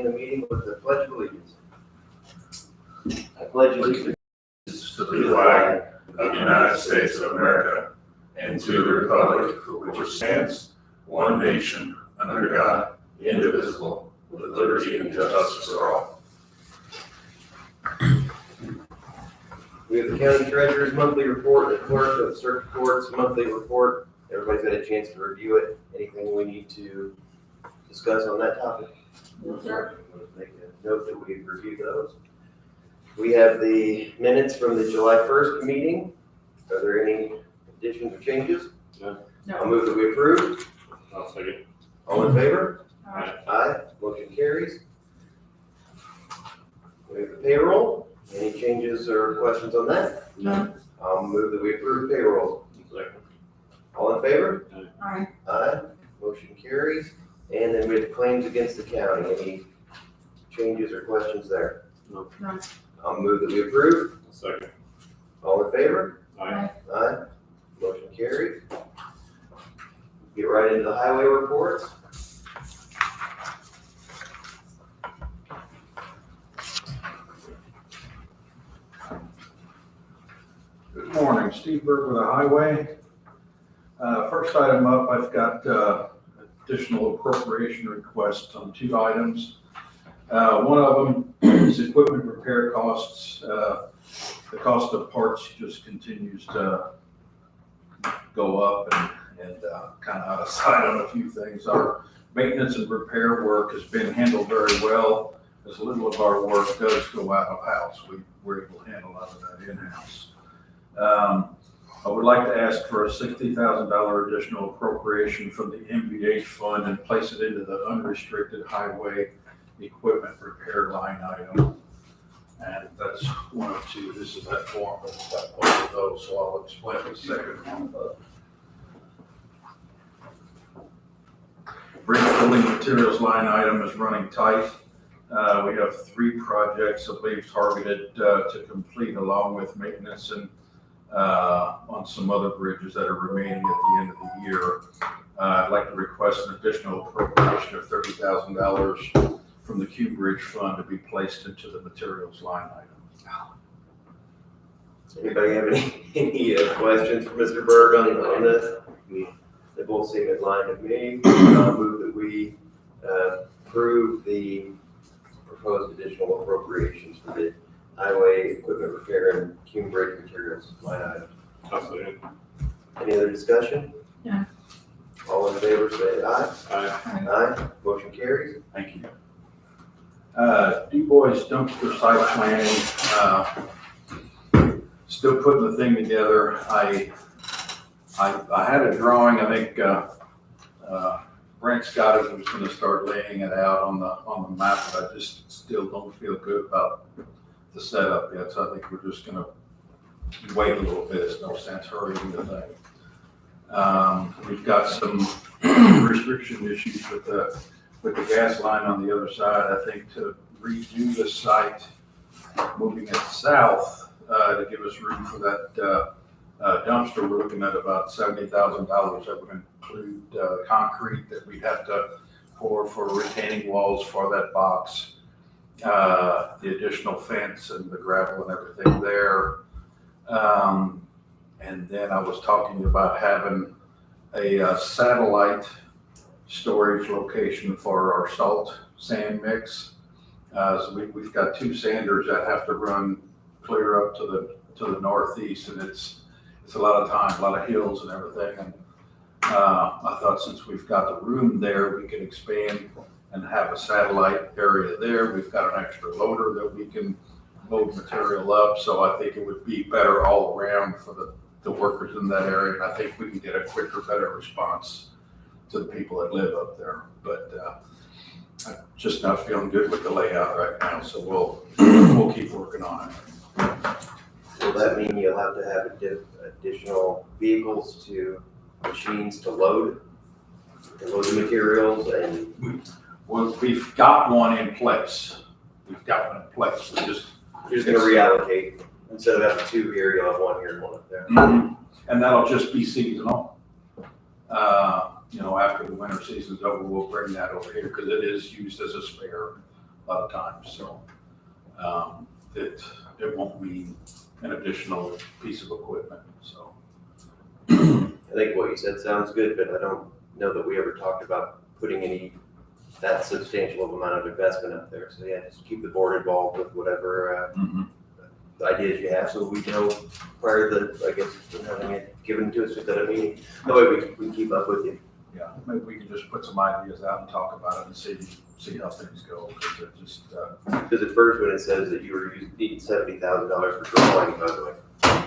begin the meeting with the Pledge of Allegiance. I pledge allegiance to the flag of the United States of America and to the republic for which it stands, one nation, under God, indivisible, with liberty and justice for all. We have the county treasurer's monthly report, the clerk of the circuit court's monthly report. Everybody's got a chance to review it. Anything we need to discuss on that topic? No, sir. Make a note that we've reviewed those. We have the minutes from the July 1st meeting. Are there any additions or changes? I'll No. move that we approve. I'll second. All in favor? Aye. Aye. Motion carries. We have the payroll. Any changes or questions on that? None. I'll move that we approve payroll. Second. All in favor? Aye. Aye. Motion carries. And then we have claims against the county. Any changes or questions there? None. I'll move that we approve. Second. All in favor? Aye. Aye. Motion carries. Get right into the highway reports. Good morning, Steve Berg with the Highway. First item up, I've got additional appropriation requests on two items. One of them is equipment repair costs. The cost of parts just continues to go up and kind of out of sight on a few things. Our maintenance and repair work has been handled very well. As little of our work does go out of house, we're able to handle a lot of that in-house. I would like to ask for a $60,000 additional appropriation from the MVH fund and place it into the unrestricted highway equipment repair line item. And that's one of two. This is that form, but it's got both of those, so I'll explain the second one. Bridge building materials line item is running tight. We have three projects that we've targeted to complete along with maintenance and on some other bridges that are remaining at the end of the year. I'd like to request an additional appropriation of $30,000 from the Q Bridge Fund to be placed into the materials line item. Anybody have any questions for Mr. Berg on this? They both seem in line to me. I'll move that we approve the proposed additional appropriations for the highway equipment repair and Cume Bridge materials line item. I'll second. Any other discussion? No. All in favor, say aye. Aye. Aye. Motion carries. Thank you. Du Bois dumpster site planning, still putting the thing together. I had a drawing, I think, Brent Scott was going to start laying it out on the map, but I just still don't feel good about the setup yet. So I think we're just going to wait a little bit. There's no sense hurrying the thing. We've got some restriction issues with the gas line on the other side. I think to redo the site, moving it south to give us room for that dumpster, we're looking at about $70,000. That would include concrete that we'd have to pour for retaining walls for that box, the additional fence and the gravel and everything there. And then I was talking about having a satellite storage location for our salt sand mix. So we've got two sanders that have to run clear up to the northeast, and it's a lot of time, a lot of hills and everything. And I thought since we've got the room there, we could expand and have a satellite area there. We've got an extra loader that we can load material up. So I think it would be better all around for the workers in that area. And I think we can get a quicker, better response to the people that live up there. But I'm just not feeling good with the layout right now. So we'll keep working on it. Will that mean you'll have to have additional vehicles machines to load the materials and? Well, we've got one in place. We're just You're just gonna reallocate, instead of having two here, you'll have one here and one up there. And that'll just be seasonal. After the winter season's over, we'll bring that over here because it is used as a spare a lot of times, so, it won't mean an additional piece of equipment, so. I think what you said sounds good, but I don't know that we ever talked about putting that substantial of amount of investment up there. So yeah, just keep the board involved with whatever ideas you have, so we know prior to, I guess, having it given to us at a meeting. That way we can keep up with you. Yeah, maybe we can just put some ideas out and talk about it and see how things go, because they're just, Because at first when it says that you were needing $70,000 for drawing, I was like,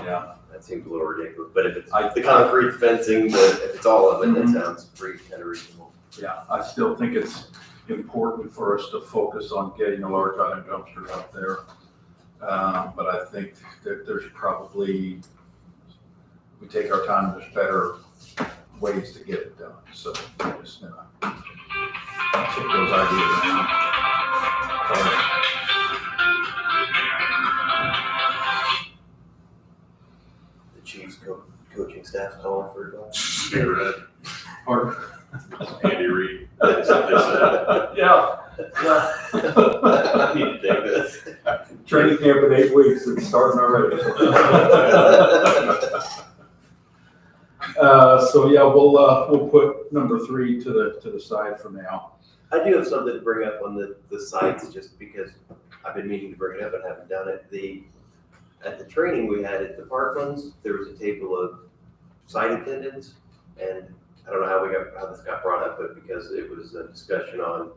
yeah. that seems a little ridiculous. But if it's I- the concrete fencing, if it's all of it, that sounds pretty kind of reasonable. Yeah, I still think it's important for us to focus on getting a large item dumpster up there. But I think that there's probably, we take our time, there's better ways to get it done. So I'm just gonna take those ideas down. The Chiefs coaching staff calling for advice. Stay red. Or, Andy Reid. yeah. I need to take this. Training camp in 8 weeks, it's starting already. So yeah, we'll put number 3 to the side for now. I do have something to bring up on the sites, just because I've been meaning to bring it up and haven't done it. At the training we had at the Parklands, there was a table of site attendants, and I don't know how this got brought up, but because it was a discussion on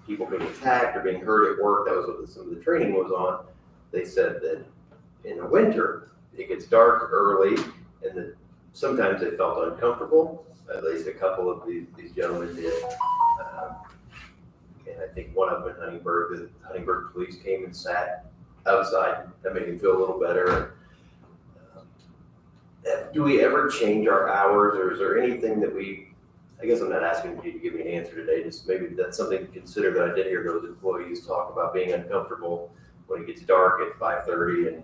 people being attacked or being hurt at work, that was what some of the training was on. They said that in the winter, it gets dark early, and that sometimes they felt uncomfortable. At least a couple of these gentlemen did. And I think one of them in Huntingburg, the Huntingburg police came and sat outside. That made him feel a little better. Do we ever change our hours, or is there anything that I guess I'm not asking you to give me an answer today, just maybe that's something to consider, that I did hear those employees talk about being uncomfortable when it gets dark at 5:30 and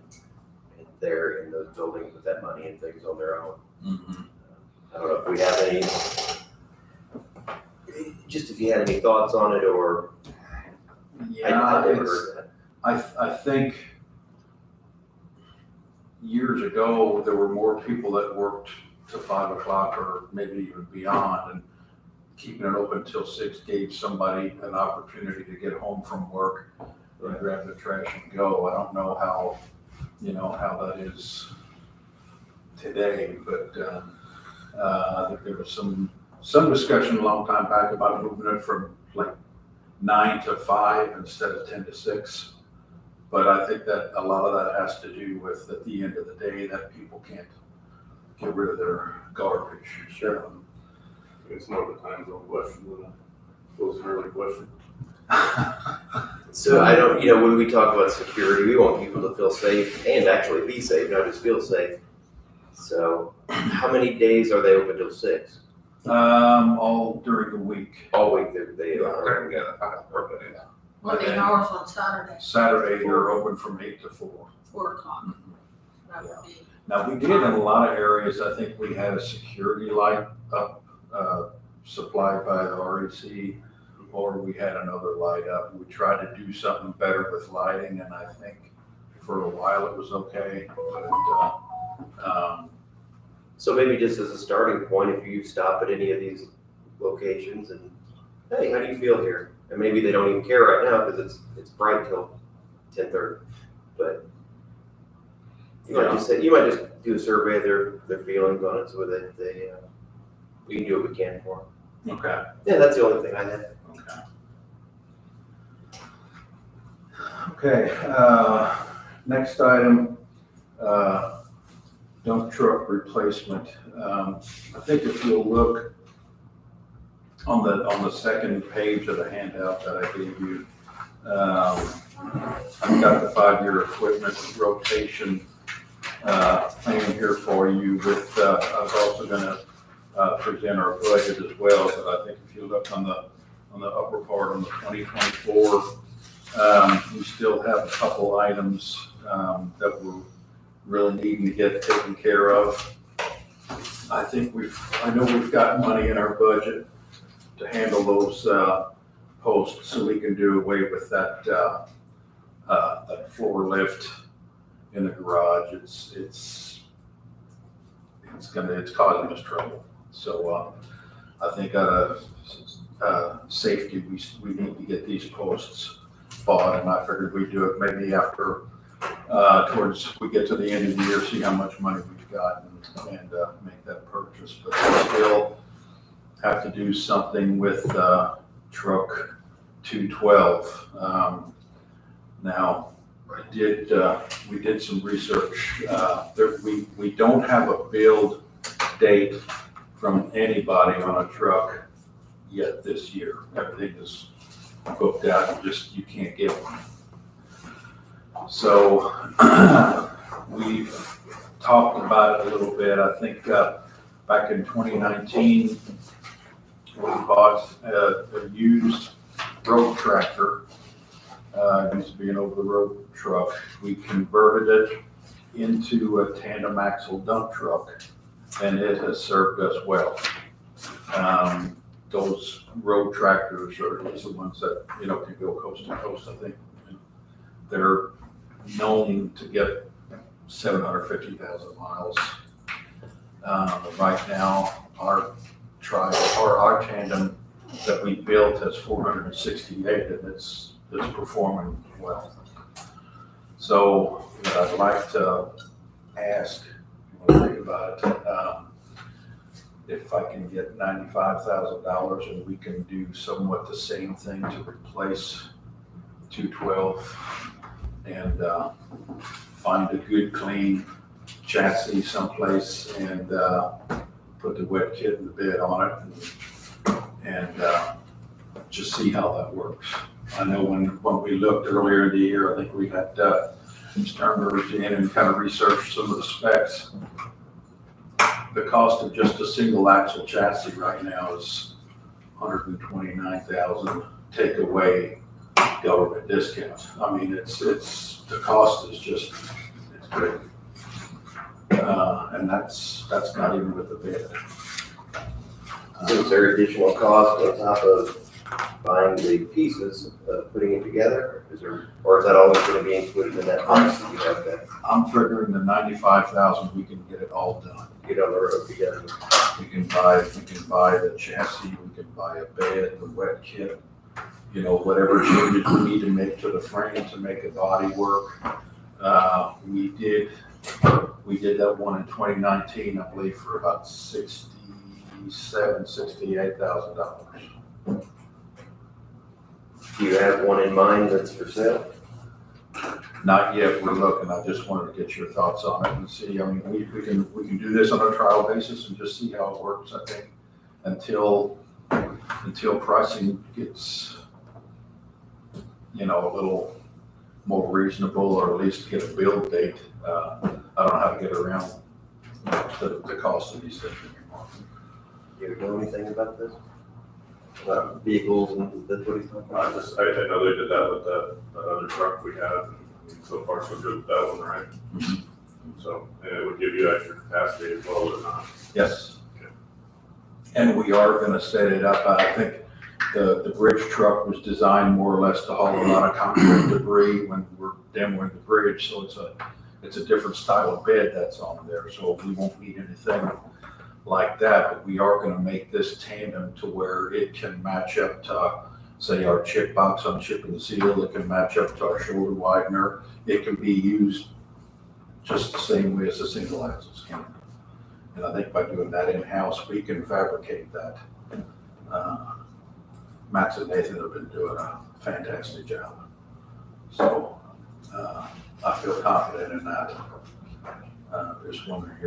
they're in those buildings with that money and things on their own. Mm-hmm. I don't know if we have just if you had any thoughts on it, or Yeah, I never heard that. I think years ago, there were more people that worked to 5 o'clock or maybe even beyond, and keeping it open till 6 gave somebody an opportunity to get home from work and grab the trash and go. I don't know how that is today, but I think there was some discussion a long time back about moving it from like 9 to 5 instead of 10 to 6. But I think that a lot of that has to do with, at the end of the day, that people can't get rid of their garbage. Sure. It's more of a time zone question than it was an early question. So I don't, when we talk about security, we want people to feel safe and actually be safe, not just feel safe. So how many days are they open till 6? All during the week. All week they are. What are the hours on Saturday? Saturday, they're open from 8 to 4. 4 o'clock. That would be. Now, we did in a lot of areas, I think we had a security light up, supplied by the REC, or we had another light up. We tried to do something better with lighting, and I think for a while it was okay, but, So maybe just as a starting point, if you stop at any of these locations and, hey, how do you feel here? And maybe they don't even care right now because it's bright till 10:30. But you might just do a survey of their feelings on it, so that we can do what we can for them. okay. Yeah, that's the only thing I had. Okay, next item, dump truck replacement. I think if you'll look on the second page of the handout that I gave you, I've got the 5-year equipment rotation plan here for you with, I was also gonna present our budget as well, but I think if you look on the upper part on the 2024, we still have a couple items that we're really needing to get taken care of. I know we've got money in our budget to handle those posts so we can do away with that, that floor lift in the garage. It's causing us trouble. So, I think out of, safety, we need to get these posts bought, and I figured we'd do it maybe after, towards, we get to the end of the year, see how much money we've got and make that purchase. But we still have to do something with, truck 212. Now, we did some research. We don't have a build date from anybody on a truck yet this year. Everything is booked out, you can't get one. So we've talked about it a little bit. I think back in 2019, we bought a used road tractor. It used to be an over-the-road truck. We converted it into a tandem axle dump truck, and it has served us well. Those road tractors are the ones that, can go coast to coast, I think. They're known to get 750,000 miles. Right now, our tandem that we built has 468, and it's performing well. So what I'd like to ask, when I think about it, if I can get $95,000 and we can do somewhat the same thing to replace 212 and find a good clean chassis someplace and put the wet kit in the bed on it and just see how that works. I know when we looked earlier in the year, I think we had Sternberg's in and kind of researched some of the specs. The cost of just a single axle chassis right now is $129,000. Take away government discounts. I mean, the cost is just, it's great. And that's not even with the bid. Is there additional cost on top of buying the pieces, putting it together? Or is that always going to be included in that price that you have that I'm figuring the $95,000, we can get it all done. get on the road together? We can buy the chassis, we can buy a bed, the wet kit, whatever changes we need to make to the frame to make the body work. We did that one in 2019, I believe, for about $68,000. Do you have one in mind that's for sale? Not yet, we're looking. I just wanted to get your thoughts on it and see. I mean, we can do this on a trial basis and just see how it works, I think, until pricing gets, a little more reasonable, or at least get a build date. I don't know how to get around the cost of these things anymore. Do you know anything about this? About vehicles and that's what he's talking about? I know they did that with that other truck we had, and so far so good with that one, right? Mhm. So, and it would give you extra capacity as well, or not? Yes. Okay. And we are gonna set it up. I think the bridge truck was designed more or less to haul a lot of concrete debris when we're demoing the bridge, so it's a different style of bed that's on there, so we won't need anything like that, but we are gonna make this tandem to where it can match up to, say, our chip box on chip and seal. It can match up to our shoulder widener. It can be used just the same way as a single axle can. And I think by doing that in-house, we can fabricate that. Max and Nathan have been doing a fantastic job. So I feel confident in that. Just wondering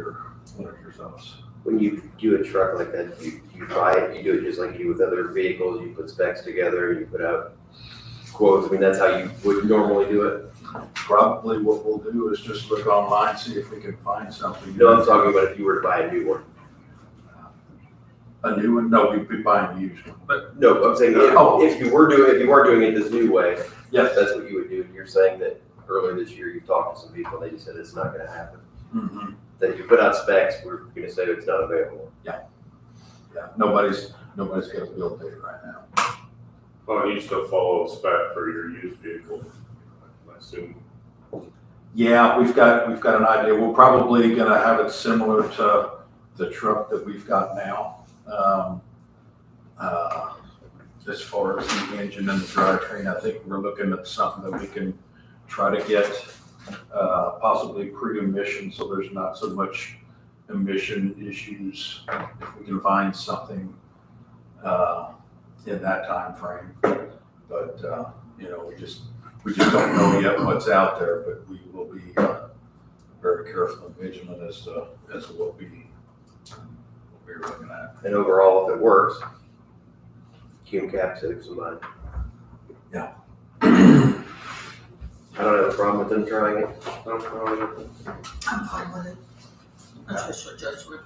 what are your thoughts? When you do a truck like that, you buy it, you do it just like you do with other vehicles, you put specs together, you put out quotes. I mean, that's how you would normally do it. Probably what we'll do is just look online, see if we can find something. No, I'm talking about if you were to buy a new one. A new one? No, we'd be buying a used one. But no, I'm saying if you weren't doing it this new way, Yes. that's what you would do. You're saying that earlier this year you talked to some people, they just said it's not gonna happen. Mm-hmm. That you put out specs, we're gonna say it's not available. Yeah, nobody's got a build date right now. Well, it needs to follow spec for your used vehicle, I assume. Yeah, we've got an idea. We're probably gonna have it similar to the truck that we've got now. As far as the engine and the drivetrain, I think we're looking at something that we can try to get, possibly pre-emission, so there's not so much emission issues. If we can find something, in that time frame. But, you know, we just don't know yet what's out there, but we will be, very careful and vigilant as to what we're looking at. And overall, if it works, Cume Cap saves some money. Yeah. I don't have a problem with them trying it. No problem with it. I'm fine with it. That's just your judgment.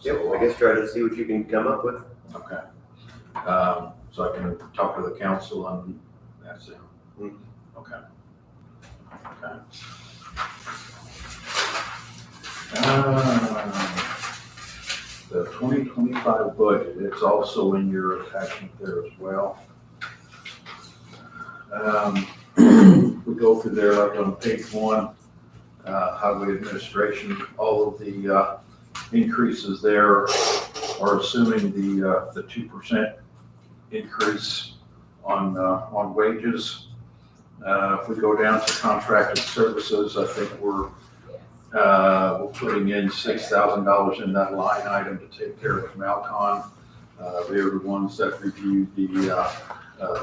Yeah, well, I guess try to see what you can come up with. Okay. So I can talk to the council and that's it. Mm. Okay. Okay. The 2025 budget, it's also in your attachment there as well. We go through there like on page 1, highway administration, all of the increases there are assuming the 2% increase on wages. If we go down to contracted services, I think we're putting in $6,000 in that line item to take care of Malcon. They're the ones that review the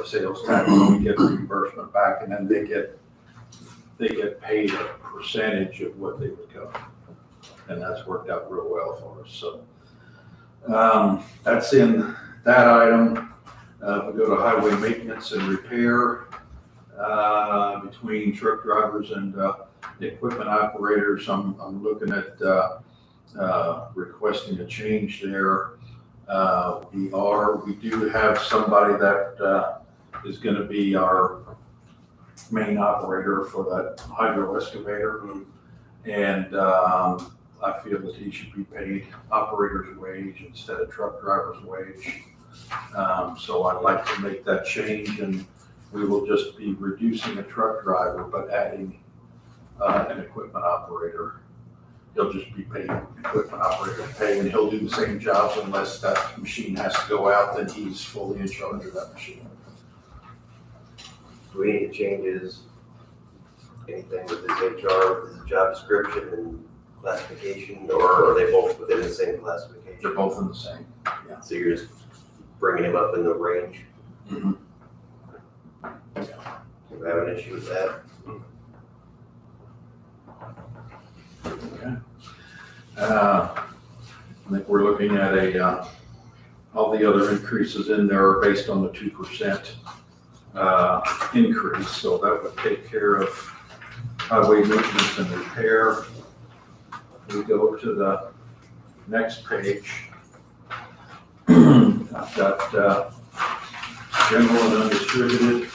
sales tax, when we get reimbursement back, and then they get paid a percentage of what they would cover. And that's worked out real well for us, so. That's in that item. We go to highway maintenance and repair, between truck drivers and, the equipment operators. I'm looking at, requesting a change there. We do have somebody that, is gonna be our main operator for that hydro excavator. And, I feel that he should be paid operator's wage instead of truck driver's wage. So I'd like to make that change, and we will just be reducing a truck driver, but adding an equipment operator. He'll just be paid equipment operator pay, and he'll do the same jobs unless that machine has to go out, then he's fully in charge of that machine. Do we need to change anything with his HR, with his job description and classification, or are they both within the same classification? They're both in the same. So you're just bringing him up in the range? Mhm. Do you have an issue with that? Okay. I think we're looking at all the other increases in there are based on the 2% increase, so that would take care of highway maintenance and repair. We go to the next page. I've got general and undistributed.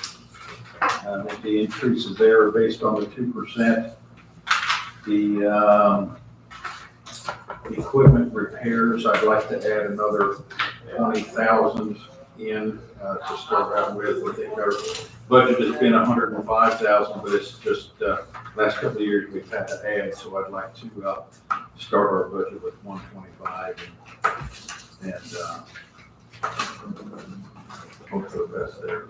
I think the increases there are based on the 2%. The equipment repairs, I'd like to add another 20,000 in to start out with. I think our budget has been 105,000, but it's just last couple of years we've had to add, so I'd like to start our budget with 125 and hope for the best there.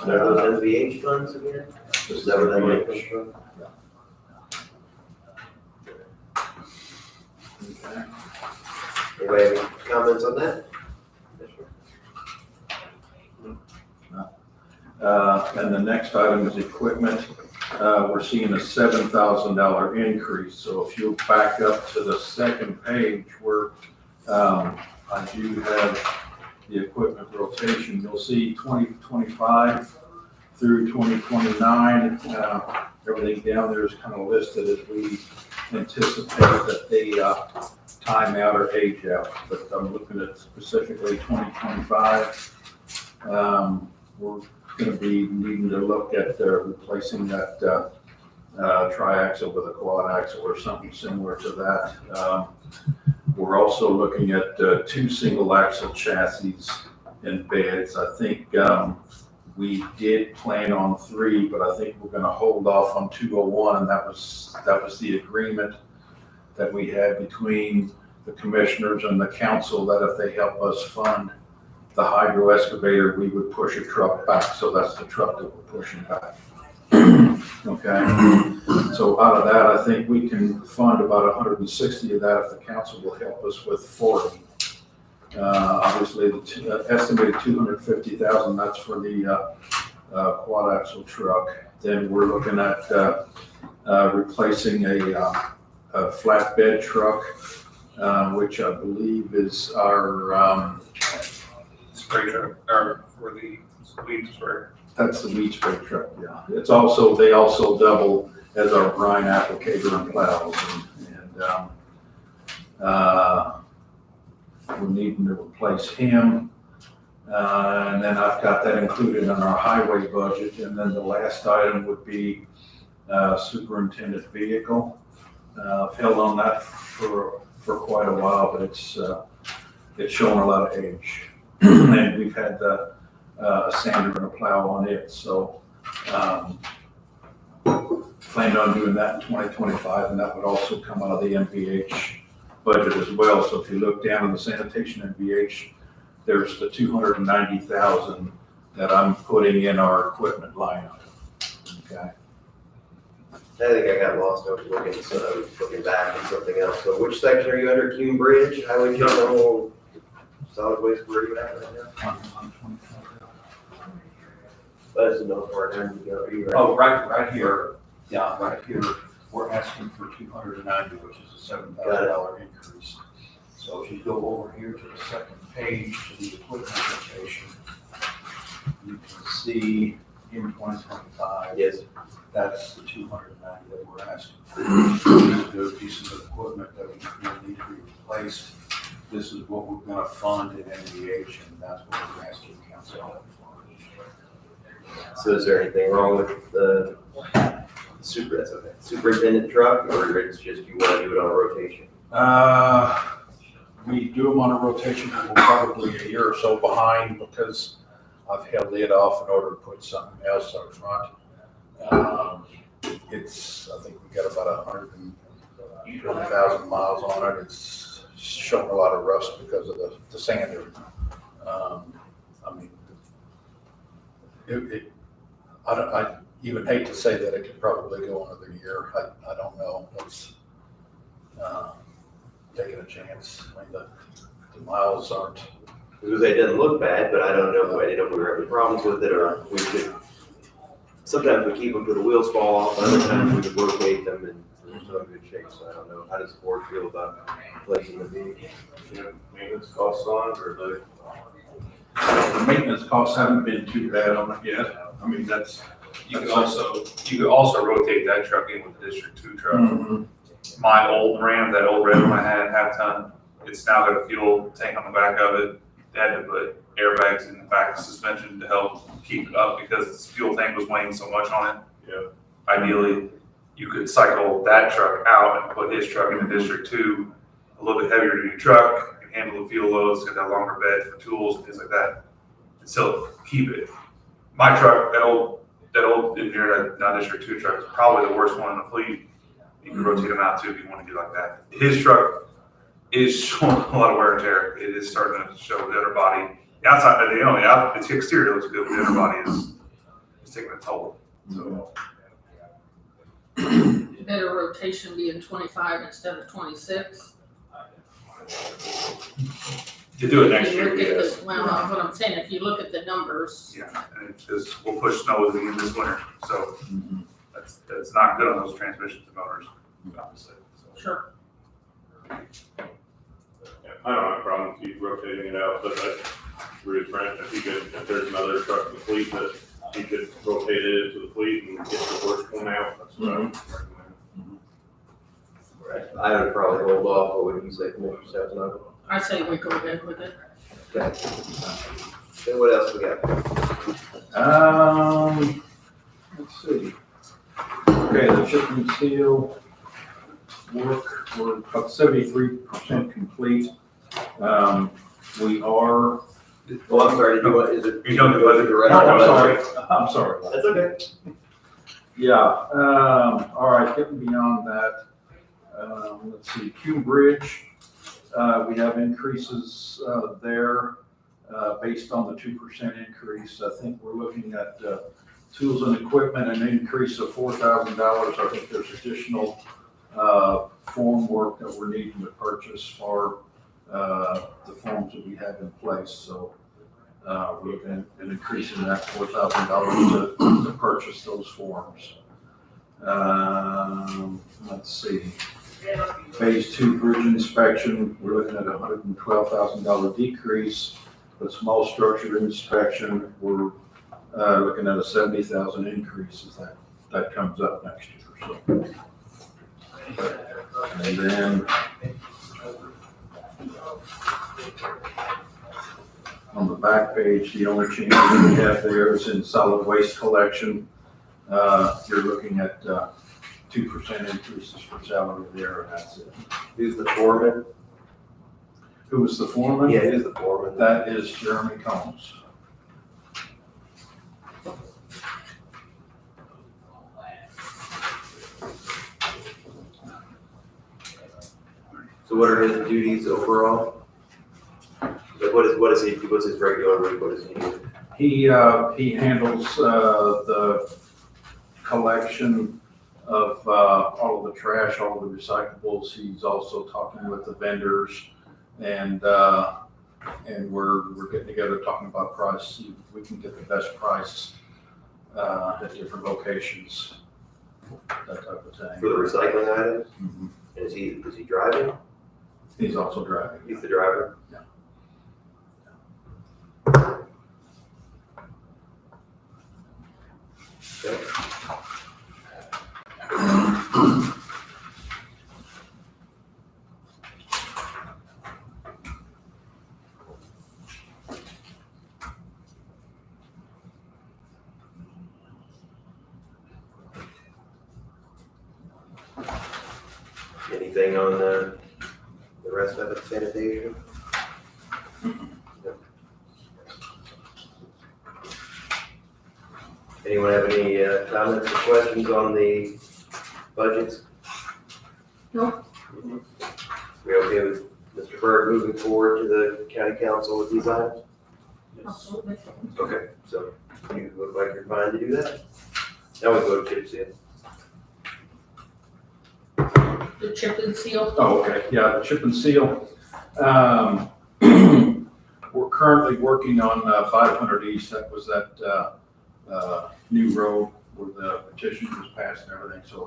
Are those NVH funds again? Is that where that money comes from? Okay. Anybody have any comments on that? And the next item is equipment. We're seeing a $7,000 increase. So if you back up to the second page where I do have the equipment rotation, you'll see 2025 through 2029. Everything down there is kind of listed as we anticipate that they time out or age out. But I'm looking at specifically 2025. We're going to be needing to look at replacing that triaxle with a quad axle or something similar to that. We're also looking at 2 single axle chassis and beds. I think we did plan on 3, but I think we're gonna hold off on 201, and that was the agreement that we had between the commissioners and the council, that if they help us fund the hydro excavator, we would push a truck back. So that's the truck that we're pushing back. Okay, so out of that, I think we can fund about 160 of that if the council will help us with 40. Obviously, the estimated 250,000, that's for the quad axle truck. Then we're looking at replacing a flatbed truck, which I believe is our, spray truck, or for the weed spray. that's the weed spray truck, yeah. It's also, they also double as our brine applicator and plows. We're needing to replace him. And then I've got that included in our highway budget. And then the last item would be superintendent vehicle. I've held on that for quite a while, but it's showing a lot of age. And we've had a sander and a plow on it, so planned on doing that in 2025, and that would also come out of the MVH budget as well. So if you look down in the sanitation MVH, there's the 290,000 that I'm putting in our equipment line item. Okay. I think I got lost. I was looking back at something else. So which section are you under? Cume Bridge, Highway General, solid waste, where are you at right now? I just know far down you go. Are you right? Oh, right here. Yeah, right here. We're asking for 290, which is a $7,000 increase. So if you go over here to the second page to the equipment rotation, you can see in 2025. Yes. That's the 290 that we're asking for. Those pieces of equipment that we need to be replaced. This is what we're going to fund in NVH, and that's what we're asking council for. So is there anything wrong with the superintendent truck, or it's just you want to do it on a rotation? We do them on a rotation, and we're probably a year or so behind because I've held it off in order to put something else up front. I think we got about 120,000 miles on it. It's showing a lot of rust because of the sander. I even hate to say that it could probably go another year. I don't know. It's taking a chance. I mean, the miles aren't. Because it doesn't look bad, but I don't know. I didn't know if we were having problems with it, or we could. Sometimes we keep them till the wheels fall off. Other times we could rotate them, and they're still in good shape. So I don't know. How does the board feel about replacing the vehicle? Maintenance costs on it, or The maintenance costs haven't been too bad on it yet. I mean, you could also rotate that truck in with the District 2 truck. Mhm. My old Ram, that old red one I had, half-ton, it's now got a fuel tank on the back of it. They had to put airbags in the back of the suspension to help keep it up because this fuel tank was weighing so much on it. Yeah. Ideally, you could cycle that truck out and put his truck in the District 2, a little bit heavier duty truck, can handle the fuel loads, got that longer bed for tools and things like that, and still keep it. My truck, that old engineer, now District 2 truck, is probably the worst one in the fleet. You can rotate them out too if you want to do like that. His truck is showing a lot of wear and tear. It is starting to show the other body. The outside, the exterior looks good, but the other body is taking a toll. So, Better rotation be in 25 instead of 26. to do it next If you year, look at yes. Well, what I'm saying, if you look at the numbers, Yeah, and it's just, we'll push snow again this winter, so Mhm. that's not good on those transmissions and motors, obviously. So. sure. Yeah, I don't have a problem with you rotating it out, but Bruce Brent, if there's another truck in the fleet that he could rotate it into the fleet and get the worst one out, that's what I would recommend. Right. I would probably hold off. What would you say, Commissioner Stefano? I say we go ahead with it. Okay. Then what else we got? Let's see. Okay, the chip and seal. work, we're about 73% complete. We are, Well, I'm sorry, did you want, is it? You don't do budget the rest no, of I'm it? sorry, I'm sorry. That's okay. Yeah, all right, getting beyond that, let's see, Q Bridge, we have increases, there, based on the 2% increase. I think we're looking at, tools and equipment, an increase of $4,000. I think there's additional, form work that we're needing to purchase for, the forms that we have in place, so, we're looking at increasing that $4,000 to purchase those forms. Let's see. Phase 2 bridge inspection, we're looking at a $112,000 decrease. But small structure inspection, we're looking at a $70,000 increase as that comes up next year. So, and then on the back page, the only change we have there is in solid waste collection. You're looking at 2% increases for salary there, and that's it. Who's the foreman? Who was the foreman? Yeah, who's the foreman? That is Jeremy Combs. So what are his duties overall? Like what's his regular week, what does he do? He handles the collection of all of the trash, all of the recyclables. He's also talking with the vendors, and we're getting together talking about price. See if we can get the best price at different locations, that type of thing. For the recycling items? Mhm. And is he driving? He's also driving. He's the driver? Yeah. Okay. Anything on the rest of it, sanitation? Yep. Anyone have any comments or questions on the budgets? No. We okay with Mr. Byrd moving forward to the county council with these items? Absolutely. Okay, so you look like you're fine to do that. Now we go to chip seal. The chip and seal. Oh, okay, yeah, the chip and seal. We're currently working on 500 East. That was that new road where the petition was passed and everything. So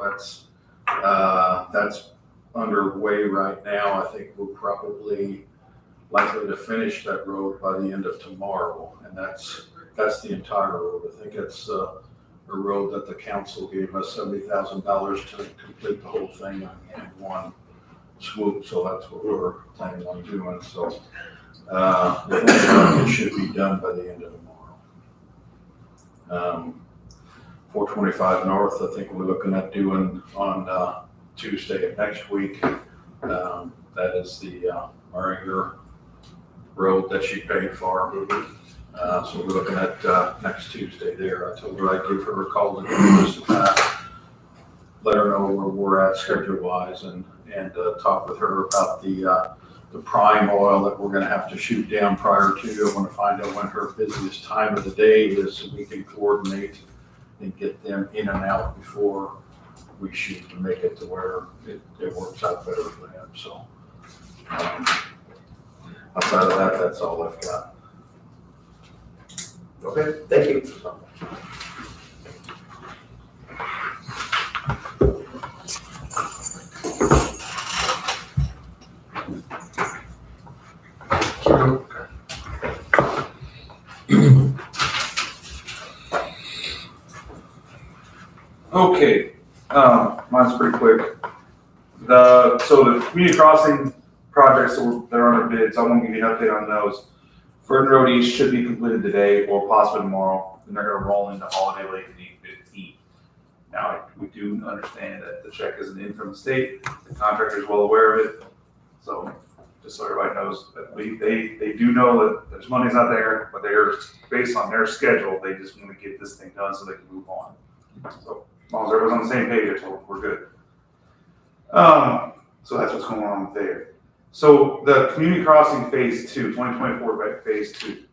that's underway right now. I think we're probably likely to finish that road by the end of tomorrow, and that's the entire road. I think it's a road that the council gave us $70,000 to complete the whole thing in one swoop, so that's what we're planning on doing. So it should be done by the end of tomorrow. 425 North, I think we're looking at doing on Tuesday of next week. That is the Maringer Road that she paid for. So we're looking at next Tuesday there. I told her I'd give her a call today just to kind of let her know where we're at schedule-wise and talk with her about the prime oil that we're gonna have to shoot down prior to. I wanna find out when her busiest time of the day is so we can coordinate and get them in and out before we shoot to make it to where it works out better for them. So outside of that, that's all I've got. Okay, thank you. Okay, mine's pretty quick. So the community crossing projects they're under bids. I want to give you an update on those. Ferdinand Road East should be completed today or possibly tomorrow, and they're gonna roll into Holiday Lake and 815. Now, we do understand that the check isn't in from the state, the contractor is well aware of it, so just so everybody knows that they do know that there's money's not there, but they're, based on their schedule, they just want to get this thing done so they can move on. So as long as everyone's on the same page, we're good. So that's what's going on there. So the community crossing phase 2, 2024 phase 2.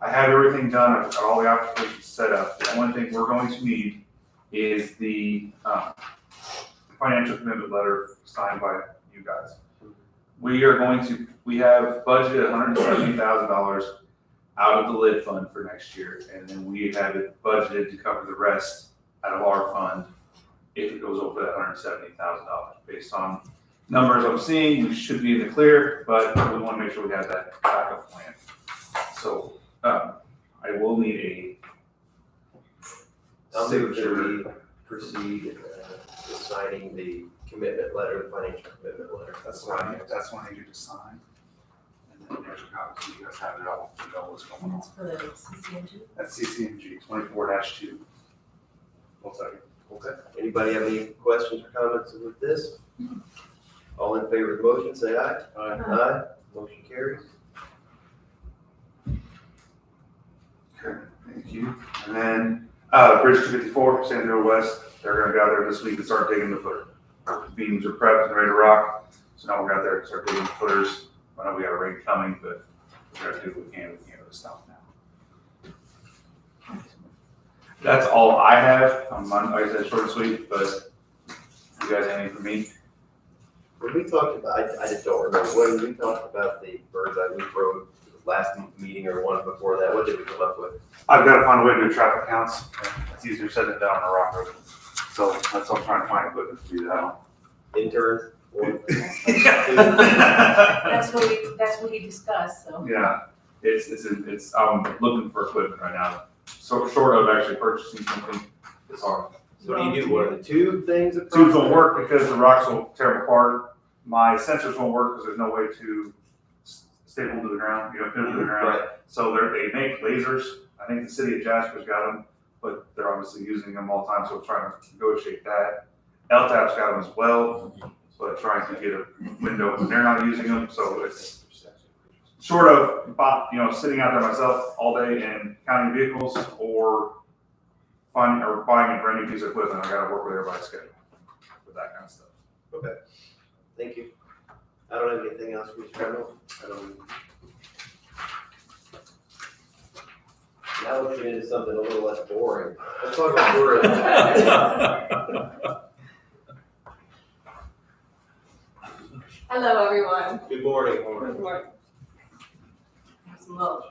I have everything done. I've got all the applications set up. The only thing we're going to need is the financial commitment letter signed by you guys. We have budgeted $170,000 out of the LID fund for next year, and then we have it budgeted to cover the rest out of our fund if it goes over that $170,000. Based on numbers I'm seeing, we should be in the clear, but we want to make sure we have that backup plan. So I will need a I'll move that signature. we proceed with signing the commitment letter, the financial commitment letter. That's what I need you to sign. And then there's a copy, so you guys have it all, you know what's going on. That's for the CCNG. That's CCMG 24-2. One second. Okay. Anybody have any questions or comments with this? All in favor of the motion, say aye. Aye. Aye. Motion carries. Okay, thank you. And then, Bridge 254, San Diego West, they're gonna go out there this week and start digging the footer. Beams are prepped and ready to rock, so now we're out there and start digging the footers. I know we got a rain coming, but we're gonna do what we can with the stuff now. That's all I have. Like I said, short and sweet, but you guys have anything for me? When we talked about, I just don't remember, when we talked about the Bird's Eye Loop Road last meeting or one before that, what did we come up with? I've got to find a way to do traffic counts. It's easier said than done on a rock road. So that's what I'm trying to find equipment to do that. Interns? One? That's what he discussed, so. Yeah, it's, I'm looking for equipment right now. So short of actually purchasing something, it's hard. So do you do one of the tube things? across Tubes won't there? work because the rocks will tear them apart. My sensors won't work because there's no way to staple them to the ground, pin them to the ground. Right. So they make lasers. I think the city of Jasper's got them, but they're obviously using them all the time, so we're trying to negotiate that. LTAP's got them as well, but trying to get a window when they're not using them, so it's short of, sitting out there myself all day and counting vehicles or finding or buying a brand new piece of equipment. I gotta work with everybody's schedule for that kind of stuff. Okay, thank you. I don't have anything else, Mr. Colonel. Now let's get into something a little less boring. Let's talk about tourism. Hello, everyone. Good morning. Good morning. Have some little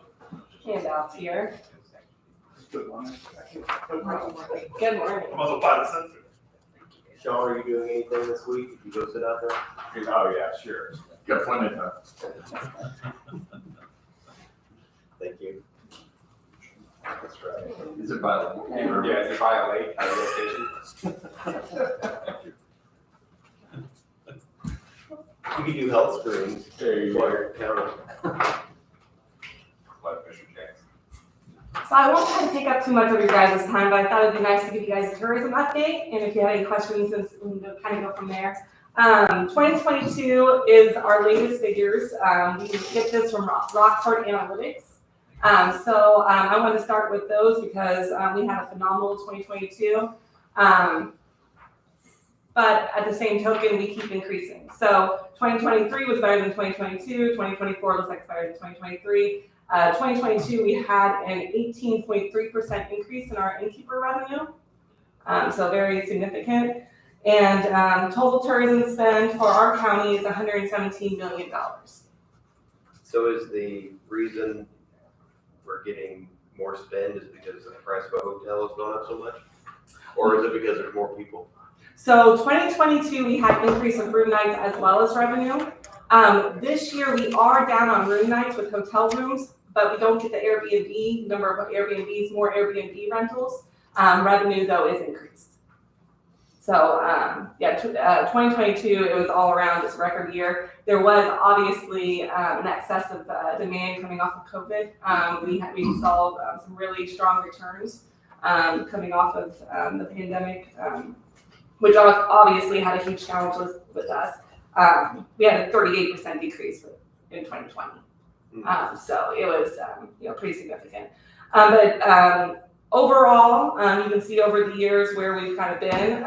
handouts here. Good morning. Sean, are you doing anything this week? Did you go sit out there? Oh, yeah, sure. Got plenty of time. Thank you. That's right. Is it by, yeah, is it by a lake, at a location? You can do health screens. There you while go. you're counting. Like Fisher Jackson. So I won't try to take up too much of your guys' time, but I thought it'd be nice to give you guys a tourism update, and if you had any questions, we can kind of go from there. 2022 is our latest figures. We get this from Rockport Analytics. So I want to start with those because we had a phenomenal 2022. But at the same token, we keep increasing. So 2023 was better than 2022. 2024 looks like it's better than 2023. 2022, we had an 18.3% increase in our innkeeper revenue. So very significant. And total tourism spend for our county is $117 million. So is the reason we're getting more spend is because the price of a hotel has gone up so much? Or is it because there's more people? So 2022, we had an increase of room nights as well as revenue. This year, we are down on room nights with hotel rooms, but we don't get the Airbnb, number of Airbnbs, more Airbnb rentals. Revenue, though, is increased. So, 2022, it was all around this record year. There was obviously an excess of demand coming off of COVID. We saw some really strong returns coming off of the pandemic, which obviously had a huge challenge with us. We had a 38% decrease in 2020. So it was, pretty significant. But overall, you can see over the years where we've kind of been.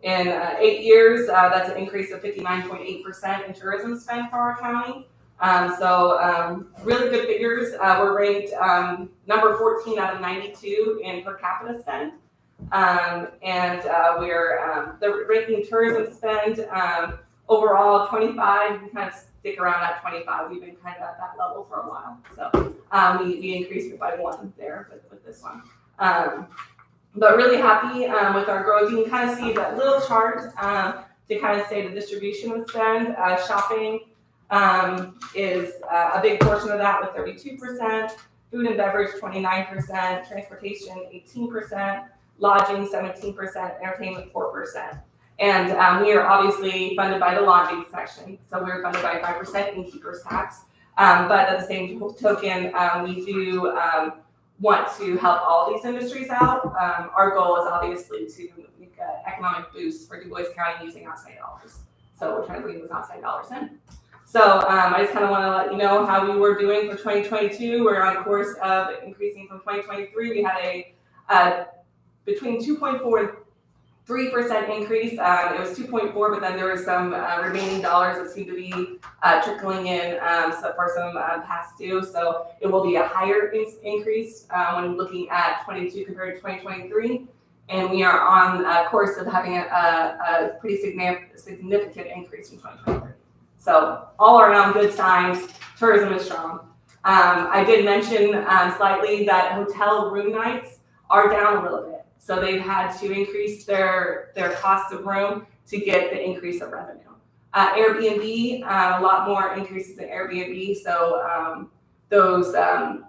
In 8 years, that's an increase of 59.8% in tourism spend for our county. So really good figures. We're ranked number 14 out of 92 in per capita spend. And we're the ranking tourism spend overall 25. We kind of stick around at 25. We've been kind of at that level for a while. So we increased it by 1 there with this one. But really happy with our growth. You can kind of see that little chart to kind of say the distribution of spend. Shopping is a big portion of that with 32%, food and beverage 29%, transportation 18%, lodging 17%, entertainment 4%. And we are obviously funded by the lodging section, so we're funded by 5% innkeeper's tax. But at the same token, we do want to help all these industries out. Our goal is obviously to make an economic boost for Du Bois County using outside dollars. So we're trying to bring those outside dollars in. So I just kind of want to let you know how we were doing for 2022. We're on course of increasing from 2023. We had a between 2.4 and 3% increase. It was 2.4, but then there was some remaining dollars that seemed to be trickling in so for some past due. So it will be a higher increase when looking at 22 compared to 2023. And we are on course of having a pretty significant increase from 2023. So all around good signs. Tourism is strong. I did mention slightly that hotel room nights are down a little bit. So they've had to increase their cost of room to get the increase of revenue. Airbnb, a lot more increases in Airbnb. So those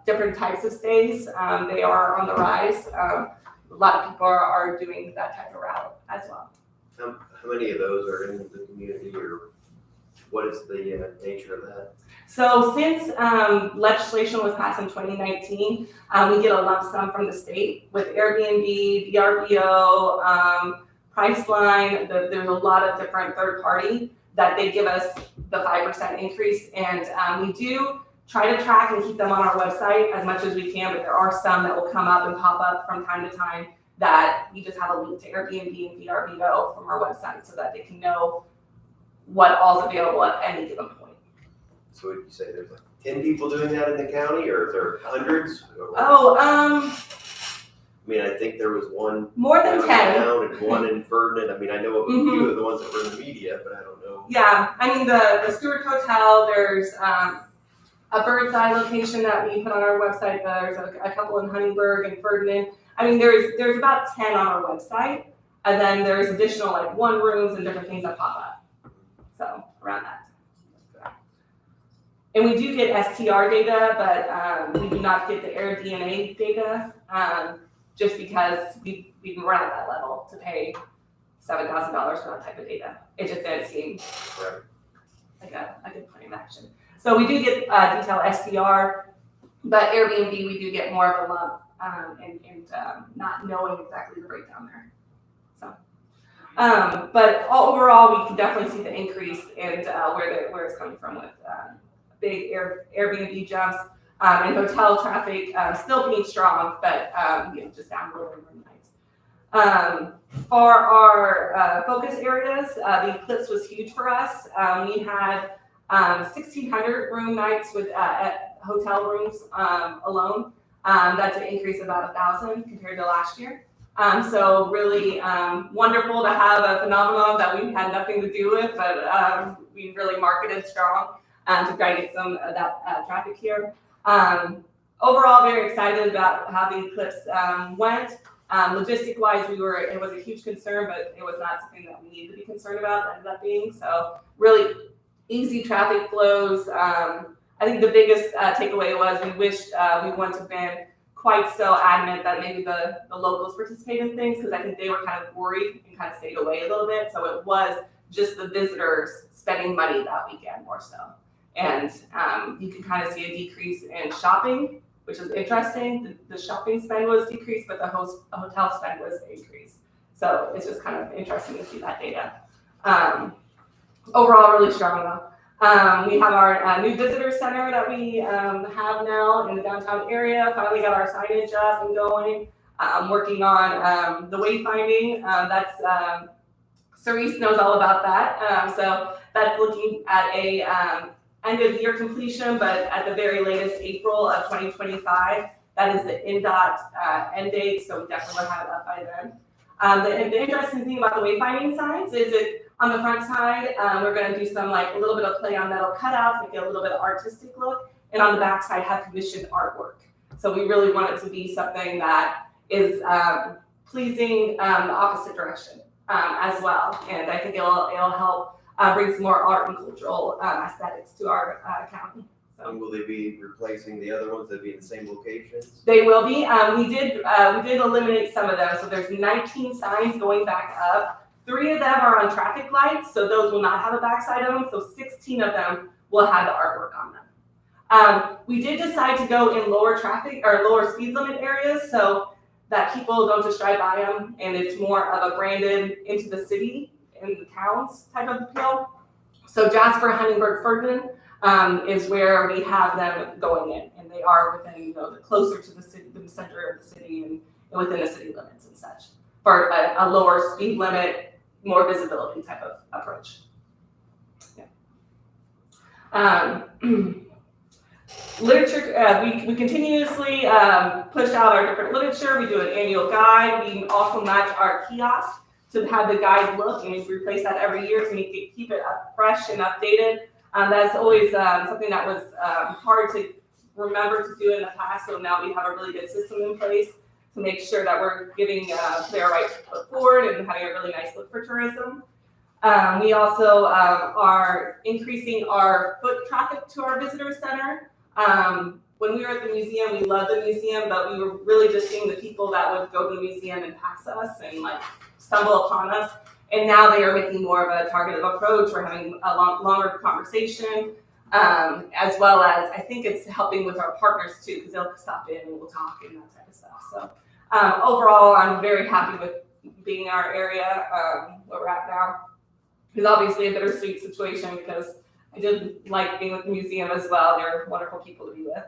different types of stays, they are on the rise. A lot of people are doing that type of route as well. How many of those are in the community, or what is the nature of that? So since legislation was passed in 2019, we get a lump sum from the state with Airbnb, VRBO, Priceline. There's a lot of different third party that they give us the 5% increase. And we do try to track and keep them on our website as much as we can, but there are some that will come up and pop up from time to time that we just have a link to Airbnb and VRBO from our website so that they can know what all's available at any given point. So would you say there's like 10 people doing that in the county, or is there hundreds? Oh, I mean, I think there was one more than 10. downtown and one in Ferdinand. I mean, I know of a few of the ones that were in the media, but I don't know. Yeah, I mean the Stewart Hotel. There's a Bird's Eye location that we put on our website. There's a couple in Huntingburg and Ferdinand. I mean, there's about 10 on our website, and then there's additional like one rooms and different things that pop up. So around that. And we do get STR data, but we do not get the AirDNA data, just because we run at that level to pay $7,000 for that type of data. It just didn't seem like a good plan of action. So we do get detailed STR, but Airbnb we do get more of a lump and not knowing exactly the breakdown there. So, but overall we can definitely see the increase and where it's coming from with big Airbnb jumps and hotel traffic still being strong, but just down a little in room nights. For our focus areas, the Eclipse was huge for us. We had 1,600 room nights with at hotel rooms alone. That's an increase of about 1,000 compared to last year. So really wonderful to have a phenomenon that we had nothing to do with, but we really marketed strong to try to get some of that traffic here. Overall, very excited about how the Eclipse went. Logistic-wise, it was a huge concern, but it was not something that we needed to be concerned about. It ended up being so really easy traffic flows. I think the biggest takeaway was we wished we wouldn't have been quite so adamant that maybe the locals participate in things, because I think they were kind of worried and kind of stayed away a little bit. So it was just the visitors spending money that weekend more so. And you can kind of see a decrease in shopping which is interesting. The shopping spend was decreased, but the hotel spend was increased. So it's just kind of interesting to see that data. Overall, really strong though. We have our new visitor center that we have now in the downtown area. Finally got our signage up and going. Working on the wayfinding. Cerise knows all about that. So that's looking at a end of year completion, but at the very latest April of 2025. That is the NDOT end date, so we definitely will have it up by then. The interesting thing about the wayfinding signs is that on the front side, we're going to do some like a little bit of play on metal cutouts, make it a little bit of artistic look, and on the back side have commissioned artwork. So we really want it to be something that is pleasing the opposite direction as well, and I think it'll help bring some more art and cultural aesthetics to our county. And will they be replacing the other ones that be in the same locations? They will be. We did eliminate some of them. So there's 19 signs going back up. 3 of them are on traffic lights, so those will not have a backside on them. So 16 of them will have the artwork on them. We did decide to go in lower traffic or lower speed limit areas so that people don't just drive by them, and it's more of a branded into the city and the towns type of appeal. So Jasper, Huntingburg, Ferdinand is where we have them going in, and they are within, the closer to the city, the center of the city, and within the city limits and such, for a lower speed limit, more visibility type of approach. Yeah. Literature, we continuously push out our different literature. We do an annual guide. We also match our kiosk to have the guide look, and we replace that every year to keep it fresh and updated. That's always something that was hard to remember to do in the past, so now we have a really good system in place to make sure that we're giving their right foot forward and having a really nice look for tourism. We also are increasing our foot traffic to our visitor center. When we were at the museum, we loved the museum, but we were really just seeing the people that would go to the museum and pass us and like stumble upon us. And now they are making more of a targeted approach. We're having a longer conversation, as well as I think it's helping with our partners too, because they'll stop in and we'll talk and that type of stuff. So overall, I'm very happy with being in our area where we're at now. It's obviously a bittersweet situation because I did like being with the museum as well. They're wonderful people to be with.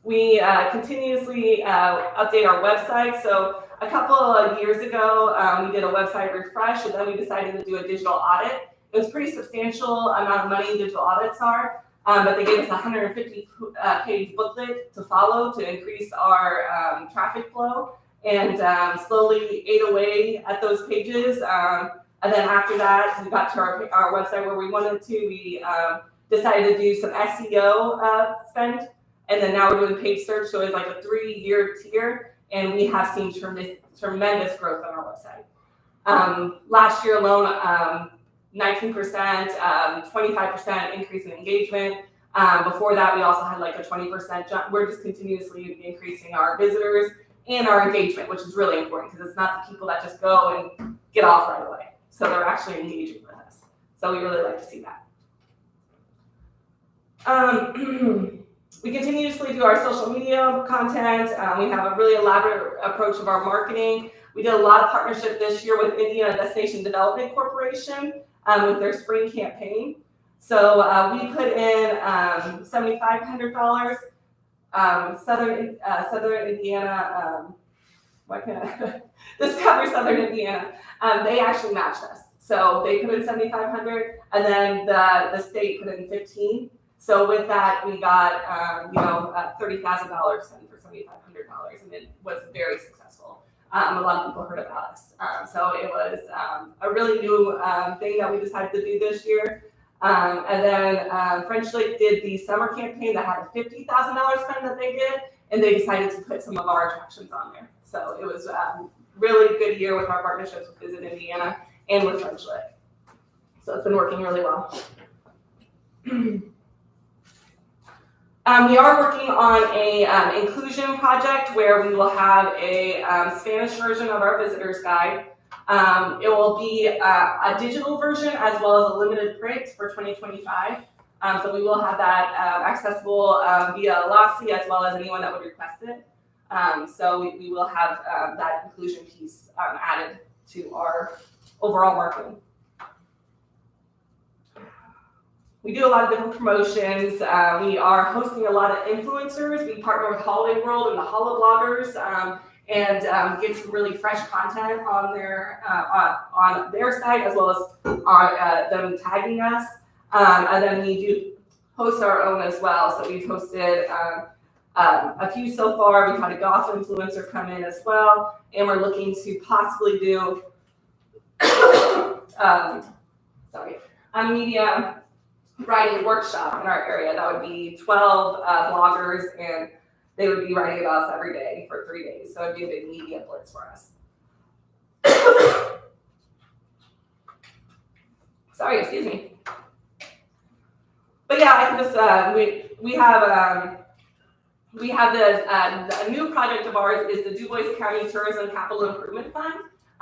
We continuously update our website. So a couple of years ago, we did a website refresh, and then we decided to do a digital audit. It was pretty substantial amount of money digital audits are, but they gave us a 150-page booklet to follow to increase our traffic flow, and slowly ate away at those pages. And then after that, we got to our website where we wanted to. We decided to do some SEO spend, and then now we're doing paid search. So it's like a 3-year tier, and we have seen tremendous growth on our website. Last year alone, 19%, 25% increase in engagement. Before that, we also had like a 20% jump. We're just continuously increasing our visitors and our engagement, which is really important because it's not the people that just go and get off right away. So they're actually engaging with us. So we really like to see that. We continuously do our social media content. We have a really elaborate approach of our marketing. We did a lot of partnership this year with Indiana Destination Development Corporation with their spring campaign. So we put in $7,500. Southern Indiana, Discover Southern Indiana. They actually matched us. So they put in $7,500, and then the state put in $15,000. So with that, we got $30,000 spent for $7,500, and it was very successful. A lot of people heard about us. So it was a really new thing that we decided to do this year. And then French Lake did the summer campaign that had a $50,000 spend that they did, and they decided to put some of our attractions on there. So it was a really good year with our partnerships with Visit Indiana and with French Lake. So it's been working really well. We are working on a inclusion project where we will have a Spanish version of our visitor's guide. It will be a digital version as well as a limited print for 2025. So we will have that accessible via LOSI as well as anyone that would request it. So we will have that inclusion piece added to our overall marketing. We do a lot of different promotions. We are hosting a lot of influencers. We partner with Holiday World and the Holobloggers and get some really fresh content on their site as well as on them tagging us. And then we do host our own as well. So we've hosted a few so far. We've had a goth influencer come in as well, and we're looking to possibly do a media writing workshop in our area. That would be 12 bloggers, and they would be writing about us every day for 3 days. So it'd be a big media blitz for us. Sorry, excuse me. But yeah, I can just we have a new project of ours is the DuBois County Tourism Capital Improvement Fund.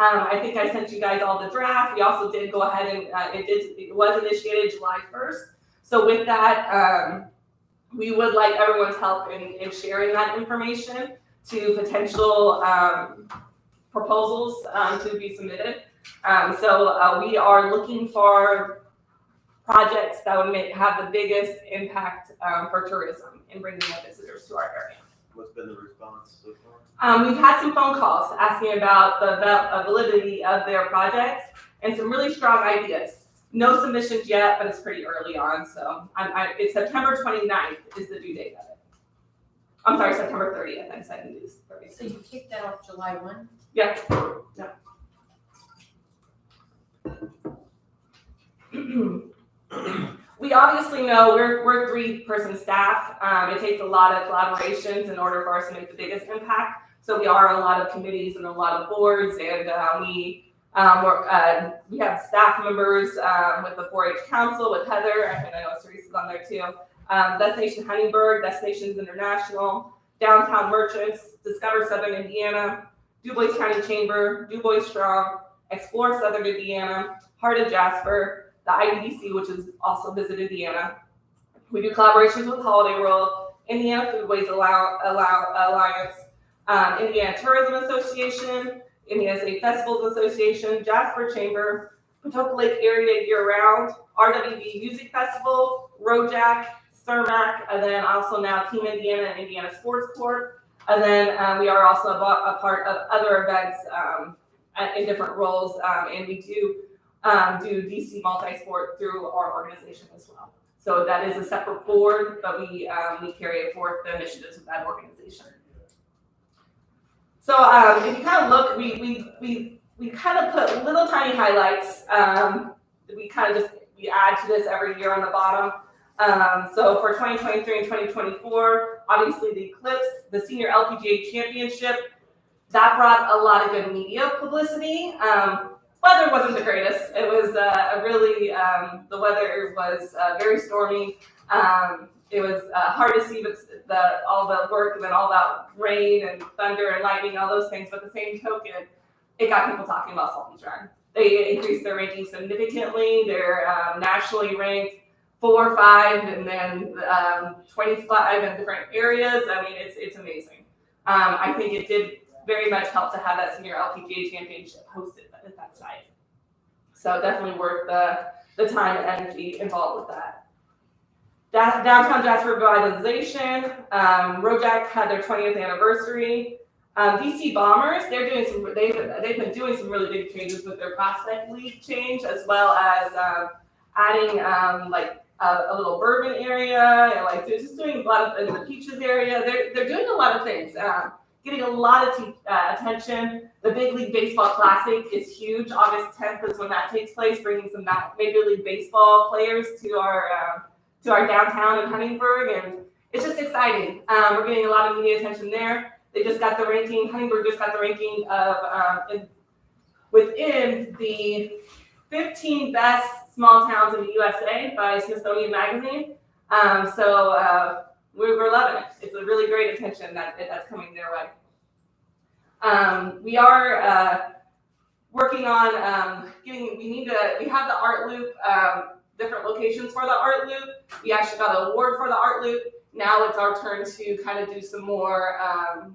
I think I sent you guys all the draft. We also did go ahead and it was initiated July 1st. So with that, we would like everyone's help in sharing that information to potential proposals to be submitted. So we are looking for projects that would have the biggest impact for tourism and bringing more visitors to our area. What's been the response so far? We've had some phone calls asking about the validity of their projects and some really strong ideas. No submissions yet, but it's pretty early on. So it's September 29th is the due date of it. I'm sorry, September 30th. I said it is 30th. So you kicked that off July 1? Yeah. We obviously know we're 3-person staff. It takes a lot of collaborations in order for us to make the biggest impact. So we are a lot of committees and a lot of boards, and we have staff members with the 4-H Council, with Heather, and I know Teresa's on there too. Destination Huntingburg, Destinations International, Downtown Merchants, Discover Southern Indiana, DuBois County Chamber, DuBois Strong, Explore Southern Indiana, Heart of Jasper, the IBDC, which is also Visit Indiana. We do collaborations with Holiday World, Indiana Foodways Alliance, Indiana Tourism Association, Indiana State Festivals Association, Jasper Chamber, Patoka Lake Area Year Round, RWB Music Festival, RoJack, CERMAC, and then also now Team Indiana and Indiana Sports Corp. And then we are also a part of other events in different roles, and we do DC Multisport through our organization as well. So that is a separate board, but we carry it forth the initiatives of that organization. So if you kind of look, we kind of put little tiny highlights. We add to this every year on the bottom. So for 2023 and 2024, obviously the Eclipse, the Senior LPGA Championship, that brought a lot of good media publicity. Weather wasn't the greatest. It was the weather was very stormy. It was hard to see all the work and then all that rain and thunder and lightning, all those things. But the same token, it got people talking about Salt Beach Run. They increased their ranking significantly. They're nationally ranked 4, 5, and then 25 in different areas. I mean, it's amazing. I think it did very much help to have that Senior LPGA Championship hosted at that site. So definitely worth the time and energy involved with that. Downtown Jasper Revitalization, RoJack had their 20th anniversary. DC Bombers, they've been doing some really big changes with their Prospect League change, as well as adding a little bourbon area, and they're just doing a lot of in the Peaches area. They're doing a lot of things, getting a lot of attention. The Big League Baseball Classic is huge. August 10th is when that takes place, bringing some Major League Baseball players to our downtown in Huntingburg, and it's just exciting. We're getting a lot of media attention there. They just got the ranking. Huntingburg just got the ranking of within the 15 best small towns in the USA by Smithsonian Magazine. So we're loving it. It's a really great attention that's coming their way. We are working on we have the art loop. different locations for the art loop. We actually got an award for the art loop. Now it's our turn to kind of do some more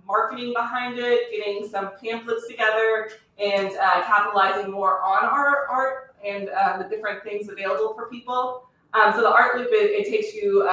marketing behind it, getting some pamphlets together, and capitalizing more on our art and the different things available for people. So the art loop, it takes you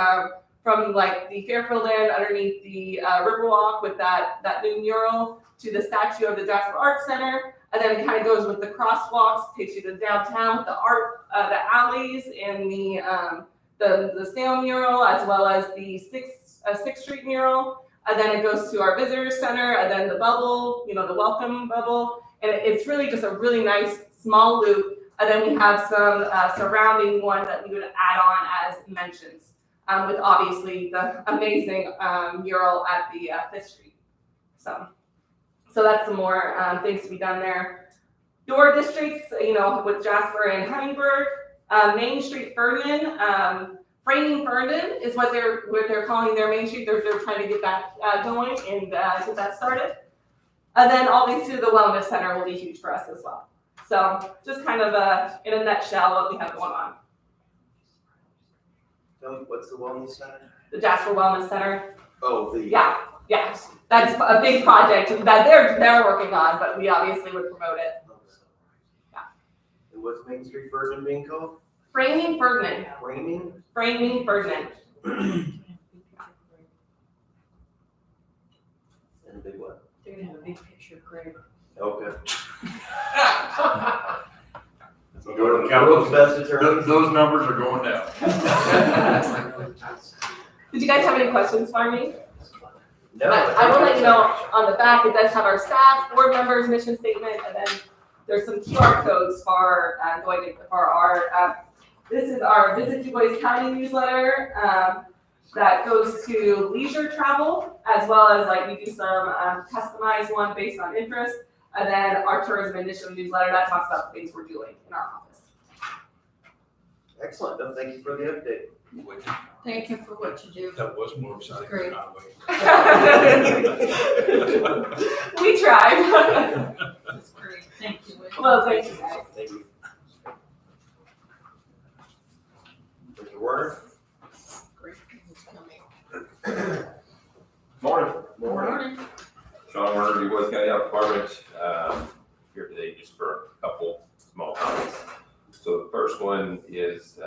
from like the Fairfield end underneath the Riverwalk with that new mural to the statue of the Jasper Art Center. And then it kind of goes with the crosswalks, takes you to downtown with the art, the alleys and the snail mural, as well as the Sixth Street mural. And then it goes to our visitor center, and then the bubble, the welcome bubble. And it's really just a really nice small loop. And then we have some surrounding ones that we would add on as mentions, with obviously the amazing mural at the Fifth Street. So that's some more things to be done there. Door districts, with Jasper and Huntingburg, Main Street, Ferdinand, Framing Ferdinand is what they're calling their Main Street. They're trying to get that going and get that started. And then obviously the Wellness Center will be huge for us as well. So just kind of in a nutshell what we have going on. Tell me, what's the wellness center? The Jasper Wellness Center. Oh, the. Yeah, that's a big project that they're working on, but we obviously would promote it. Yeah. And what's Main Street Ferdinand being called? Framing Ferdinand. Framing? Framing Ferdinand. And a big what? They're gonna have a big picture of Greg. Okay. So go to the World's council. best attorney. Those numbers are going down. Did you guys have any questions for me? No. I will let you know on the back, it does have our staff, board members, mission statement, and then there's some QR codes for our, this is our Visit DuBois County newsletter that goes to leisure travel, as well as we do some customized one based on interest, and then our tourism initiative newsletter that talks about the things we're doing in our office. Excellent. No, thank you for the update. Thank you for what you do. That was more exciting Great. than highway. We tried. That's great. Thank you. Whitney. Well, thank you guys. Thank you. Mr. Warner? Great. It's coming. Morning. Morning. Sean Warner, DuBois County Health Department, here today just for a couple small comments. So the first one is,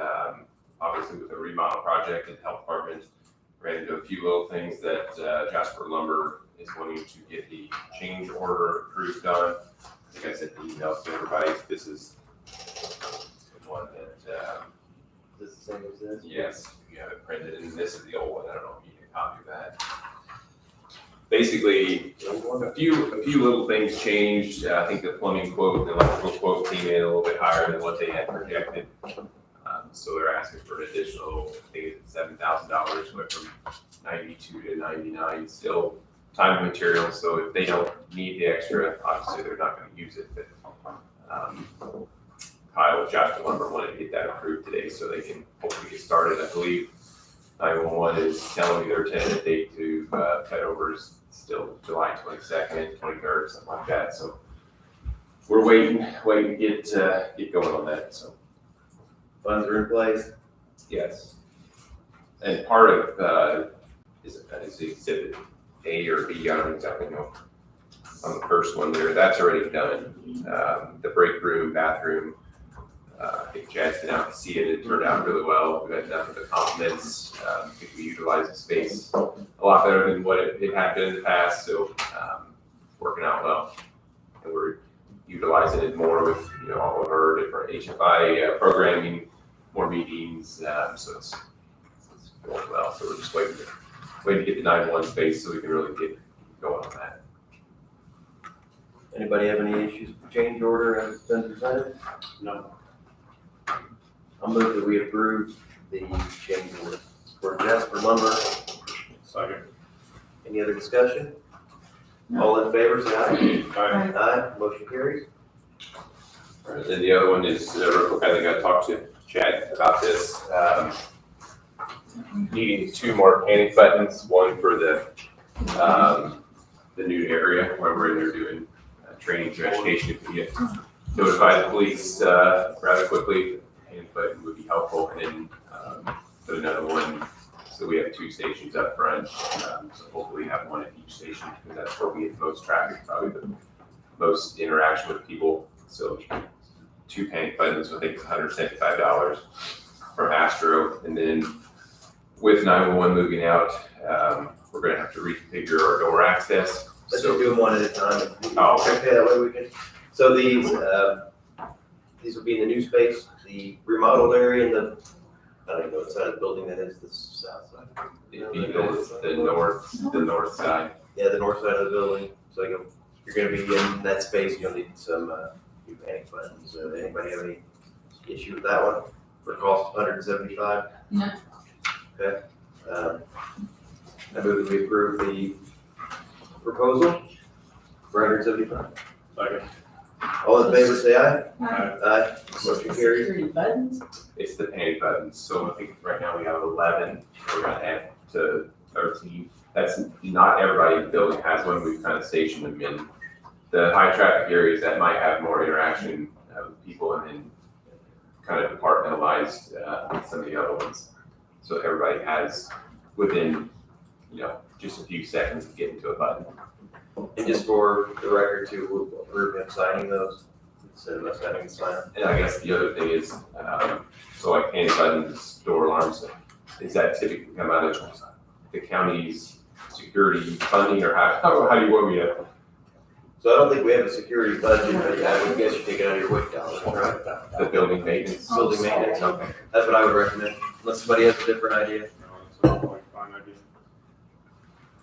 obviously with the remodel project in the health department, ran into a few little things that Jasper Lumber is wanting to get the change order approved on. I think I sent the emails to everybody. This is the one that, Is this the same as this? yes, you have it printed, and this is the old one. I don't know if you need a copy of that. Basically, a few little things changed. I think the plumbing quote, the electrical quote came in a little bit higher than what they had projected. So they're asking for an additional, I think it's $7,000, went from 92 to 99. Still time and material, so if they don't need the extra, obviously they're not going to use it. But Kyle with Jasper Lumber wanted to get that approved today so they can hopefully get started. I believe 911 is telling me their tentative date to cut over is still July 22nd, 23rd, something like that. So we're waiting to get going on that. So Funds are in place. yes, and part of is exhibit A or B, I don't exactly know. On the first one there, that's already done. The break room, bathroom. I think Chad's been out to see it. It turned out really well. We got done with the compliments. I think we utilized the space a lot better than what it had been in the past. So it's working out well. And we're utilizing it more with all of our different HFI programming, more meetings. So it's going well. So we're just waiting to get the 911 space so we can really get going on that. Anybody have any issues with the change order as it's been presented? No. I'll move that we approve the change order for Jasper Lumber. Second. Any other discussion? All in favor, say aye. Aye. Aye, motion carries. And then the other one is, real quick, I think I talked to Chad about this. Needing 2 more panic buttons, one for the new area where we're in there doing training through education. If we get notify the police rather quickly, and button would be helpful, and then, put another one, so we have 2 stations up front, so hopefully have one at each station, because that's where we get the most traffic, probably the most interaction with people, so 2 panic buttons, I think it's $175 from Astro, and then with 911 moving out, we're gonna have to reconfigure our door access. Let's So, just do them one at a time. Oh, okay. Okay, that way we can, so these will be in the new space, the remodeled area in the, I don't even know what side of the building that is, the south side? it'd be the north side. Yeah, the north side of the building, so you're gonna be in that space, you'll need some, new panic buttons. Anybody have any issue with that one? For a cost of $175? No. Okay, I move that we approve the proposal for $175. Second. All in favor, say aye. Aye. Aye. Motion carries. Security buttons? It's the panic buttons, so I think right now we have 11, we're gonna add to 13. That's, not everybody in the building has one, we've kind of stationed them in the high traffic areas that might have more interaction with people, and then kind of compartmentalized some of the other ones. So everybody has within, just a few seconds to get into a button. And just for the record too, we'll approve him signing those instead of us having to sign them. And I guess the other thing is, so like panic buttons, door alarms, is that typically come out of the county's security funding, or how do you want me to? So I don't think we have a security budget, but I would guess you take it out of your WIC dollars, right? The building maintenance? Building maintenance, okay. That's what I would recommend, unless somebody has a different idea. No, it's like fine idea.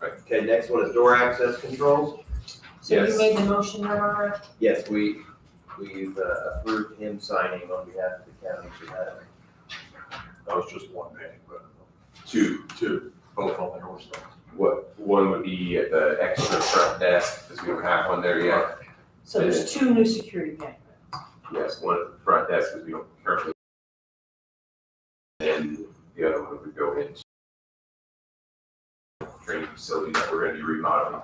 Okay, next one is door access controls. So you Yes. made the motion, Laura? Yes, we've approved him signing on behalf of the county for that. That was just one panic button. Two. Both on the north side. What, one would be at the extra front desk, because we don't have one there yet. So there's 2 new security cameras. Yes, one at the front desk, because we don't currently. And the other one would go into training facility that we're gonna be remodeling.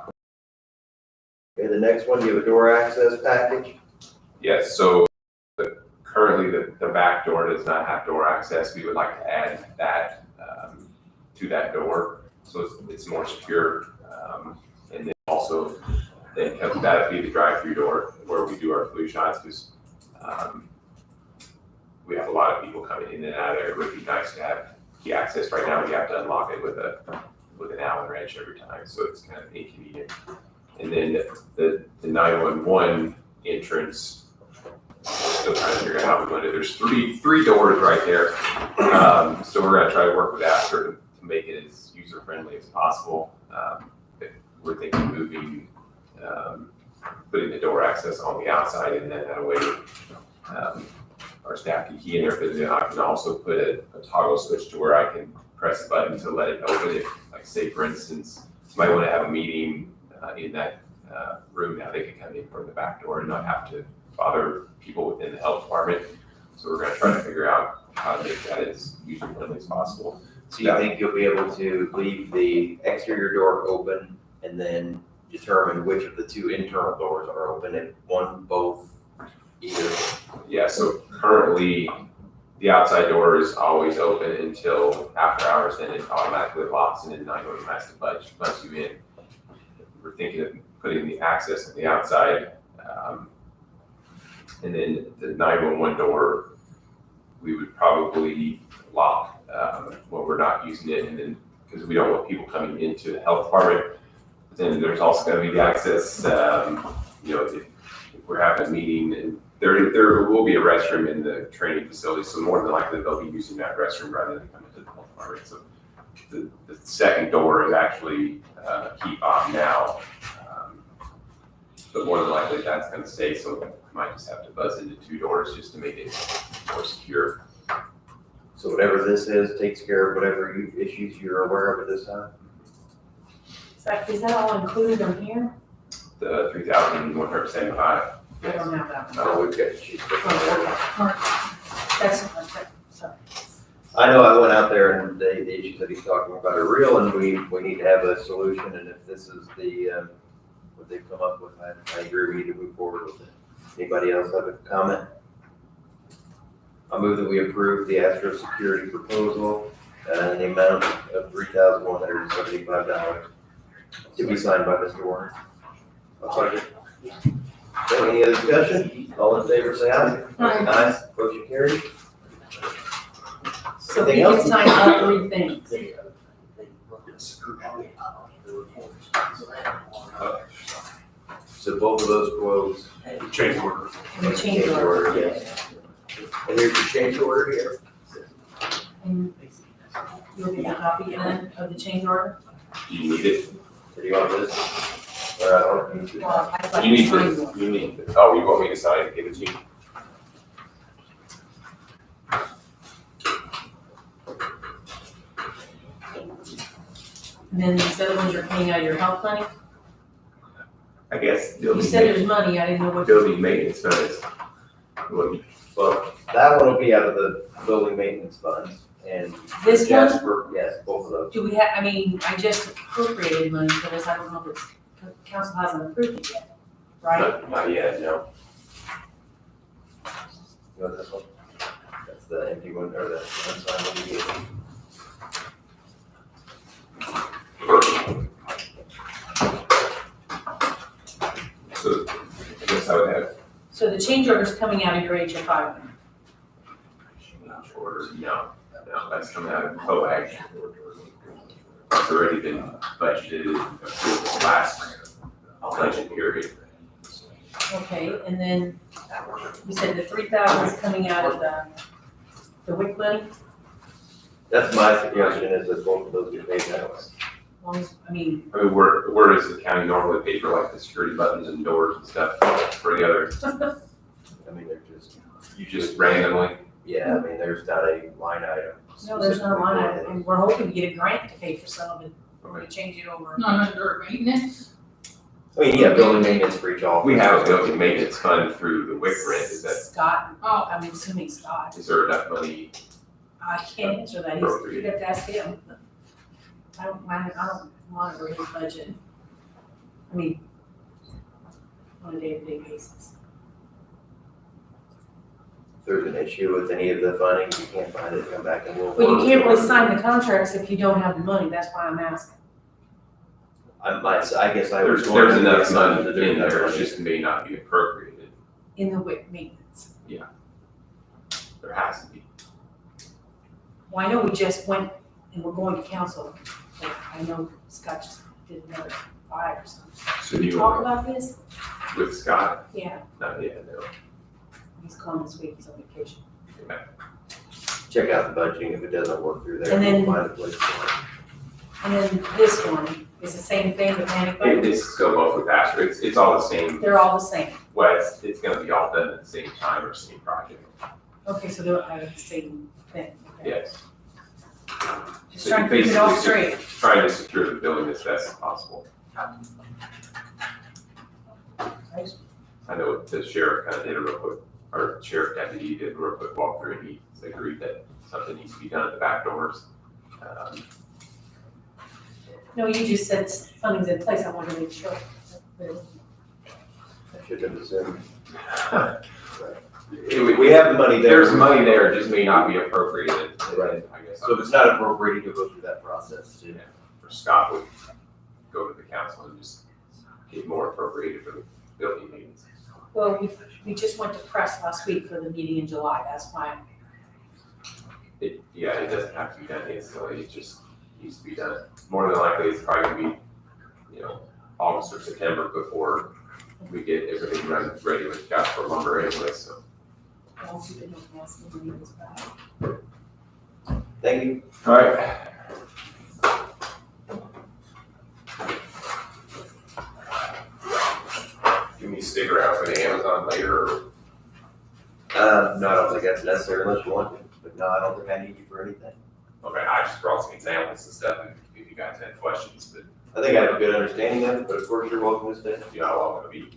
Okay, the next one, you have a door access package. Yes, so currently the back door does not have door access. We would like to add that to that door, so it's more secure. And then also, then that would be the drive-through door where we do our flu shots, because we have a lot of people coming in and out of there. It would be nice to have key access. Right now, we have to unlock it with an Allen wrench every time, so it's kind of inconvenient. And then the 911 entrance, still trying to figure out how we want it. There's three doors right there. So we're gonna try to work with Astro to make it as user-friendly as possible. We're thinking moving, putting the door access on the outside, and then that way, our staff can key in there, but then I can also put a toggle switch to where I can press a button to let it open if, like, say for instance, somebody want to have a meeting in that room, now they can come in from the back door and not have to bother people within the health department. So we're gonna try to figure out how to make that as user-friendly as possible. So you think you'll be able to leave the exterior door open and then determine which of the 2 internal doors are open, if one, both, either? Yeah, so currently, the outside door is always open until after hours, then it automatically locks, and then 911 has to buzz you in. We're thinking of putting the access on the outside, and then the 911 door, we would probably lock when we're not using it, and then, because we don't want people coming into the health department. But then there's also going to be the access, if we're having a meeting, and there will be a restroom in the training facility, so more than likely they'll be using that restroom rather than coming to the health department. So the second door is actually key fob now, but more than likely that's going to stay, so we might just have to buzz into 2 doors just to make it more secure. So whatever this is takes care of whatever issues you're aware of at this time? Is that all included on here? The 3,175. I don't have that one. No, we've got sheets. That's, okay, sorry. I know I went out there and the issues that he's talking about are real, and we need to have a solution, and if this is the, what they've come up with, I agree, we need to move forward with it. Anybody else have a comment? I move that we approve the Astro Security proposal in the amount of $3,175 to be signed by Mr. Warner. I'll second. Any other discussion? All in favor, say aye. Aye. Motion carried. So he Anything else? can sign all three things. So both of those quotes. Change order. And the change order. Yes. And here's your change order here. And you'll get a copy then of the change order? You need it. So do you want this? Or I don't need to. Well, I'd like You to need sign this. one. You need this. Oh, you want me to sign it? Give it to you. And then these other ones you're paying out of your health money? I guess You building said there's maintenance, money, I didn't know what. building maintenance funds. Well, Well, that one will be out of the building maintenance funds and. This one? Jasper, yes, both of those. Do we have, I mean, I just appropriated money for this, I don't know if it's, council hasn't approved it yet, right? Not yet, no. You want this one? That's the empty one, or the unsigned one you gave me. So I guess I would have So the change order's coming out of your HFI money. change order. No, that's coming out of COAG. It's already been budgeted for the last budget period. Okay, and then you said the 3,000 is coming out of the WIC money? That's my suggestion, is that both of those get paid out. As long as, I mean, I mean, where does the county normally pay for like the security buttons and doors and stuff for the other? I mean, they're just, You just randomly? yeah, I mean, there's not a line item. no, there's no line item, and we're hoping to get a grant to pay for some of it, when we change it over. Not under maintenance? I mean, yeah, building maintenance for each office. We have a building maintenance fund through the WIC rent. Is that, Scott, Oh, I'm assuming Scott, is there enough money? I can't answer that, you'd have to ask him. I don't monitor his budget. I mean, on a day-to-day basis. If there's an issue with any of the funding, you can't find it, come back and we'll. But you can't really sign the contracts if you don't have the money, that's why I'm asking. I guess I was. There's enough assumption money that there's in enough there, it money. just may not be appropriated. In the WIC maintenance. There has to be. Well, I know we just went and we're going to council, but I know Scott just did another 5 or something. So do you Talk want about this? with Scott? Yeah, Not yet, no. he's calling this week, he's on vacation. Check out the budgeting, if it doesn't work through there, And then- we'll find a place for it. And then this one is the same thing, the panic It, button? it's go both with Astro, it's all the same, They're all the same. well, it's gonna be all done at the same time or same project, Okay, so they're the same thing. Okay. yes. Just So trying to you keep it all basically straight. Trying to secure the building as best as possible. I know the sheriff kind of did a real quick, or sheriff deputy did a real quick walkthrough, and he agreed that something needs to be done at the back doors. No, you just said funding's in place, I wanted to make sure. I should have assumed. It We have the money there. There's money there, it just may not be appropriated, Right. I guess. So if it's not appropriated, you'll go through that process too. For Scott would go to the council and just get more appropriated for the building maintenance. Well, we just went to press last week for the meeting in July, that's why. It doesn't have to be done instantly, it just needs to be done. More than likely, it's probably gonna be, August or September before we get everything ready with Jasper lumber anyway, so. I'll keep it on mass when we get back. Thank you. All right. Do we stick around for the Amazon later, or? No, I don't think that's necessary unless you want to, but no, I don't think I need you for anything. Okay, I just brought some examples and stuff, if you guys had questions, but I think I have a good understanding of it, but of course you're welcome to stay. you're not all gonna be.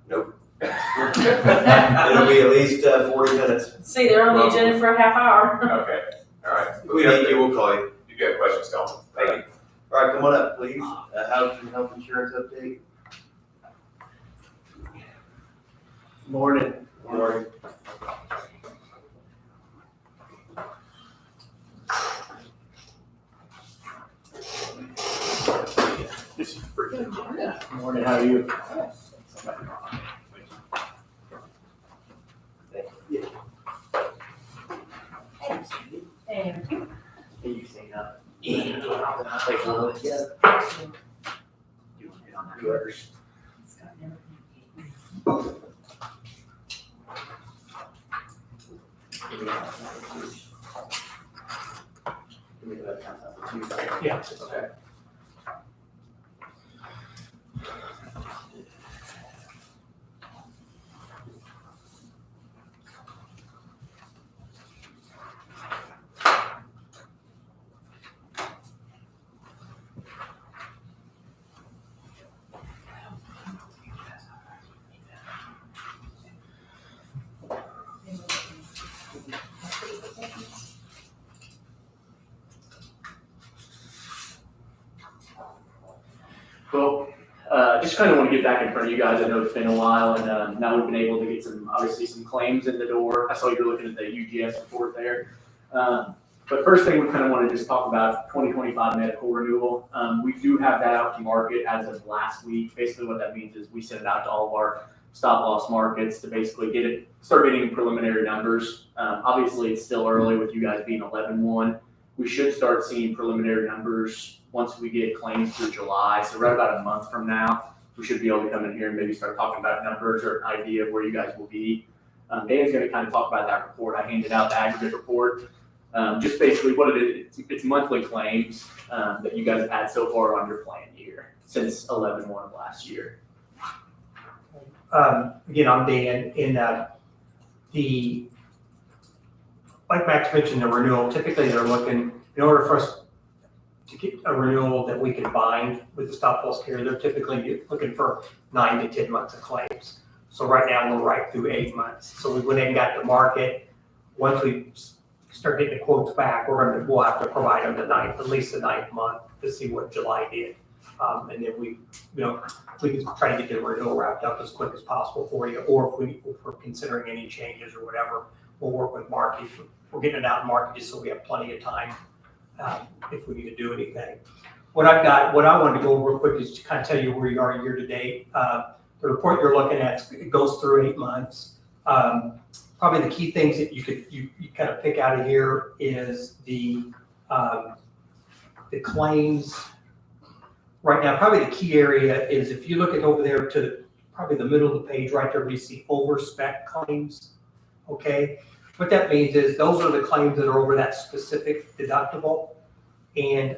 Nope. It'll be at least 40 minutes. See, they're on the agenda for a half hour. Okay, all right. If we need you, we'll call you. If you got questions, call me. Thank you. All right, come on up, please. Housing health insurance update. Morning. Morning. Yeah. Okay. Well, just kind of want to get back in front of you guys. I know it's been a while, and now we've been able to get obviously some claims in the door. I saw you were looking at the UGS report there. But first thing, we kind of want to just talk about 2025 medical renewal. We do have that out to market as of last week. Basically what that means is we send it out to all of our stop loss markets to basically start getting preliminary numbers. Obviously it's still early with you guys being 11/1. We should start seeing preliminary numbers once we get claims through July. So right about a month from now, we should be able to come in here and maybe start talking about numbers or an idea of where you guys will be. Dan's going to kind of talk about that report. I handed out the aggregate report. Just basically what it is, it's monthly claims that you guys have had so far on your plan year since 11/1 of last year. Again, I'm Dan, like Max mentioned, the renewal, typically they're looking, in order for us to get a renewal that we can bind with the stop loss carrier, they're typically looking for 9 to 10 months of claims. So right now we're right through 8 months. So we went and got the market. Once we start getting the quotes back, we'll have to provide them at least the 9th month to see what July did. And then we can try to get the renewal wrapped up as quick as possible for you, or if we're considering any changes or whatever, we'll work with Mark. We're getting it out in market just so we have plenty of time if we need to do anything. What I wanted to go over real quick is to kind of tell you where you are year to date. The report you're looking at, it goes through 8 months. Probably the key things that you kind of pick out of here is the claims. Right now, probably the key area is if you look at over there to probably the middle of the page, right there, we see over spec claims. Okay, what that means is those are the claims that are over that specific deductible. And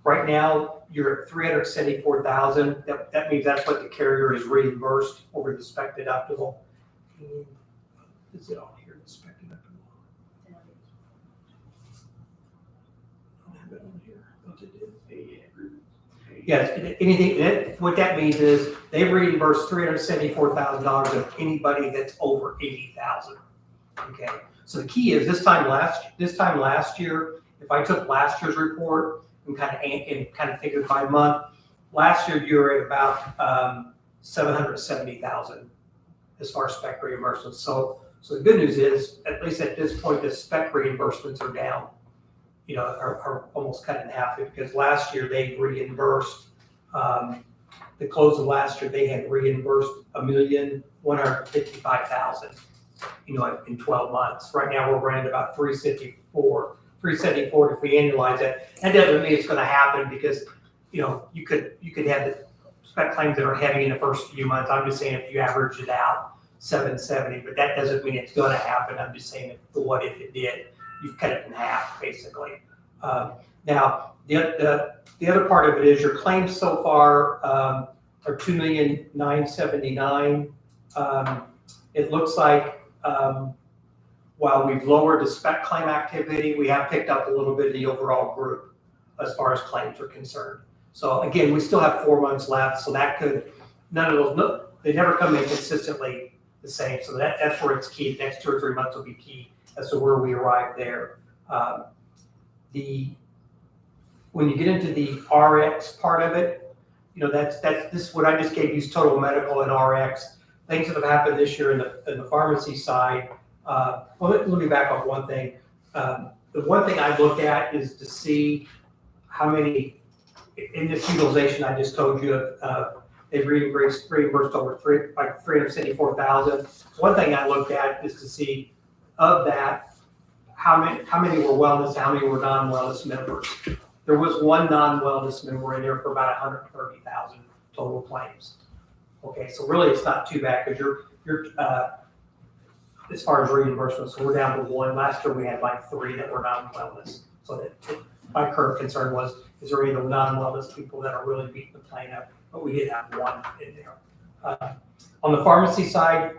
right now, you're at $374,000. That means that's what the carrier is reimbursed over the spec deductible. And is it on here, the spec deductible? I don't have it on here. I thought it did. Yes, what that means is they reimburse $374,000 of anybody that's over 80,000. Okay, so the key is this time last year, if I took last year's report and kind of figured by month, last year you were at about 770,000 as far as spec reimbursements. So the good news is, at least at this point, the spec reimbursements are down. Are almost cut in half, because last year they reimbursed, the close of last year, they had reimbursed $1,155,000, in 12 months. Right now we're running about 374. If we annualize it, that doesn't mean it's going to happen, because, you could have the spec claims that are heavy in the first few months. I'm just saying if you average it out, 770, but that doesn't mean it's going to happen. I'm just saying what if it did. You've cut it in half, basically. Now, the other part of it is your claims so far are $2,979,000. It looks like while we've lowered the spec claim activity, we have picked up a little bit of the overall group as far as claims are concerned. So again, we still have 4 months left, so that could, they never come in consistently the same. So that's where it's key. The next 2 or 3 months will be key as to where we arrive there. When you get into the RX part of it, this what I just gave you is total medical and RX. Things that have happened this year in the pharmacy side. Let me back up one thing. The one thing I look at is to see how many in this utilization I just told you. They've reimbursed over 374,000. One thing I looked at is to see of that, how many were wellness, how many were non-wellness members. There was one non-wellness member in there for about 130,000 total claims. Okay, so really it's not too bad because you're, as far as reimbursement, so we're down to one. Last year we had like 3 that were non-wellness. So that my current concern was, is there any non-wellness people that are really beating the plan up? But we did have 1 in there. On the pharmacy side,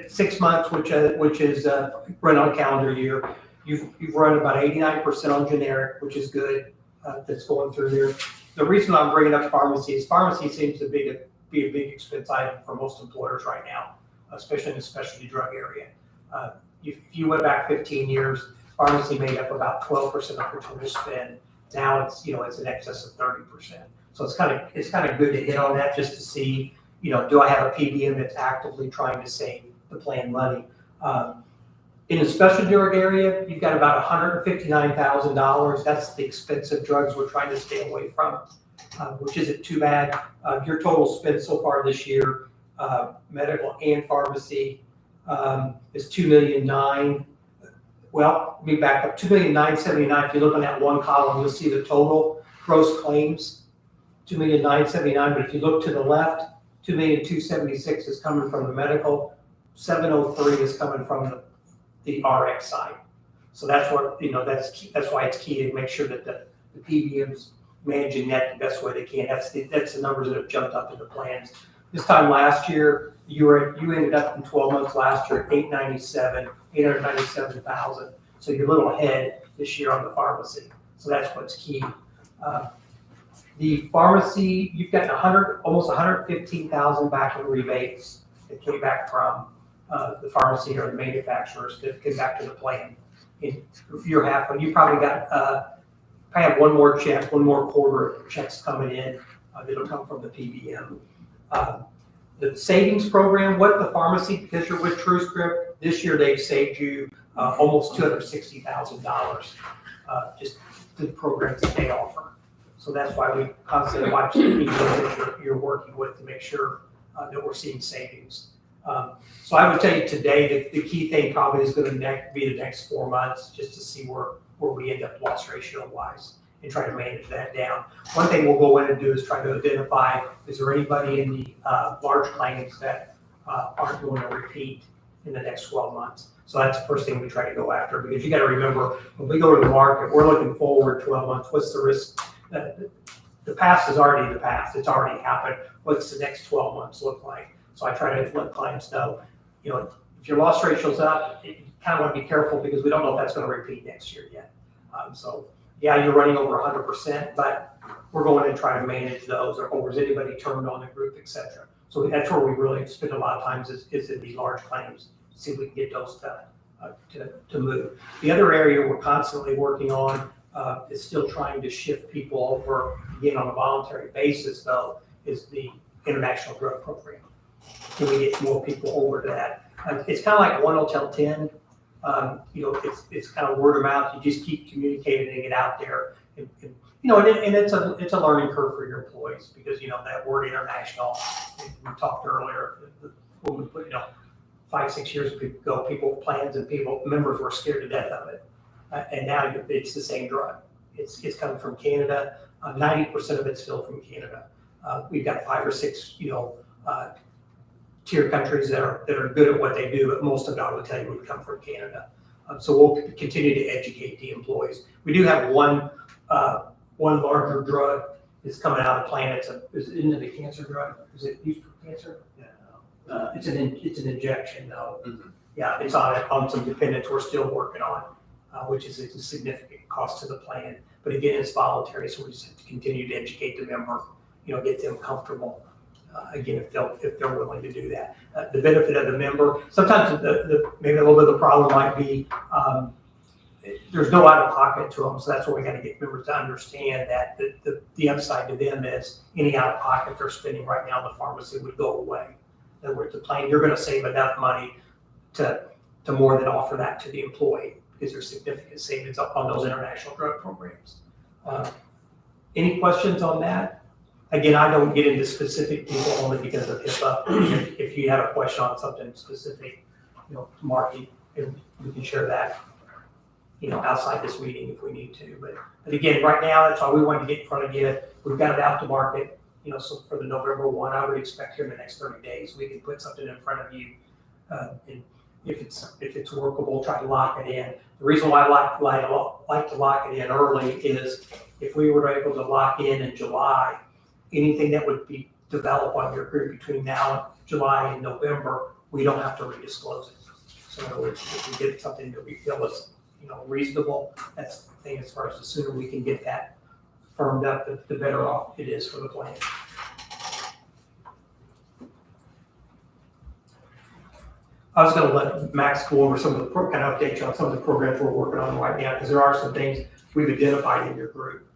6 months, which is run on a calendar year, you've run about 89% on generic, which is good. That's going through there. The reason I'm bringing up pharmacy is pharmacy seems to be a big expense item for most employers right now, especially in the specialty drug area. If you went back 15 years, pharmacy made up about 12% of your total spend. Now it's in excess of 30%. So it's kind of good to hit on that just to see, do I have a PBM that's actively trying to save the plan money? In the specialty drug area, you've got about $159,000. That's the expensive drugs we're trying to stay away from, which isn't too bad. Your total spend so far this year, medical and pharmacy, is $2,000,009. Well, let me back up. $2,979,000. If you look on that one column, you'll see the total gross claims, $2,979,000. But if you look to the left, $2,276,000 is coming from the medical, $703,000 is coming from the RX side. So that's what that's why it's key to make sure that the PBM's managing that the best way they can. That's the numbers that have jumped up in the plans. This time last year, you ended up in 12 months last year at $897,000. So you're a little ahead this year on the pharmacy. So that's what's key. The pharmacy, you've gotten almost $115,000 back in rebates that came back from the pharmacy or the manufacturers that came back to the plan. In year half, you probably got probably have one more quarter of checks coming in that'll come from the PBM. The savings program, what the pharmacy, because you're with TrueScript, this year they've saved you almost $260,000 just the programs that they offer. So that's why we constantly watch the people that you're working with to make sure that we're seeing savings. So I would tell you today that the key thing probably is going to be the next 4 months, just to see where we end up loss ratio wise and try to manage that down. One thing we'll go in and do is try to identify, is there anybody in the large claims that aren't going to repeat in the next 12 months? So that's the first thing we try to go after, because you got to remember, when we go to the market, we're looking forward 12 months. What's the risk? The past is already the past. It's already happened. What's the next 12 months look like? So I try to let clients know, if your loss ratio's up, you kind of want to be careful because we don't know if that's going to repeat next year yet. So yeah, you're running over 100%, but we're going to try to manage those, or is anybody turned on the group, et cetera. So that's where we really spend a lot of times is in these large claims, see if we can get those to move. The other area we're constantly working on is still trying to shift people over, again, on a voluntary basis, though, is the international drug program. Can we get more people over to that? It's kind of like 1 will tell 10. It's kind of word of mouth. You just keep communicating and get out there. And it's a learning curve for your employees because, that word international, we talked earlier, when we put, 5-6 years ago, plans and members were scared to death of it. And now it's the same drug. It's coming from Canada. 90% of it's filled from Canada. We've got 5 or 6, tier countries that are good at what they do, but most of it, I would tell you, would come from Canada. So we'll continue to educate the employees. We do have one larger drug that's coming out of the plan. Isn't it a cancer drug? Is it used for cancer? No. It's an injection though. Mm-hmm. Yeah, it's on some dependents we're still working on, which is a significant cost to the plan. But again, it's voluntary, so we just have to continue to educate the member, get them comfortable. Again, if they're willing to do that. The benefit of the member, sometimes maybe a little bit of the problem might be there's no out of pocket to them, so that's where we got to get members to understand that the upside to them is any out of pocket they're spending right now in the pharmacy would go away. In other words, the plan, you're going to save enough money to more than offer that to the employee because there's significant savings on those international drug programs. Any questions on that? Again, I don't get into specific people only because of HIPAA. If you have a question on something specific, Mark, we can share that, outside this meeting if we need to. But again, right now, that's why we want to get in front of you. We've got it out to market. so for the November 1, I would expect here in the next 30 days, we can put something in front of you. And if it's workable, try to lock it in. The reason why I like to lock it in early is if we were able to lock in July, anything that would be developed on your group between now and July and November, we don't have to redisclose it. So in other words, if we get something that we feel is, reasonable, that's the thing. As far as the sooner we can get that firmed up, the better off it is for the plan. I was gonna let Max go over some of the kind of update you on some of the programs we're working on right now, because there are some things we've identified in your group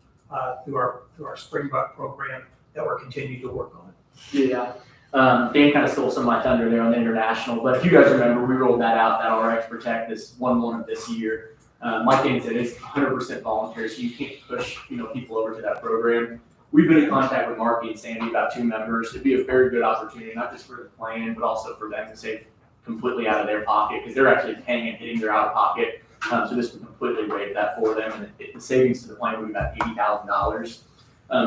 through our Spring Buck program that we're continuing to work on. Yeah. Dan kind of stole some of my thunder there on the international, but if you guys remember, we rolled that out, that RX Protect, this 1/1 of this year. Like Dan said, it's 100% voluntary, so you can't push, people over to that program. We've been in contact with Marky and Sandy about 2 members. It'd be a very good opportunity, not just for the plan, but also for them to save completely out of their pocket, because they're actually paying and hitting their out of pocket. So this would completely waive that for them, and the savings to the plan would be about $80,000.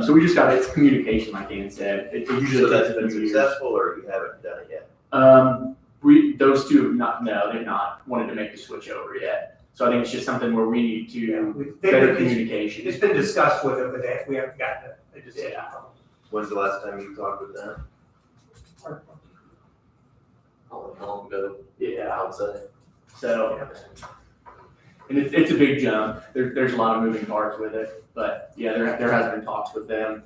So we just got it's communication, like Dan said. It usually So that's takes a been few years. successful, or you haven't done it yet? Those two have not. No, they've not wanted to make the switch over yet. So I think it's just something where we need to better communication. It's been discussed with them, but we haven't gotten a decision from When's the last time you talked with them? them. How long ago? Yeah, I would say. So, and it's a big jump. There's a lot of moving parts with it, but yeah, there has been talks with them.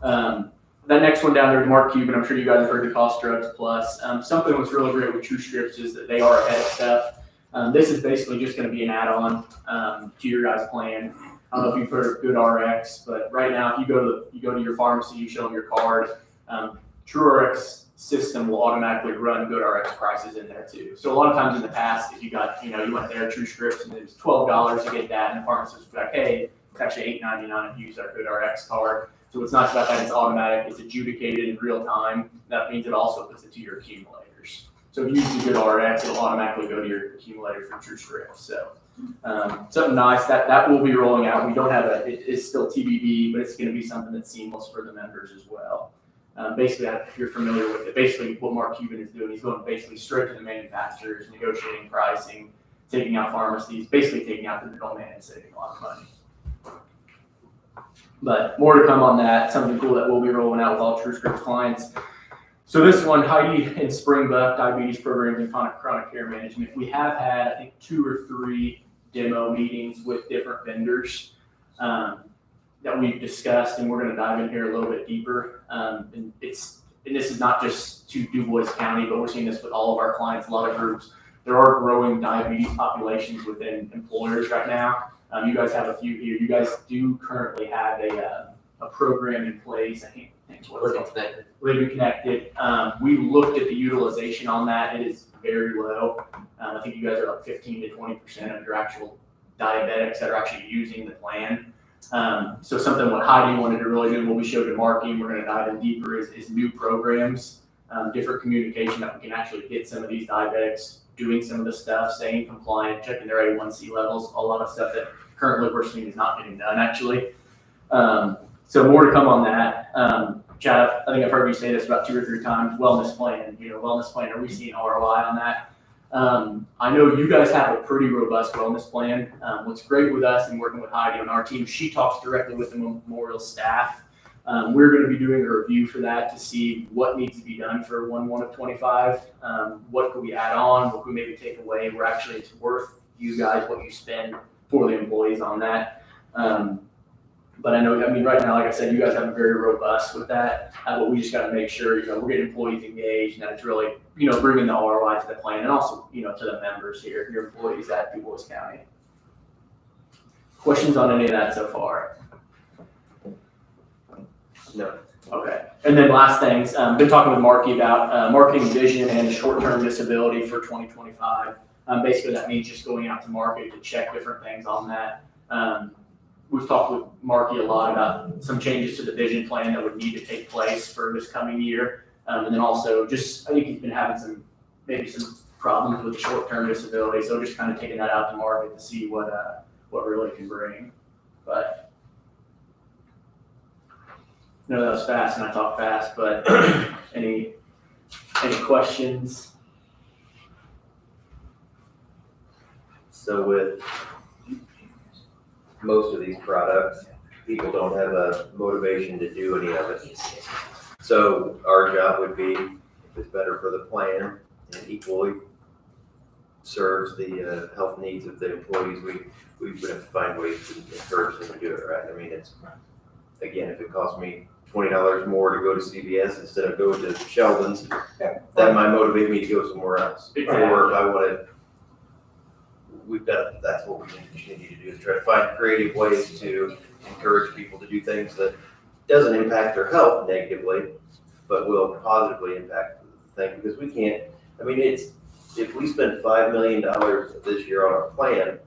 That next one down there, Mark Cuban, I'm sure you guys have heard the Cost Drugs Plus. Something that's really great with TrueScripts is that they are ahead of stuff. This is basically just going to be an add-on to your guys' plan. I don't know if you've heard of GoodRx, but right now, if you go to your pharmacy, you show them your card, TrueRx system will automatically run GoodRx prices in there too. So a lot of times in the past, if you got, you went there, TrueScripts, and it was $12 to get that, and the pharmacist would be like, hey, it's actually $8.99 if you use our GoodRx card. So it's not about that, it's automatic, it's adjudicated in real time. That means it also puts it to your accumulators. So if you use the GoodRx, it'll automatically go to your accumulator for TrueScripts. So something nice that will be rolling out. We don't have it is still TBD, but it's going to be something that's seamless for the members as well. Basically, if you're familiar with it, basically what Mark Cuban is doing, he's going basically straight to the manufacturers, negotiating pricing, taking out pharmacies, basically taking out the middleman and saving a lot of money. But more to come on that, something cool that we'll be rolling out with all TrueScripts clients. So this one, Heidi and Spring Buck, diabetes programs and chronic care management. We have had, I think, 2 or 3 demo meetings with different vendors that we've discussed, and we're going to dive in here a little bit deeper. And this is not just to Du Bois County, but we're seeing this with all of our clients, a lot of groups. There are growing diabetes populations within employers right now. You guys have a few here. You guys do currently have a program in place. I think it's Living Connected. We looked at the utilization on that. It is very low. I think you guys are like 15 to 20% of your actual diabetics that are actually using the plan. So something what Heidi wanted to really do, and what we showed to Marky, and we're going to dive in deeper, is new programs, different communication that we can actually get some of these diabetics doing some of the stuff, staying compliant, checking their A1C levels, a lot of stuff that currently we're seeing is not getting done actually. So more to come on that. Chad, I think I've heard you say this about 2 or 3 times, wellness plan, are we seeing ROI on that? I know you guys have a pretty robust wellness plan. What's great with us and working with Heidi on our team, she talks directly with the Memorial staff. We're going to be doing a review for that to see what needs to be done for 1/1 of 25. What could we add on? What could we maybe take away? Where actually it's worth you guys what you spend for the employees on that. But right now, like I said, you guys have very robust with that. But we just got to make sure, we're getting employees engaged, and that it's really, bringing the ROI to the plan, and also, to the members here, your employees at Du Bois County. Questions on any of that so far? No. Okay. And then last things, been talking with Marky about marketing vision and short-term disability for 2025. Basically, that means just going out to market to check different things on that. We've talked with Marky a lot about some changes to the vision plan that would need to take place for this coming year. And then also I think he's been having some problems with short-term disability. So just kind of taking that out to market to see what really can bring. But know that was fast and I talk fast, but any questions? So with most of these products, people don't have a motivation to do any of it. So our job would be, if it's better for the plan and equally serves the health needs of the employees, we would have to find ways to encourage them to do it, right? I mean, it's, again, if it costs me $20 more to go to CVS instead of going to Sheldon's, that might motivate me to go somewhere else. Or if I want to, that's what we need to do, is try to find creative ways to encourage people to do things that doesn't impact their health negatively, but will positively impact the thing, because we can't, I mean, if we spend $5 million this year on our plan,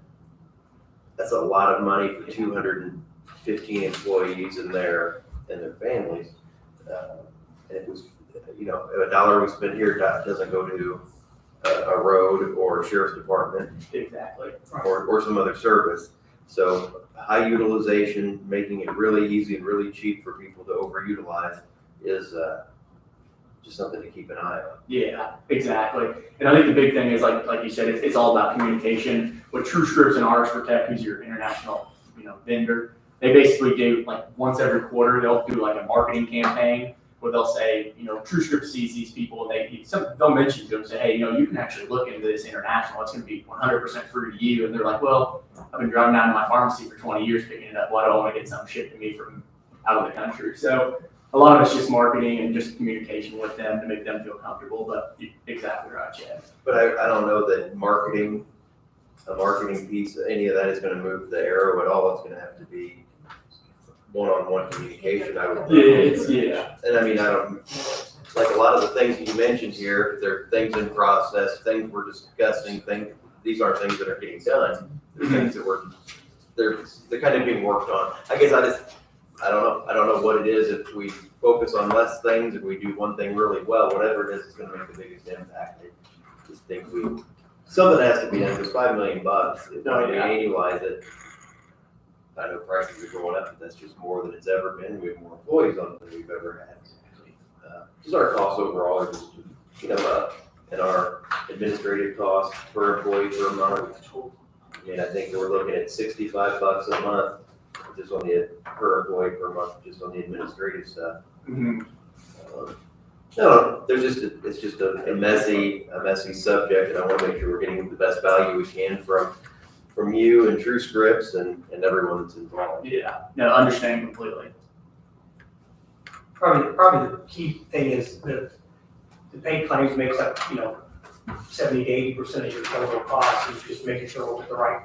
that's a lot of money for 215 employees and their families. And it was, a dollar we spend here doesn't go to a road or sheriff's department. Exactly. Or some other service. So high utilization, making it really easy and really cheap for people to overutilize is just something to keep an eye on. Yeah, exactly. And I think the big thing is, like you said, it's all about communication. With TrueScripts and RxProtect, who's your international, vendor, they basically do, like, once every quarter, they'll do like a marketing campaign where they'll say, TrueScript sees these people and they'll mention to them, say, hey, you can actually look into this international. It's going to be 100% free to you. And they're like, well, I've been driving down to my pharmacy for 20 years picking it up. Why do I want to get something shipped to me from out of the country? So a lot of it's just marketing and just communication with them to make them feel comfortable. But you're exactly right, Chad. But I don't know that a marketing piece, any of that is going to move the arrow at all. It's going to have to be one-on-one communication, I would think. Yeah. And I mean, I don't, like a lot of the things that you mentioned here, they're things in process, things we're discussing, these aren't things that are getting done. They're things that they're kind of being worked on. I guess I don't know what it is. If we focus on less things, if we do one thing really well, whatever it is, it's going to make the biggest impact. I just think something has to be done, because $5 million, if we annualize it, I know prices are going up, but that's just more than it's ever been. We have more employees on it than we've ever had. Just our costs overall are just, up, and our administrative costs per employee per month. I mean, I think we're looking at $65 a month, just on the per employee per month, just on the administrative stuff. Mm-hmm. No, it's just a messy subject, and I want to make sure we're getting the best value we can from you and TrueScripts and everyone that's involved. Yeah. No, understand completely. Probably the key thing is the paid claims makes up, 70 to 80% of your total costs, and just making sure we're with the right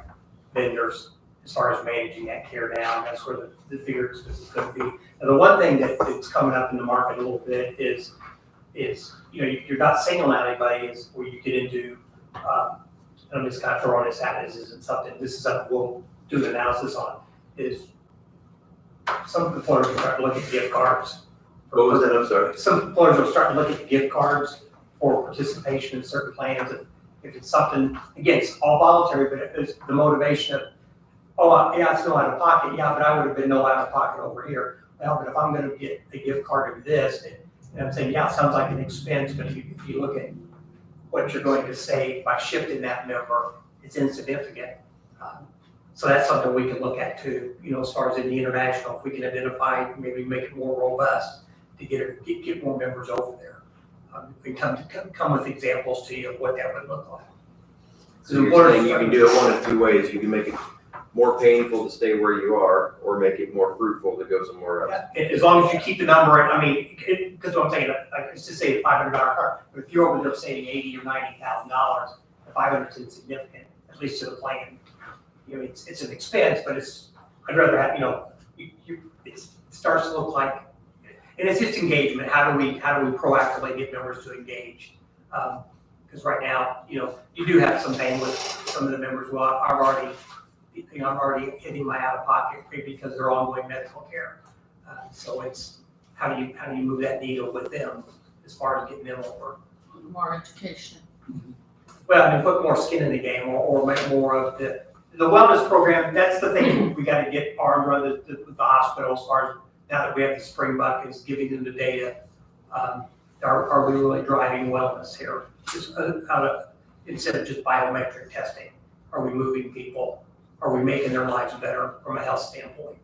vendors as far as managing that care down. That's where the bigger expense is going to be. And the one thing that's coming up in the market a little bit is you're not singling out anybody, is where you get into, I'm just kind of throwing this out, this is something we'll do an analysis on, is some employers are starting to look at gift cards. What was that? I'm sorry. Some employers are starting to look at gift cards for participation in certain plans. If it's something, again, it's all voluntary, but it's the motivation of, it's no out of pocket, but I would have been no out of pocket over here. Well, but if I'm going to get a gift card of this, and I'm saying, it sounds like an expense, but if you look at what you're going to save by shifting that number, it's insignificant. So that's something we can look at too, as far as in the international, if we can identify, maybe make it more robust to get more members over there. We can come with examples to you of what that would look like. So you're saying you can do it one of two ways. You can make it more painful to stay where you are, or make it more fruitful to go somewhere else. Yeah, as long as you keep the number, because what I'm saying, like, let's just say a $500 car, but if you're over there saving $80,000 or $90,000, the $500 is insignificant, at least to the plan. It's an expense, but I'd rather have, it starts to look like, and it's just engagement. How do we proactively get members to engage? Because right now, you do have some bandwidth. Some of the members, I'm already hitting my out of pocket because of their ongoing medical care. So it's how do you move that needle with them as far as getting them over? More education. Well, put more skin in the game, or make more of the wellness program. That's the thing we got to get armed around the hospital as far as now that we have the spring buckets, giving them the data, are we really driving wellness here? Just instead of just biometric testing, are we moving people? Are we making their lives better from a health standpoint?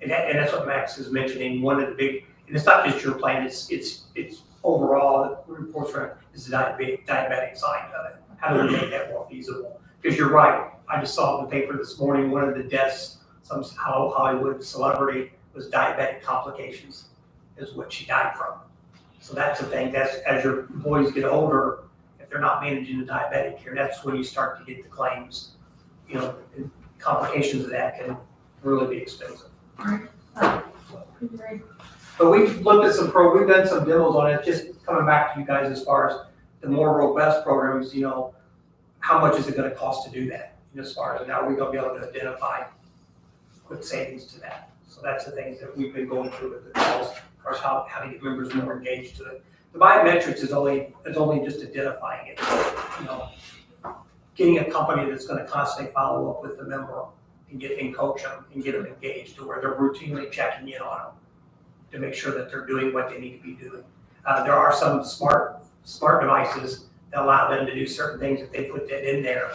And that's what Max is mentioning. One of the big, and it's not just your plan, it's overall, the reports is the diabetic side of it. How do we make that more feasible? Because you're right, I just saw in the paper this morning, one of the deaths, some Hollywood celebrity, was diabetic complications, is what she died from. So that's the thing, that's, as your employees get older, if they're not managing the diabetic care, that's when you start to get the claims. You know, and complications of that can really be expensive. But we've looked at we've done some demos on it, just coming back to you guys as far as the more robust programs, you know, how much is it gonna cost to do that? As far as, now we're gonna be able to identify quick savings to that. So that's the things that we've been going through with the calls, as far as how to get members more engaged to it. The biometrics is only just identifying it, you know, getting a company that's gonna constantly follow up with the member and coach them and get them engaged to where they're routinely checking in on them to make sure that they're doing what they need to be doing. There are some smart devices that allow them to do certain things. If they put that in there,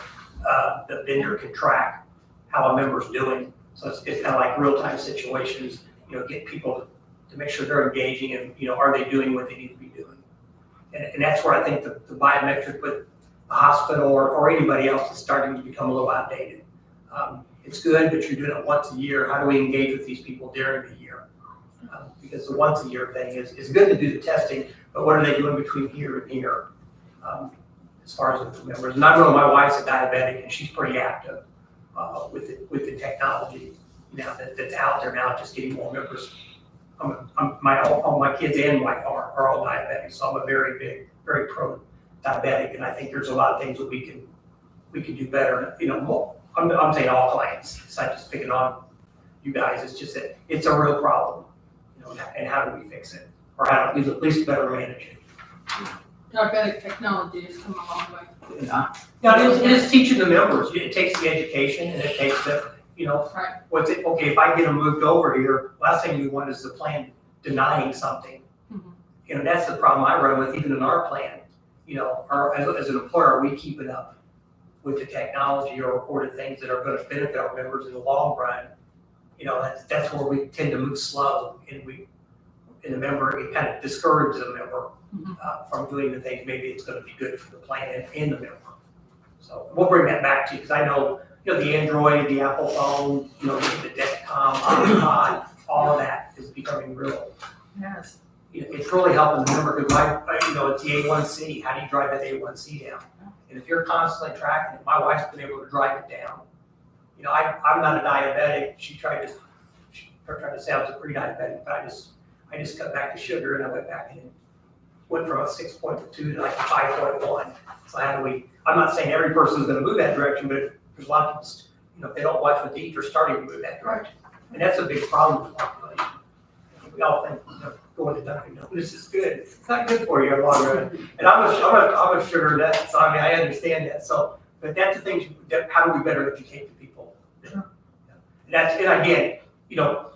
the vendor can track how a member's doing. So it's kind of like real-time situations, you know, get people to make sure they're engaging and, you know, are they doing what they need to be doing? And that's where I think the biometric with a hospital or anybody else is starting to become a little outdated. It's good, but you're doing it once a year. How do we engage with these people during the year? Because the once a year thing is good to do the testing, but what are they doing between here and here? As far as the members, and I know my wife's a diabetic and she's pretty active with the technology now that's out there now, just getting more members. All my kids and wife are all diabetics, so I'm a very pro diabetic, and I think there's a lot of things that we can do better. You know, I'm saying all clients. It's not just picking on you guys. It's just that it's a real problem, you know, and how do we fix it, or how do we at least better manage it? Diabetic technology has come a long way. Yeah, it is teaching the members. It takes the education and it takes the, you know, Right. okay, if I get them moved over here, last thing we want is the plan denying something. Mhm. You know, that's the problem I run with even in our plan. You know, as an employer, are we keeping up with the technology or the things that are going to benefit our members in the long run? You know, that's where we tend to move slow, and the member, it kind of discourages the member from doing the things maybe it's going to be good for the plan and the member. So we'll bring that back to you, because I know, you know, the Android, the Apple phone, you know, the Dexcom, iPod, all of that is becoming real. Yes. It's really helping the member, because you know, it's the A1C. How do you drive that A1C down? And if you're constantly tracking it, my wife's been able to drive it down. You know, I'm not a diabetic. She tried to say I was a pre-diabetic, but I just cut back the sugar and I went back and went from a 6.2 to like a 5.1. So how do we? I'm not saying every person is going to move that direction, but there's a lot of people, you know, if they don't watch what they eat, they're starting to move that direction, and that's a big problem with the population. We all think, you know, going to Dunkin' Donuts is good. It's not good for you in the long run. And I'm a sugar nut, so I mean, I understand that. So, but that's the thing. How do we better educate the people? And again, you know,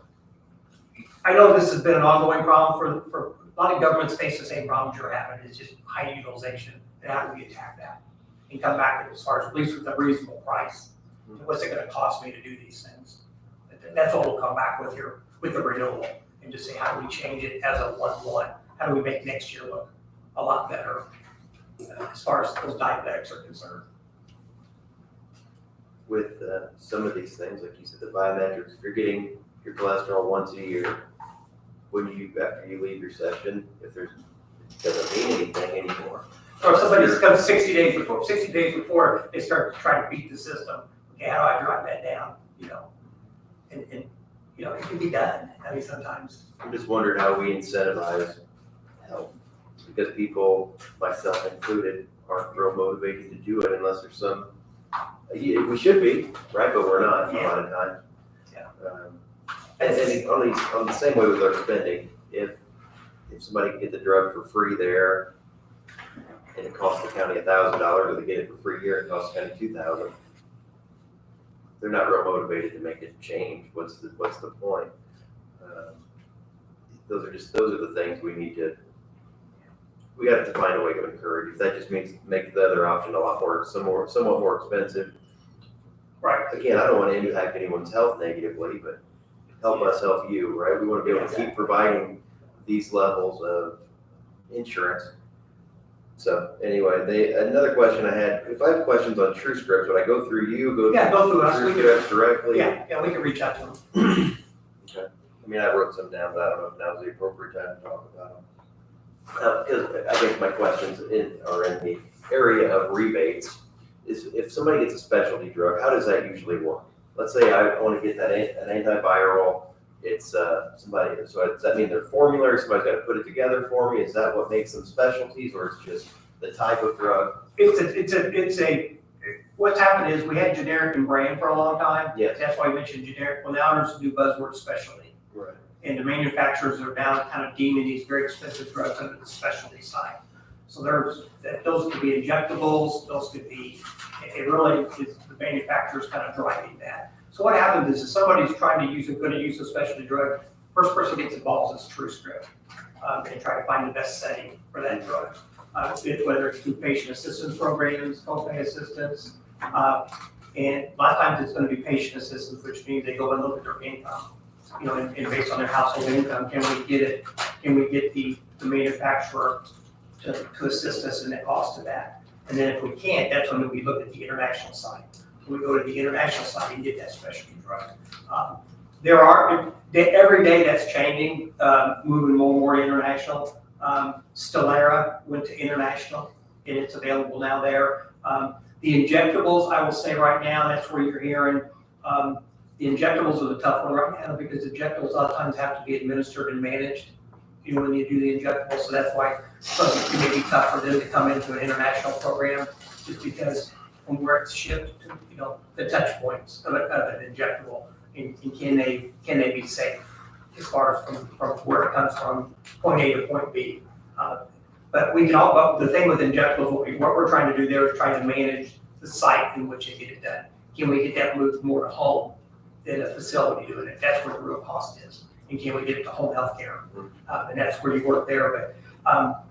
I know this has been an ongoing problem for a lot of governments face the same problems you're having. It's just high utilization, and how do we attack that and come back as far as at least with a reasonable price? What's it going to cost me to do these things? That's what we'll come back with here with the renewal, and just say, how do we change it as a 1-1? How do we make next year look a lot better as far as those diabetics are concerned? With some of these things, like you said, the biometrics, if you're getting your cholesterol once a year, after you leave your session, it doesn't mean anything anymore. Or if somebody comes 60 days before they start to try to beat the system, okay, how do I drive that down? You know, and you know, it can be done. I mean, sometimes. I'm just wondering how we incentivize health, because people, myself included, aren't real motivated to do it unless there's some. We should be, right? But we're not a lot of times. Yeah. And on the same way with our spending, if somebody can get the drug for free there, and it costs the county $1,000, or they get it for free here, it costs the county $2,000. They're not real motivated to make a change. What's the point? those are the things we need to, we have to find a way to encourage. If that just makes the other option a lot more, somewhat more expensive. Right. Again, I don't want to impact anyone's health negatively, but help us help you, right? We want to be able to keep providing these levels of insurance. So anyway, another question I had, if I have questions on TrueScript, would I go through you, Yeah, go through us. We can- TrueScript directly? Yeah, we can reach out to them. Okay. I mean, I wrote some down, but I don't know if now's the appropriate time to talk about them. Because I guess my questions are in the area of rebates. Is if somebody gets a specialty drug, how does that usually work? Let's say I want to get an antiviral. It's somebody. So does that mean they're formulary? Somebody's got to put it together for me. Is that what makes them specialties, or it's just the type of drug? What's happened is we had generic and brand for a long time. Yes. That's why I mentioned generic. Well, now there's a new buzzword, specialty. Right. And the manufacturers are now kind of deeming these very expensive drugs under the specialty side. So those could be injectables, those could be, it really is the manufacturers kind of driving that. So what happens is if somebody's going to use a specialty drug, first person gets involved is TrueScript. They try to find the best setting for that drug. Whether it's through patient assistance programs, copay assistance, and a lot of times it's going to be patient assistance, which means they go and look at their income. You know, and based on their household income, can we get the manufacturer to assist us in the cost of that? And then if we can't, that's when we look at the international side. We go to the international side and get that specialty drug. Every day that's changing, moving more and more international. Stelara went to international and it's available now there. The injectables, I will say right now, that's where you're hearing, the injectables are the tough one right now because injectables a lot of times have to be administered and managed, you know, when you do the injectables. So that's why it may be tough for them to come into an international program, just because from where it's shipped to, you know, the touch points of an injectable, and can they be safe as far as from where it comes from point A to point B. But the thing with injectables, what we're trying to do there is trying to manage the site in which they get it done. Can we get that moved more to home than a facility doing it? That's where the real cost is. And can we get it to home health care? And that's where you work there. But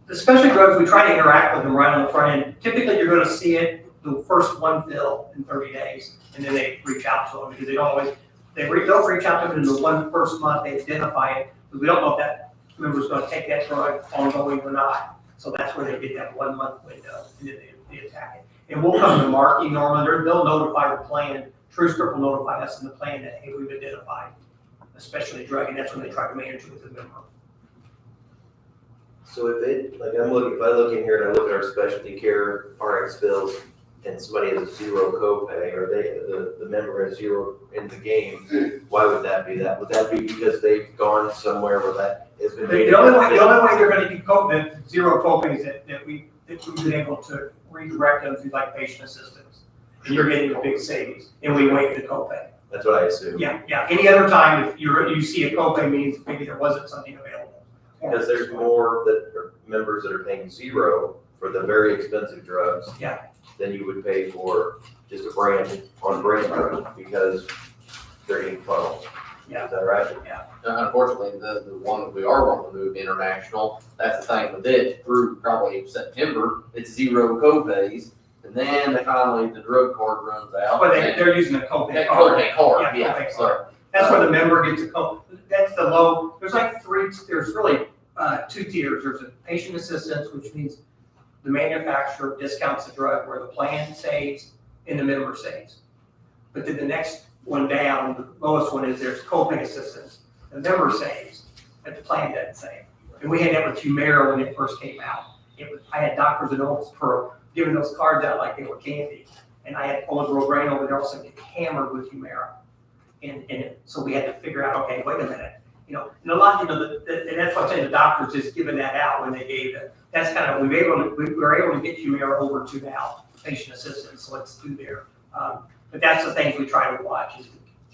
the specialty drugs, we try to interact with them right on the front end. Typically, you're going to see it the first one fill in 30 days, and then they reach out to them because they don't always, they'll reach out to them in the first month, they identify it, because we don't know if that member's going to take that drug ongoing or not. So that's where they get that 1 month window, and then they attack it. And we'll come to marketing, Norman, they'll notify the plan, TrueScript will notify us in the plan that, hey, we've identified a specialty drug, and that's when they try to manage it with the member. So if I look in here and I look at our specialty care RX fills, and somebody has a zero copay, or the member has zero in the game, why would that be? Would that be because they've gone somewhere where that has been made? The only way they're going to get zero copays that we've been able to redirect them through like patient assistance. And you're getting a big savings, and we waive the copay. That's what I assume. Yeah. Any other time, if you see a copay, means maybe there wasn't something available. Because there's more members that are paying zero for the very expensive drugs. Yeah. Than you would pay for just a brand drug, because they're getting funneled. Yeah. Is that right? Yeah. Unfortunately, the one that we are going to move international, that's the thing with it, through probably September, it's zero copays. And then the drug card runs out. But they're using a copay That card. copay card, Yeah, yeah. copay card. That's where the member gets a copay. That's the low, there's really two tiers. There's a patient assistance, which means the manufacturer discounts the drug where the plan saves and the member saves. But then the next one down, the lowest one is there's copay assistance. The member saves, but the plan doesn't save. And we had that with Humira when it first came out. I had doctors in Owensboro giving those cards out like they were candy. And I had Owensboro Grain over there also get hammered with Humira. So we had to figure out, okay, wait a minute. And a lot, and that's why I'm saying the doctors just giving that out when they gave it. That's kind of, we were able to get Humira over to now, patient assistance, so it's through there. But that's the things we try to watch.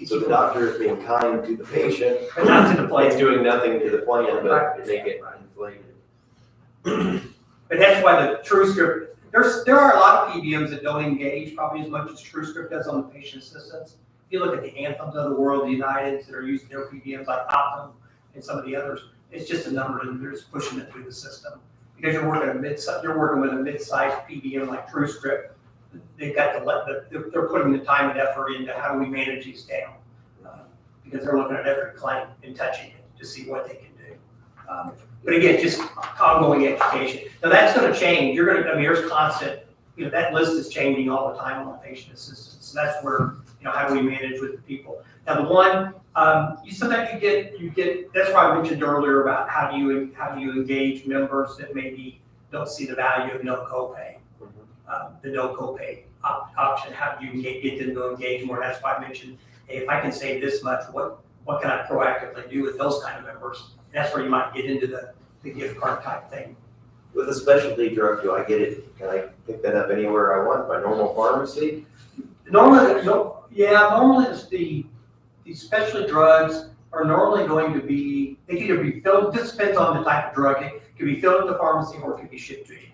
So the doctor is being kind to the patient, But not to the plan. it's doing nothing to the plan, but they get inflated. But that's why the TrueScript, there are a lot of PBMs that don't engage probably as much as TrueScript does on the patient assistance. If you look at the Anthems of the world, the Uniteds that are using their PBMs like Optum, and some of the others. It's just a number and they're just pushing it through the system. Because you're working with a mid-sized PBM like TrueScript, they've got they're putting the time and effort into how do we manage these down. Because they're looking at every claim and touching it to see what they can do. But again, just ongoing education. Now that's gonna change. There's constant, that list is changing all the time on patient assistance. So that's where, how do we manage with the people? Now the one, sometimes you get, that's why I mentioned earlier about how do you engage members that maybe don't see the value of no copay. The no copay option, how do you get them to engage more? That's why I mentioned, hey, if I can save this much, what can I proactively do with those kind of members? And that's where you might get into the gift card type thing. With a specialty drug, do I get it, can I pick that up anywhere I want, my normal pharmacy? Normally the specialty drugs are normally going to be, they can either be filled, this depends on the type of drug. It could be filled at the pharmacy or it could be shipped to you.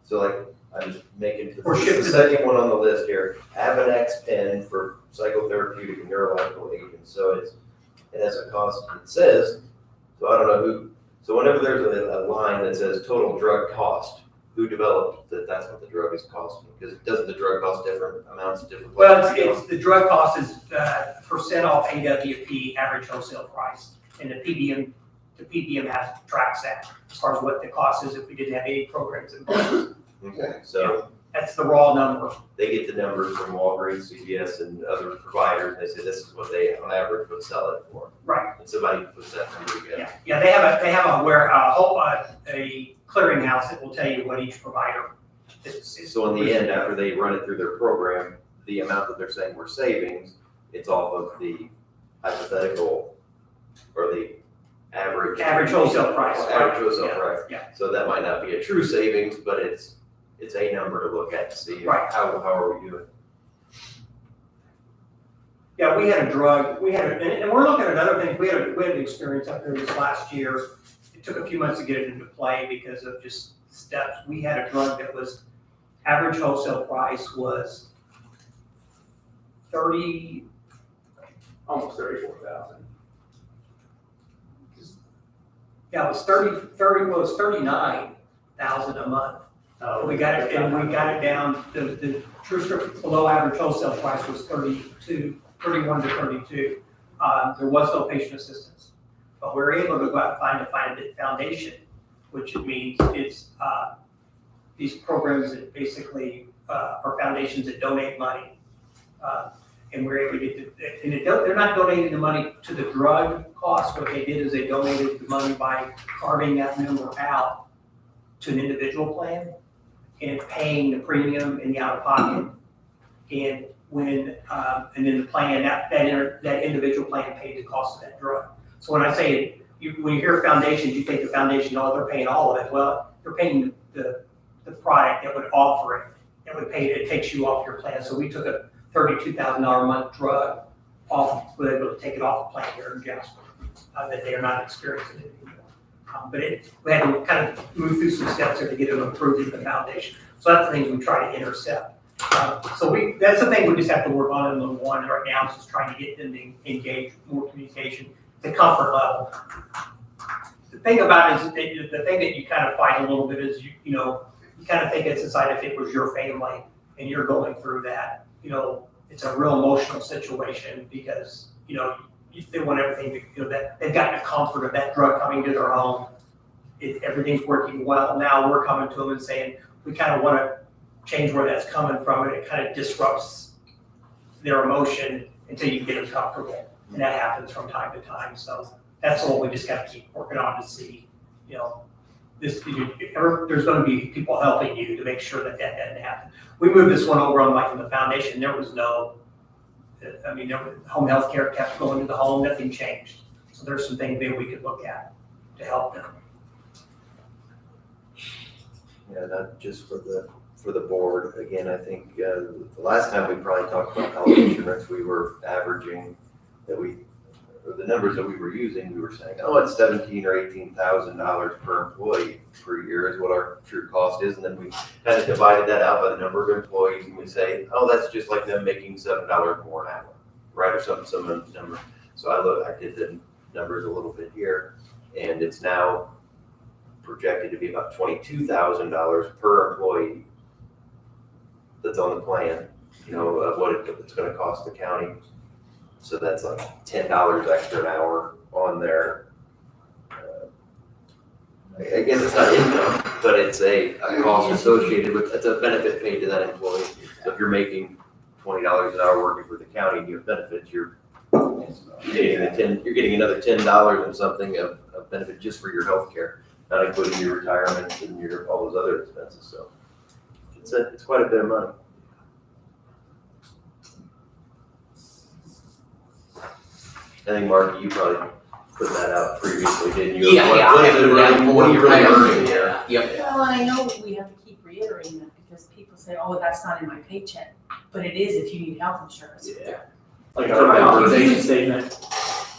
So like, I'm just making, Or the shipped to second one on the list here, Avonex pen for psychotherapeutic and neurological agents, so it has a cost, it says, so I don't know who, so whenever there's a line that says total drug cost, who developed that that's what the drug is costing? Because doesn't the drug cost different amounts, different? Well, it's the drug cost is percent off AWP, average wholesale price, and the PBM tracks that as far as what the cost is if we didn't have any programs in place. Okay, so That's the raw number. they get the numbers from Walgreens, CVS, and other providers, and they say this is what they on average would sell it for. Right. And somebody puts that number together. Yeah, they have a clearinghouse that will tell you what each provider is. So in the end, after they run it through their program, the amount that they're saying we're savings, it's off of the hypothetical or the average. Average wholesale price. Average wholesale Yeah, price. yeah. So that might not be a true savings, but it's a number to look at to see Right. how are we doing. Yeah, we had a drug, and we're looking at other things. We had an experience up there this last year. It took a few months to get it into play because of just steps. We had a drug that was, average wholesale price was almost 34,000. Yeah, it was 39,000 a month. We got it down, the TrueScript below average wholesale price was 31 to 32. There was no patient assistance, but we were able to go out and find a foundation, which means it's these programs that basically are foundations that donate money. And we're able to get they're not donating the money to the drug cost. What they did is they donated the money by carving that member out to an individual plan and paying the premium and the out-of-pocket. And when and then the plan that individual plan paid the cost of that drug. So when I say when you hear foundations, you think the foundation, they're paying all of it. Well, they're paying the product that would offer it, that would pay it takes you off your plan. So we took a $32,000 a month drug off, we were able to take it off the plan here in Jasper that they are not experiencing it anymore. But we had to kind of move through some steps there to get them approved in the foundation. So that's the things we try to intercept. That's the thing we just have to work on in the one right now, is just trying to get them to engage more communication, the comfort level. The thing about it is the thing that you kind of fight a little bit is you kind of think it's inside if it was your family and you're going through that, it's a real emotional situation because, they want everything to, that they've gotten the comfort of that drug coming to their home. Everything's working well. Now we're coming to them and saying, we kind of want to change where that's coming from, and it kind of disrupts their emotion until you get them comfortable. And that happens from time to time. So that's what we just got to keep working on to see, there's going to be people helping you to make sure that doesn't happen. We moved this one over on the foundation. There was home health care kept going to the home, nothing changed. So there's some things maybe we could look at to help them. Yeah, not just for the board. Again, I think the last time we probably talked about health insurance, we were averaging the numbers that we were using, we were saying, it's $17,000 or $18,000 per employee per year is what our true cost is. And then we kind of divided that out by the number of employees, and we say, that's just like them making $7 more an hour, right? Or some number. So I did numbers a little bit here, and it's now projected to be about $22,000 per employee that's on the plan, of what it's gonna cost the county. So that's like $10 extra an hour on there. I guess it's not income, but it's a cost associated with, it's a benefit paid to that employee. So if you're making $20 an hour working for the county and you have benefits, you're getting another $10 and something of benefit just for your health care, not including your retirement and all those other expenses. So it's quite a bit of money. I think, Mark, you probably put that out previously, didn't you? Yeah, What are you really earning here? Yep. Well, and I know we have to keep reiterating that because people say, oh, that's not in my paycheck, but it is if you need health insurance. Yeah. Like a compensation statement.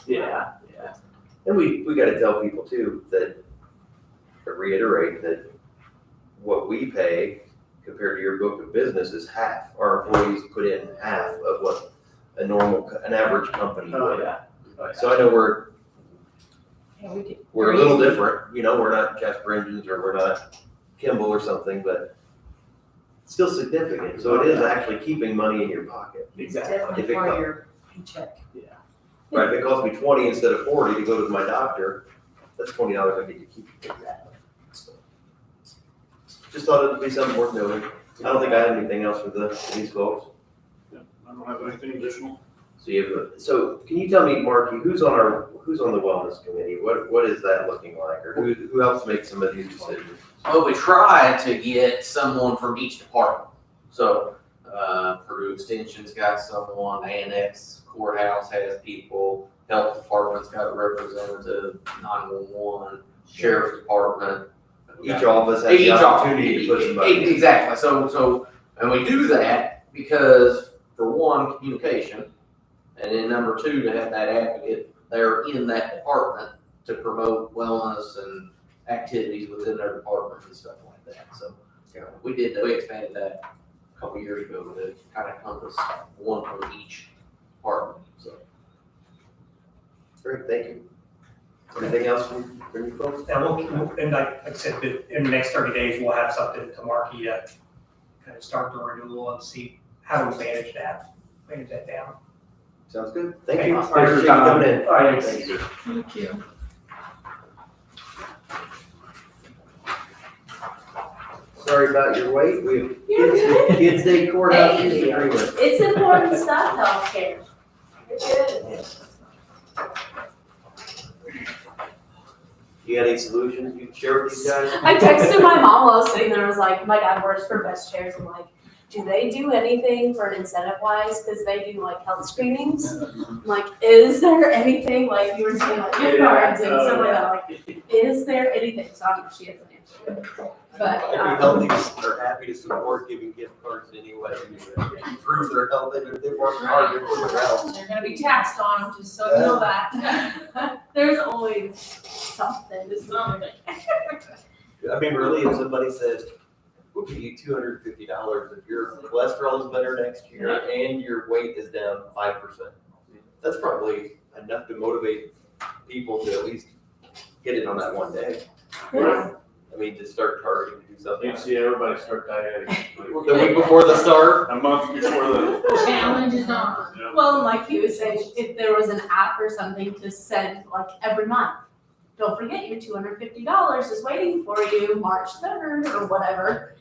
Yeah, yeah. And we gotta tell people too that, or reiterate that what we pay compared to your book of business is half. Our employees put in half of what an average company Oh, would. yeah. Oh, yeah. So I know we're Yeah, a little different, we're not Casper Engines or we're not Kimball or something, but it's still significant. So it is actually keeping money in your pocket. Exactly. Definitely If it for comes- your paycheck. Right, if it costs me 20 instead of 40 to go to my doctor, that's $20 I get to keep. Just thought it'd be something worth noting. I don't think I have anything else for these folks. I don't have anything additional. So can you tell me, Marky, who's on the wellness committee? What is that looking like? Or who helps make some of these decisions? Well, we try to get someone from each department. So, Purdue Extension's got someone, Annex Courthouse has people, Health Department's got a representative, 911, Sheriff's Department. Each office has the opportunity to put somebody. Exactly. So, and we do that because, for one, communication, and then number two, to have that advocate there in that department to promote wellness and activities within their department and stuff like that. So, we expanded that a couple years ago to kind of encompass one from each department. So, Great, thank you. Anything else from you folks? And like I said, in the next 30 days, we'll have something to Marky to kind of start the renewal and see how to manage that down. Sounds good. Thank you. Thanks. Appreciate you coming in. All right, thanks. Thank you. Thank you. Sorry about your wait. We have You're good. Kids Day Courthouse Hey. Music everywhere. It's important stuff, healthcare. You're good. You got any solutions you can share with these guys? I texted my mom while I was sitting there. I was like, my dad works for Best Chairs. I'm like, do they do anything for an incentive wise? Because they do like health screenings. I'm like, is there anything like you were saying like gift cards and stuff like that? Like, is there anything? So I don't know if she has an answer. But They're happy to support giving gift cards anyway. Improve their health. They work hard to improve their health. They're gonna be taxed on them, just so you know that. there's always something. Something. I mean, really, if somebody says, we'll give you $250 if your cholesterol is better next year and your weight is down 5%. That's probably enough to motivate people to at least get it on that one day. Yeah. I mean, to start targeting to do something. You see everybody start dieting. The week before the start. A month before the. Challenge is on. Yeah. Well, and like he was saying, if there was an app or something to send like every month, don't forget your $250 is waiting for you March 3rd or whatever.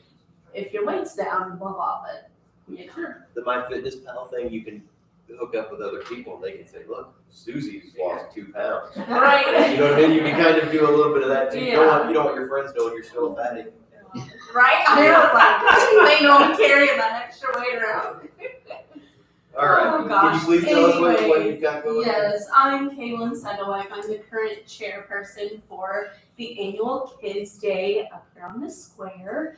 If your weight's down, blah, blah, but, you know. The MyFitnessPal thing, you can hook up with other people and they can say, look, Susie's lost 2 pounds. Right. You know what I mean? You can kind of do a little bit of that too. You Yeah. don't want your friends knowing you're still a fatty. Right? I was like, they know I'm carrying that extra weight around. All right. Oh, Can gosh. you please tell us what Anyways, you've got going on? Yes, I'm Kaylin Sedgwick. I'm the current chairperson for the annual Kids Day up here on the square.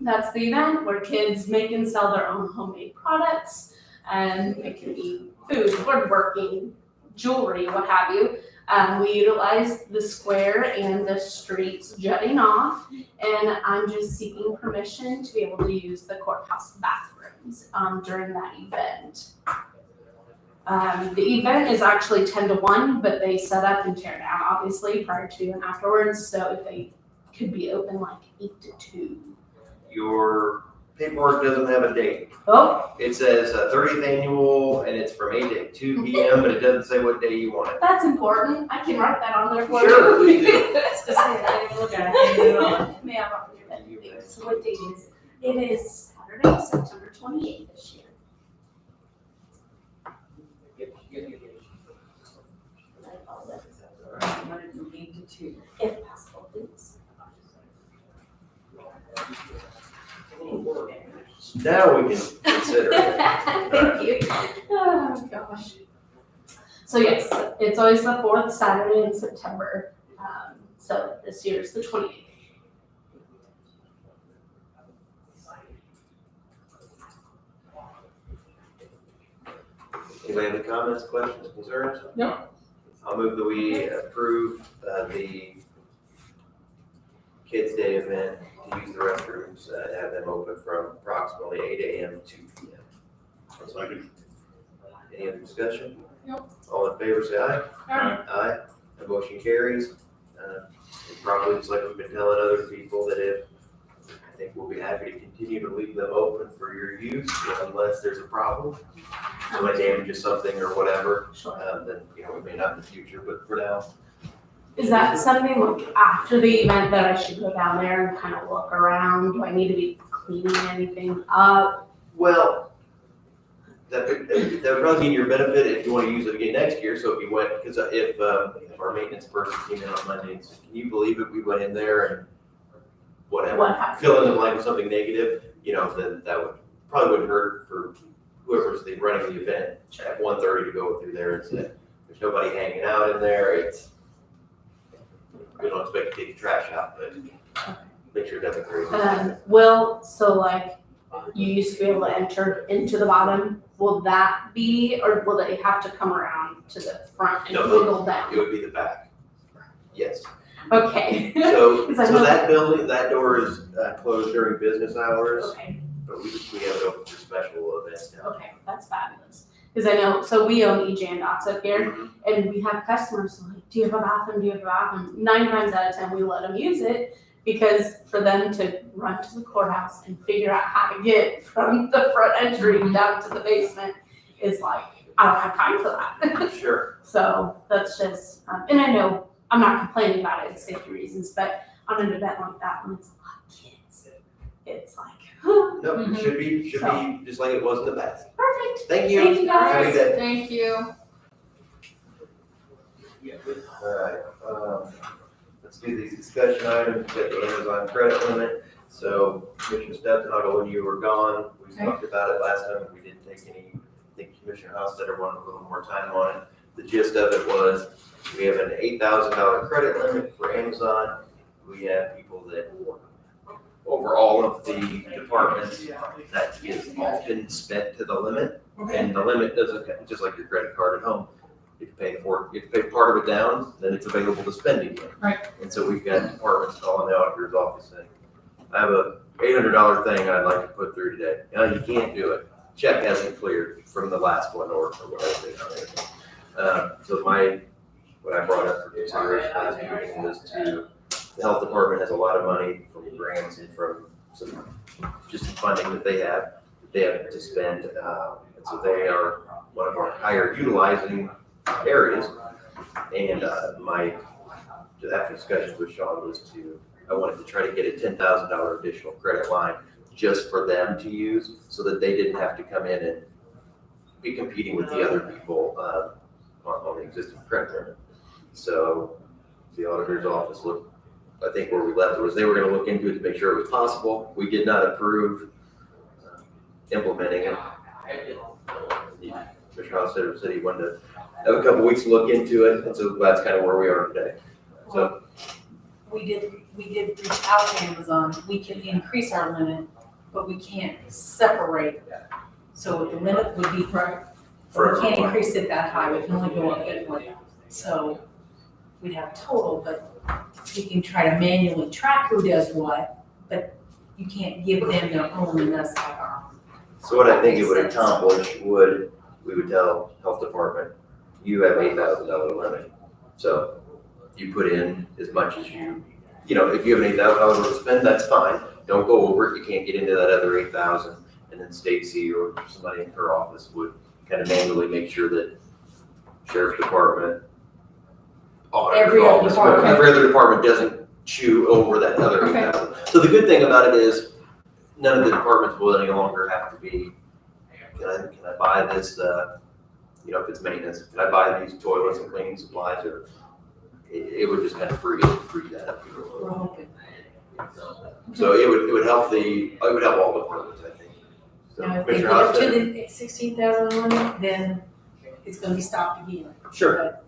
That's the event where kids make and sell their own homemade products. And it can be food, woodworking, jewelry, what have you. We utilize the square and the streets jutting off. And I'm just seeking permission to be able to use the courthouse bathrooms during that event. The event is actually 10 to 1, but they set up and tear down, obviously, prior to and afterwards. So if they could be open like 8 to 2. Your paperwork doesn't have a date. Oh, It says 30th annual, and it's from 8 to 2 p.m., but it doesn't say what day you want it. that's important. I can write that on there for Sure, you. please do. Just to say, I didn't look at it. May I write that? So what date is it? It is Saturday, September 28th this year. From 8 to 2. If possible, please. Now we can consider it. Thank you. Oh, gosh. So yes, it's always the fourth Saturday in September. So this year is the 28th. Anybody have any comments, questions, concerns? No. I'll move that we approve the Kids Day event to use the restrooms, have them open from approximately 8 a.m. to 2 p.m. I'll second. Any other discussion? Nope. All in favor, say aye. Aye. Aye. The motion carries. Probably just like we've been telling other people that if, I think we'll be happy to continue to leave them open for your use unless there's a problem. Somebody damages something or whatever, Sure. then, we may not in the future, but for now. Is that something like after the event that I should go down there and kind of look around? Do I need to be cleaning anything up? Well, that would probably be in your benefit if you want to use it again next year. So if you went, because if our maintenance person came in on Monday and said, can you believe it? We went in there and whatever, What happened? fill in the blank with something negative, then that would probably wouldn't hurt for whoever's running the event at 1:30 to go through there and say, there's nobody hanging out in there. We don't expect to take the trash out, but make sure it doesn't create. You used to be able to enter into the bottom. Will that be, or will they have to come around to the front and No, wiggle It down? would be the back. Yes. Okay. So 'Cause I know- that building, that door is closed during business hours, Okay, but we have it open for special events now. okay, that's fabulous. Because I know, so we own EJ and Dots up here, Mhm. and we have customers like, do you have a bathroom? Do you have a bathroom? 9 times out of 10, we let them use it because for them to run to the courthouse and figure out how to get from the front entry down to the basement is like, I don't have time for that. Sure. So that's just, and I know I'm not complaining about it, it's safety reasons, but on an event like that, when it's a lot of kids, it's like, No, it should be just like it was in the past. perfect. Thank you. Thank you, guys. Have a good day. Thank you. All right, let's do these discussion items, we got the Amazon credit limit. So Commissioner Steptoe, when you were gone, we Okay. talked about it last time, we didn't take any, I think Commissioner Hostetter wanted a little more time on it. The gist of it was, we have an $8,000 credit limit for Amazon. We have people that, over all of the departments, that is often spent to the limit. And the limit doesn't, just like your credit card at home, you have to pay part of it down, then it's available to spend again. Right. And so we've got departments calling the auditor's office saying, I have a $800 thing I'd like to put through today. No, you can't do it. Check hasn't cleared from the last one or whatever they are. So what I brought up for consideration last meeting was the health department has a lot of money from grants and from some funding that they have to spend. And so they are one of our higher utilizing areas. And after discussions with Sean was I wanted to try to get a $10,000 additional credit line just for them to use so that they didn't have to come in and be competing with the other people on the existing credit limit. So the auditor's office looked, I think where we left it was they were going to look into it to make sure it was possible. We did not approve implementing it. Commissioner Hostetter said he wanted to have a couple weeks to look into it, and so that's kind of where we are today. So We did reach out to Amazon, we can increase our limit, but we can't separate. So the limit would be, but we can't increase it that high, we can only go up 8 million. So we'd have total, but we can try to manually track who does what, but you can't give them their own and us have our own. what I think it would accomplish would we would tell health department, you have $8,000 limit. So you put in as much as you know, if you have $8,000 to spend, that's fine. Don't go over it. You can't get into that other 8,000. And then Stacy or somebody in her office would kind of manually make sure that sheriff's department, auditor's Every other office, department. every other department doesn't chew over that other Okay. 8,000. So the good thing about it is none of the departments will any longer have to be, can I buy this, you know, if it's maintenance, can I buy these toilets and cleaning supplies, or it would just kind of free that up. We're hoping. So it would help it would help all departments, I think. So, Now, if they Commissioner get up to Hoffman? the 16,000 limit, then it's gonna be stopped again. Sure.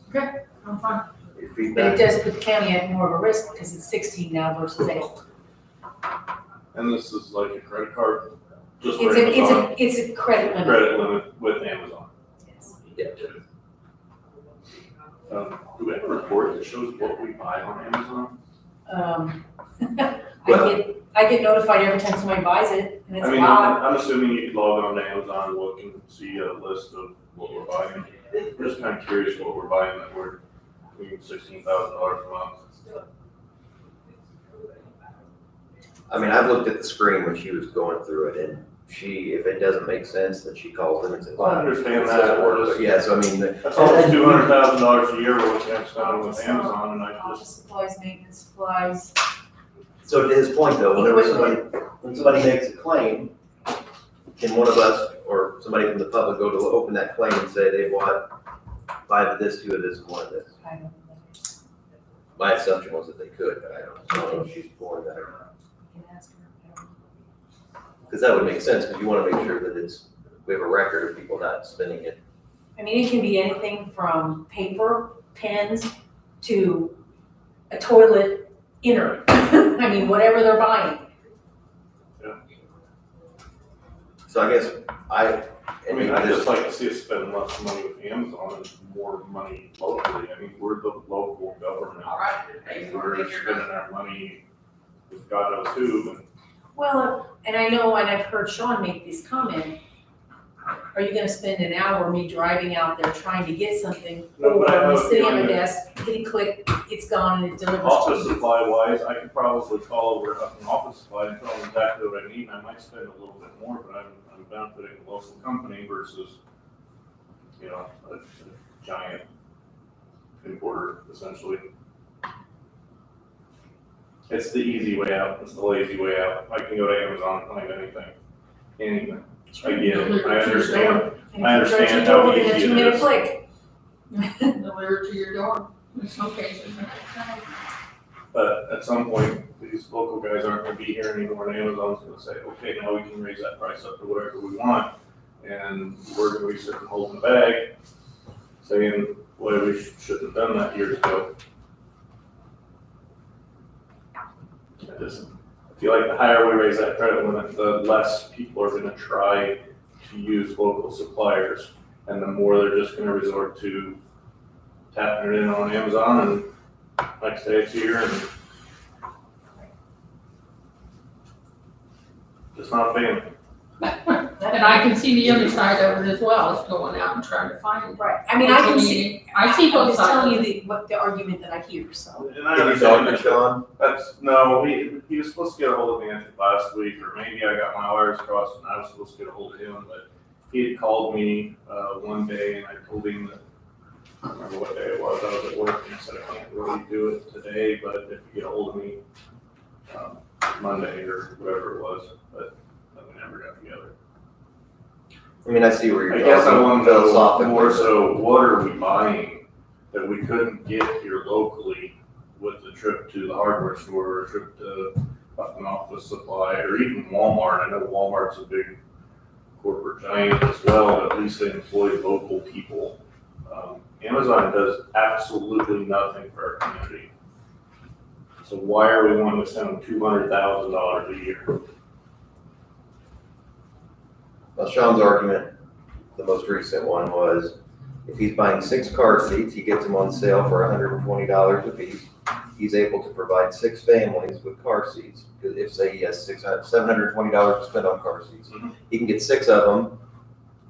Okay, I'm fine. Your But it feedback? does put the county at more of a risk because it's 16 now versus 8. And this is like a credit card, just It's for a, Amazon, it's a credit limit. credit limit with Amazon. Yes. Yeah. Do we have a report that shows what we buy on Amazon? I get notified every time somebody buys it, and it's I a mean, lot. I'm assuming you can log on to Amazon and look and see a list of what we're buying. I'm just kind of curious what we're buying that we're $16,000 a month. I mean, I've looked at the screen when she was going through it, and if it doesn't make sense, then she calls them and says, Well, I understand this doesn't that. work. But yeah, so I mean, That's almost $200,000 a year we're looking at spending with Amazon, and I Office just, supplies, maintenance supplies. so to his point though, when somebody makes a claim, can one of us or somebody from the public go to open that claim and say they bought 5 of this, 2 of this, and 1 of this? I don't know. My assumption was that they could, but I don't know if she's for that or not. You can ask her. I don't know. Because that would make sense, because you want to make sure that we have a record of people not spending it. I mean, it can be anything from paper, pens, to a toilet inner. I mean, whatever they're buying. So I guess I mean, I just like to see us spend less money with Amazon and more money locally. I mean, we're the local government. And we're spending our money with God knows who, and Well, and I know, and I've heard Sean make this comment, are you gonna spend an hour me driving out there trying to get something? No, but I Or know me sitting if on you're the gonna- desk, hit a click, it's gone and it delivers office to you. supply wise, I could probably call over up in office supply and tell them exactly what I need. I might spend a little bit more, but I'm benefiting a local company versus, you know, a giant importer essentially. It's the easy way out. It's the lazy way out. I can go to Amazon and find anything. I get it. I understand. And I if you understand go how within a easy it 2-minute is. click. Delivered to your door in some cases. But at some point, these local guys aren't gonna be here anymore, and Amazon's gonna say, okay, now we can raise that price up to whatever we want. And we're gonna be sitting holding the bag, saying, boy, we should have done that years ago. I feel like the higher we raise that credit limit, the less people are gonna try to use local suppliers. And the more they're just gonna resort to tapping it in on Amazon, and next day it's here, and just not a fan. And I can see the other side of it as well, is going out and trying to find. Right, I mean, I can see, I see I'm both just sides. telling you what the argument that I hear, so. And I Did you understand talk to that. Sean? No, he was supposed to get a hold of me, I think, last week, or maybe I got my wires crossed and I was supposed to get a hold of him, but he had called me, one day and I told him that, I don't remember what day it was, I was at work and I said, I can't really do it today, but if you get a hold of me, Monday or whatever it was, but we never got together. I mean, I see where I you're guess I going want to know philosophically. more so, what are we buying that we couldn't get here locally with the trip to the hardware store, or a trip to an office supply, or even Walmart? I know Walmart's a big corporate giant as well, but at least they employ local people. Amazon does absolutely nothing for our community. So why are we wanting to send them $200,000 a year? Well, Sean's argument, the most recent one was, if he's buying 6 car seats, he gets them on sale for $120 a piece. He's able to provide 6 families with car seats. Because if, say, he has $720 to spend on car seats, he can get 6 of them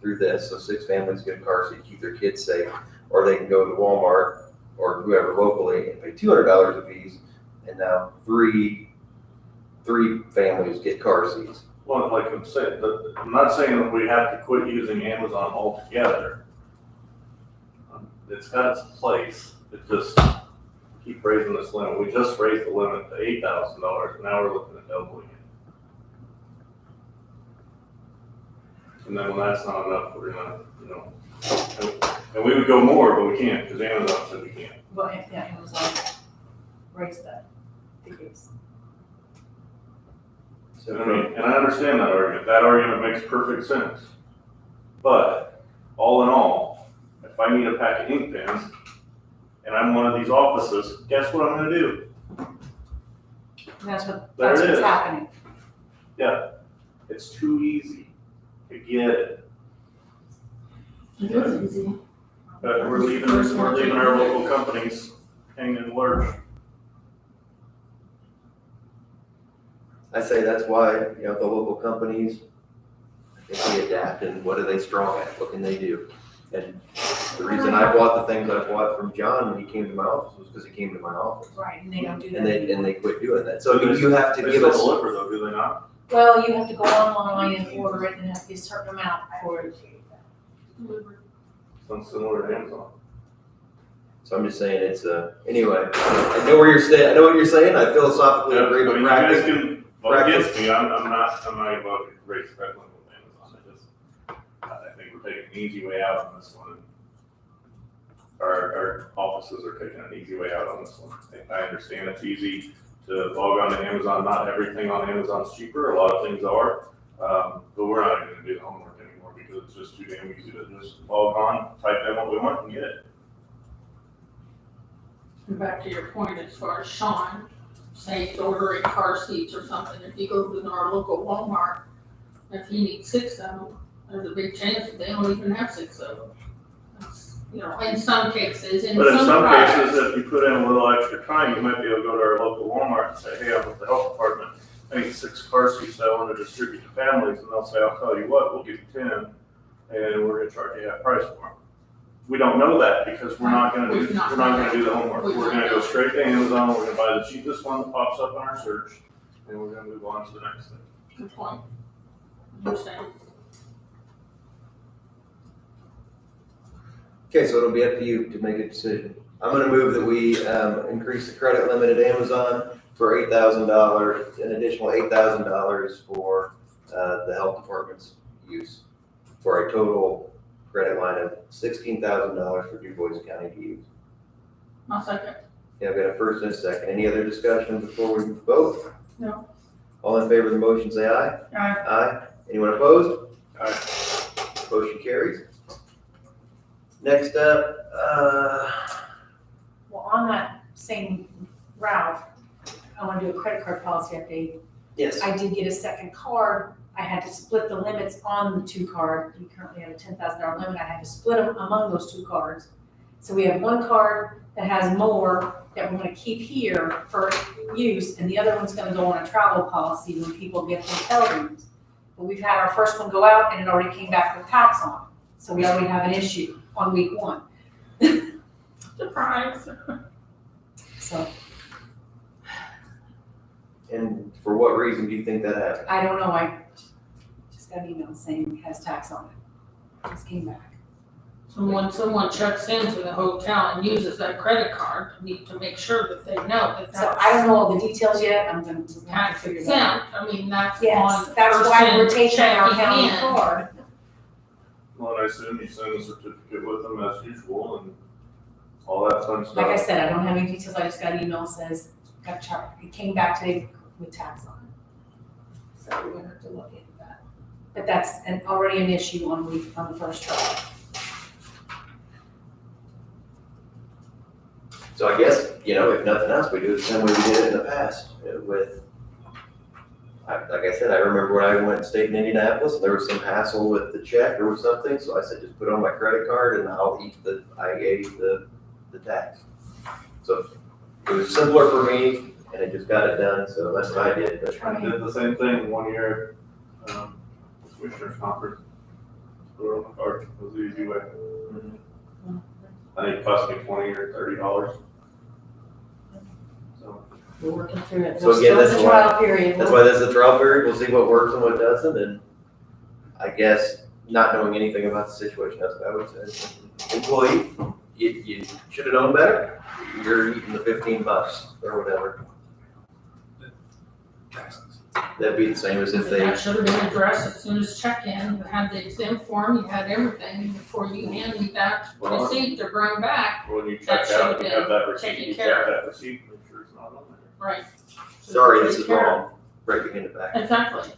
through this, so 6 families get a car seat, keep their kids safe, or they can go to Walmart or whoever locally and pay $200 a piece, and now three families get car seats. Well, like I'm saying, I'm not saying that we have to quit using Amazon altogether. It's got its place, it just keep raising this limit. We just raised the limit to $8,000, now we're looking at doubling it. And then when that's not enough, we're gonna, and we would go more, but we can't, because Amazon said we can't. Well, yeah, it was like, raise that, tickets. So And I understand that argument. That argument makes perfect sense. But all in all, if I need a pack of ink pens and I'm one of these offices, guess what I'm gonna do? And that's There what's it is. happening. Yeah, it's too easy to get it. It is easy. But we're leaving our local companies hanging in the lurch. I say that's why, the local companies, I think they adapt, and what are they strong at? What can they do? And the reason I bought the things I bought from John when he came to my office was because he came to my office. Right, and they don't do that. And they quit doing that. So I mean, you have to They give still us, deliver though, do they not? Well, you have to go online and order it, and it has to be a certain amount for it. Sounds similar to Amazon. so I'm just saying it's, anyway, I know where you're saying, I know what you're saying, I philosophically agree, I but mean, you guys practice. can vote against me, I'm not about to raise the limit with Amazon. I think we're taking an easy way out on this one. Our offices are taking an easy way out on this one. I understand it's easy to log on to Amazon, not everything on Amazon's cheaper, a lot of things are. But we're not even gonna do the homework anymore because it's just too damn easy to just log on, type in what we want and get it. And back to your point as far as Sean, say he's ordering car seats or something, if you go to our local Walmart, if he needs 6 of them, there's a big chance that they don't even have 6 of them. That's, in some cases, But in some products. cases, if you put in a little extra time, you might be able to go to our local Walmart and say, hey, I'm with the health department. I need 6 car seats that I want to distribute to families, and they'll say, I'll tell you what, we'll give you 10, and we're gonna charge you half price for them. We don't know that because we're not gonna do the homework. We're gonna go straight to Amazon, we're gonna buy the cheapest one that pops up in our search, and we're gonna move on to the next thing. Good point. Understand. Okay, so it'll be up to you to make a decision. I'm gonna move that we, increase the credit limit at Amazon for $8,000, an additional $8,000 for, the health department's use, for a total credit line of $16,000 for DuBois County to use. I'll second. Yeah, I've got a first and a second. Any other discussion before we vote? No. All in favor of the motion, say aye. Aye. Aye. Anyone opposed? Aye. Motion carries. Next up, Well, on that same route, I want to do a credit card policy update. yes, I did get a second card. I had to split the limits on the 2 cards. We currently have a $10,000 limit. I had to split them among those 2 cards. So we have one card that has more that we're gonna keep here for use, and the other one's gonna go on a travel policy when people get hotel rooms. But we've had our first one go out and it already came back with tax on it. So we already have an issue on week 1. Surprise. So and for what reason do you think that happened? I don't know, I just got an email saying it has tax on it. Just came back. So when someone checks into the hotel and uses that credit card, you need to make sure that they know that So I don't know all the details yet, I'm gonna have tax to figure it out. exempt. I mean, that's Yes, on that's why we're person taking our checking county in. card. Well, and I assume you send a certificate with them as usual and all that fun stuff. Like I said, I don't have any details, I just got an email says, got charged, it came back today with tax on it. So we're gonna have to look into that. But that's already an issue on the first try. So I guess, if nothing else, we do it the same way we did it in the past with, like I said, I remember when I went and stayed in Indianapolis, there was some hassle with the check or something, so I said, just put it on my credit card and I gave the tax. So it was simpler for me and it just got it done, so that's what I did. But I did the same thing 1 year, Commissioner's Conference. Well, or was the easy way. I think it cost me $20 or $30. So, We're working through it. So We're again, still in that's the why- trial period. That's why this is a trial period. We'll see what works and what doesn't, and I guess not knowing anything about the situation, that's what I would say. Employee, you should have known better. You're eating the $15 or whatever. That'd be the same as if they, That should have been addressed as soon as check-in, you had the exempt form, you had everything before you hand me that Well, receipt to bring back, when you That check should out, have you have that receipt, taken you care got that receipt, make sure it's not on there. right? sorry, this is wrong, right behind the back. Exactly.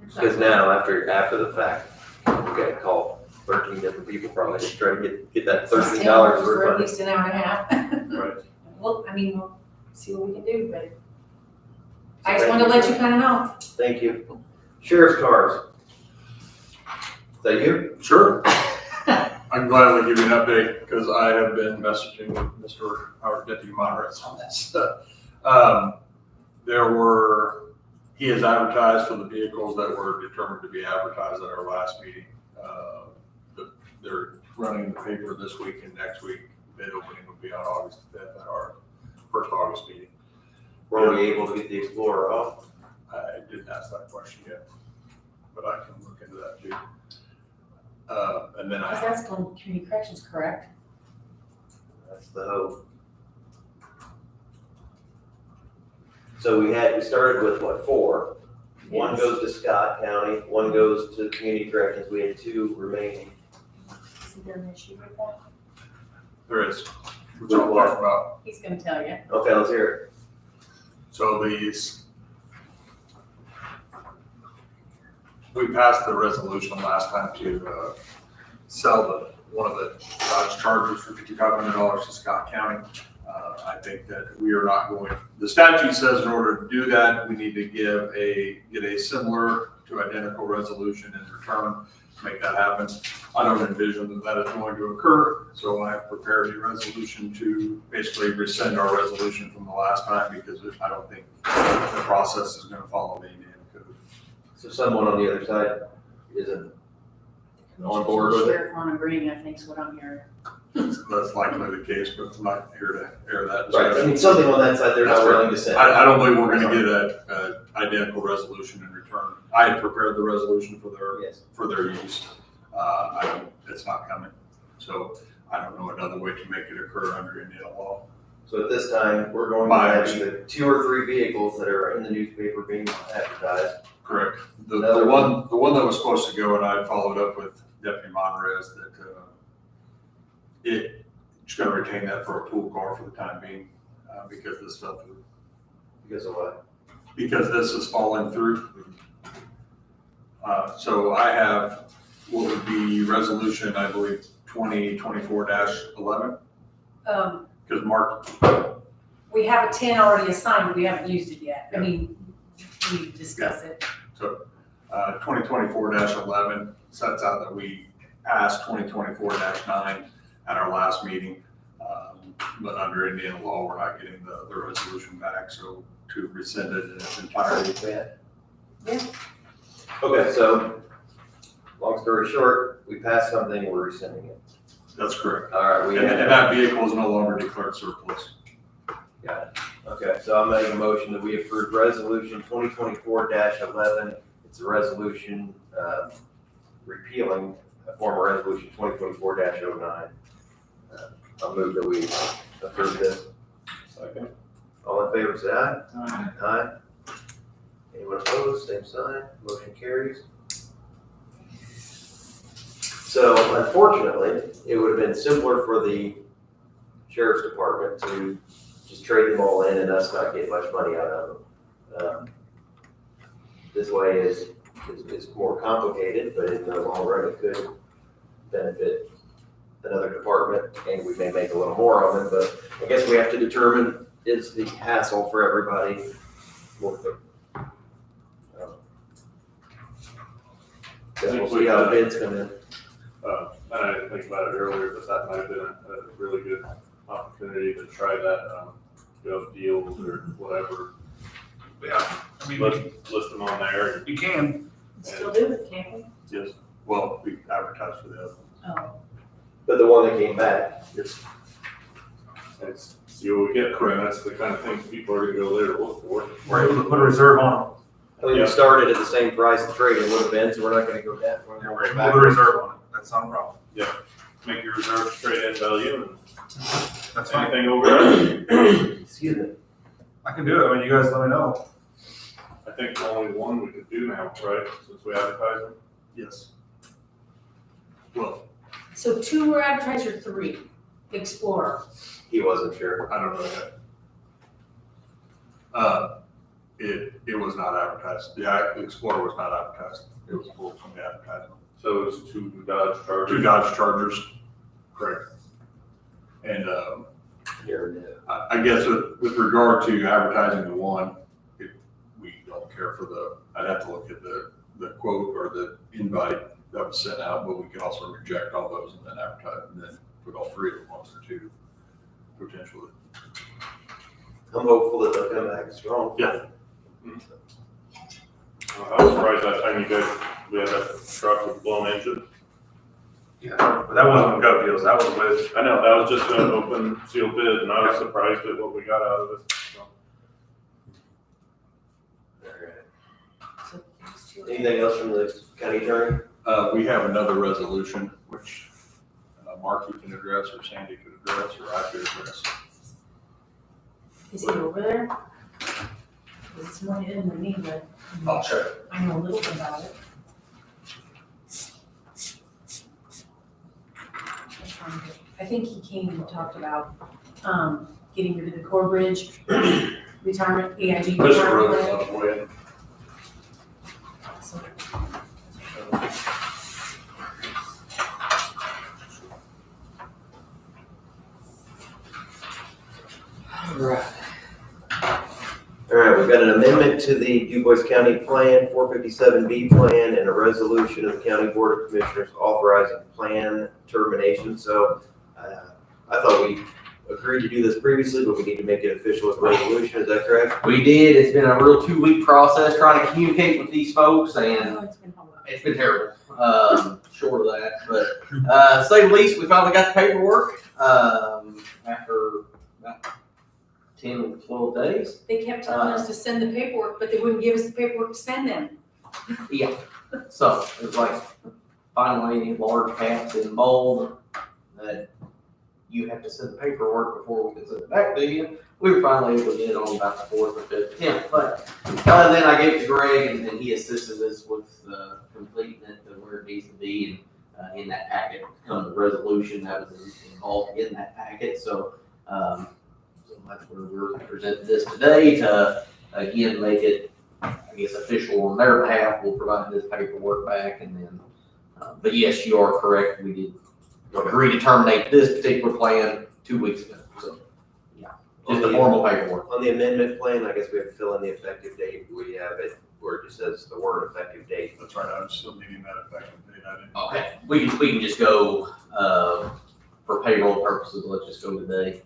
Because now, after the fact, we gotta call 13 different people probably to try to get that $13 For at refunded. least an hour and a half. Right. Well, I mean, we'll see what we can do, but I just wanted to let you kind of know. Thank you. Sheriff's cars. Is that you? Sure. I can gladly give you an update because I have been messaging with our deputy moderates on this. He has advertised for the vehicles that were determined to be advertised at our last meeting. They're running in the paper this week and next week. Bid opening will be on August 5th at our first August meeting. Were we able to get the Explorer off? I didn't ask that question yet, but I can look into that too. And then Because that's going to community corrections, correct? That's the hope. So we started with what, 4? One Yes. goes to Scott County, one goes to community corrections. We had 2 remaining. Is there an issue with that? there is. Which one? About. He's going to tell you. Okay, let's hear it. So we passed the resolution last time to sell one of the Dodge Chargers for $5,500 to Scott County. I think that we are not going, the statute says in order to do that, we need to get a similar to identical resolution in return to make that happen. I don't envision that is going to occur, so I have prepared a resolution to basically rescind our resolution from the last time because I don't think the process is gonna follow the Indiana code. So someone on the other side isn't on board with it? Sheriff on agreeing, I think is what I'm hearing. That's likely the case, but I'm not here to air that. Right, I discussion. mean, something on that side they're not That's willing to send. I don't believe we're gonna get a identical resolution in return. I had prepared the resolution for their use. It's not coming. So I don't know another way to make it occur under Indiana law. So at this time, we're going to have either 2 or 3 vehicles that are in the newspaper being advertised. Correct. The Another one that was supposed to go, and I followed up with Deputy Monrez that it's gonna retain that for a pool car for the time being, because this fell through. Because of what? Because this is falling through. So I have what would be resolution, I believe, 2024-11, because Mark, We have a 10 already assigned, but we haven't used it yet. I mean, we discussed it. 2024-11 sets out that we passed 2024-9 at our last meeting. But under Indiana law, we're not getting the resolution back, so to rescind it in its entirety. Yeah. Okay, so, long story short, we passed something, we're rescinding it. That's correct. All right, we And have, that vehicle is no longer declared surplus. got it. Okay, so I'm making a motion that we approve resolution 2024-11. It's a resolution repealing a former resolution 2024-09. I'll move that we approve this. Second. All in favor, say aye. Aye. Anyone opposed, same sign, motion carries. So unfortunately, it would have been simpler for the sheriff's department to just trade them all in and us not get much money out of them. This way is more complicated, but in the long run, it could benefit another department, and we may make a little more on them, but I guess we have to determine, is the hassle for everybody worth it? We'll see how the bids come in. And I didn't think about it earlier, but that might have been a really good opportunity to try that, deals or whatever. Yeah, I mean, List them on there. you can, Still do it, can't we? Yes, well, we advertised for the other. Oh, But the one that came back, Yes. Let's see what we get, correct, that's the kind of things people are gonna go there to look for. We're able to put a reserve on I mean, we started at the same price the trade-in would have been, so we're not gonna go down. We're them. not We're going able to back. put a reserve on it. That's not a problem. Make your reserve straight in value and That's fine. anything over that. Excuse me. I can do it. I mean, you guys let me know. I think only one we could do now, right, since we advertised them? Yes. Well, so 2 were advertised or 3? Explorer. He wasn't sure. I don't know that. It was not advertised. The Explorer was not advertised. It was pulled from the advertisement. So it was 2 Dodge Chargers. 2 Dodge Chargers, correct. And, I guess with regard to advertising the one, we don't care for I'd have to look at the quote or the invite that was sent out, but we can also reject all those and then advertise and then put all 3 at once or 2 potentially. I'm hopeful that they'll come back strong. Yeah. I was surprised that time we had that truck with blown engine. yeah, but that wasn't with Gov Deals. That was with, I know, that was just an open sealed bid, and I was surprised at what we got out of it. So, So these 2 are- Anything else from the county attorney? We have another resolution, which Mark, you can address, or Sandy could address, or I could address. Is he over there? It's more hidden than me, but I'll check. I know a little bit about it. I think he came and talked about, getting rid of the core bridge, retirement, AIG. Mr. retirement Rhodes, plan. I'll go ahead. So, All right, we've got an amendment to the DuBois County Plan, 457B plan, and a resolution of the County Board of Commissioners authorizing plan termination. So I thought we agreed to do this previously, but we need to make it official with resolution. Is that correct? We did. It's been a real 2-week process trying to communicate with these folks, and oh, it's been hard. it's been terrible. Short of that, but to say the least, we finally got the paperwork after about 10 or 12 days. They kept telling us to send the paperwork, but they wouldn't give us the paperwork to send them. Yeah. So it was like finally in large caps in bold that you have to send the paperwork before we can send it back to you. We were finally able to get it on about the 4th or 5th attempt, but then I gave it to Greg and he assisted us with completing it to where it needs to be and in that packet. The resolution that was involved in that packet. So, so that's where we're presenting this today to again make it, I guess, official on their behalf. We'll provide this paperwork back and then, but yes, you are correct. We did agree to terminate this particular plan 2 weeks ago. So, yeah, just the formal paperwork. On the amendment plan, I guess we have to fill in the effective date. We have it where it just says the word effective date. That's right, I'm still needing that effective date. I didn't. Okay, we can just go, for payroll purposes, let's just go today.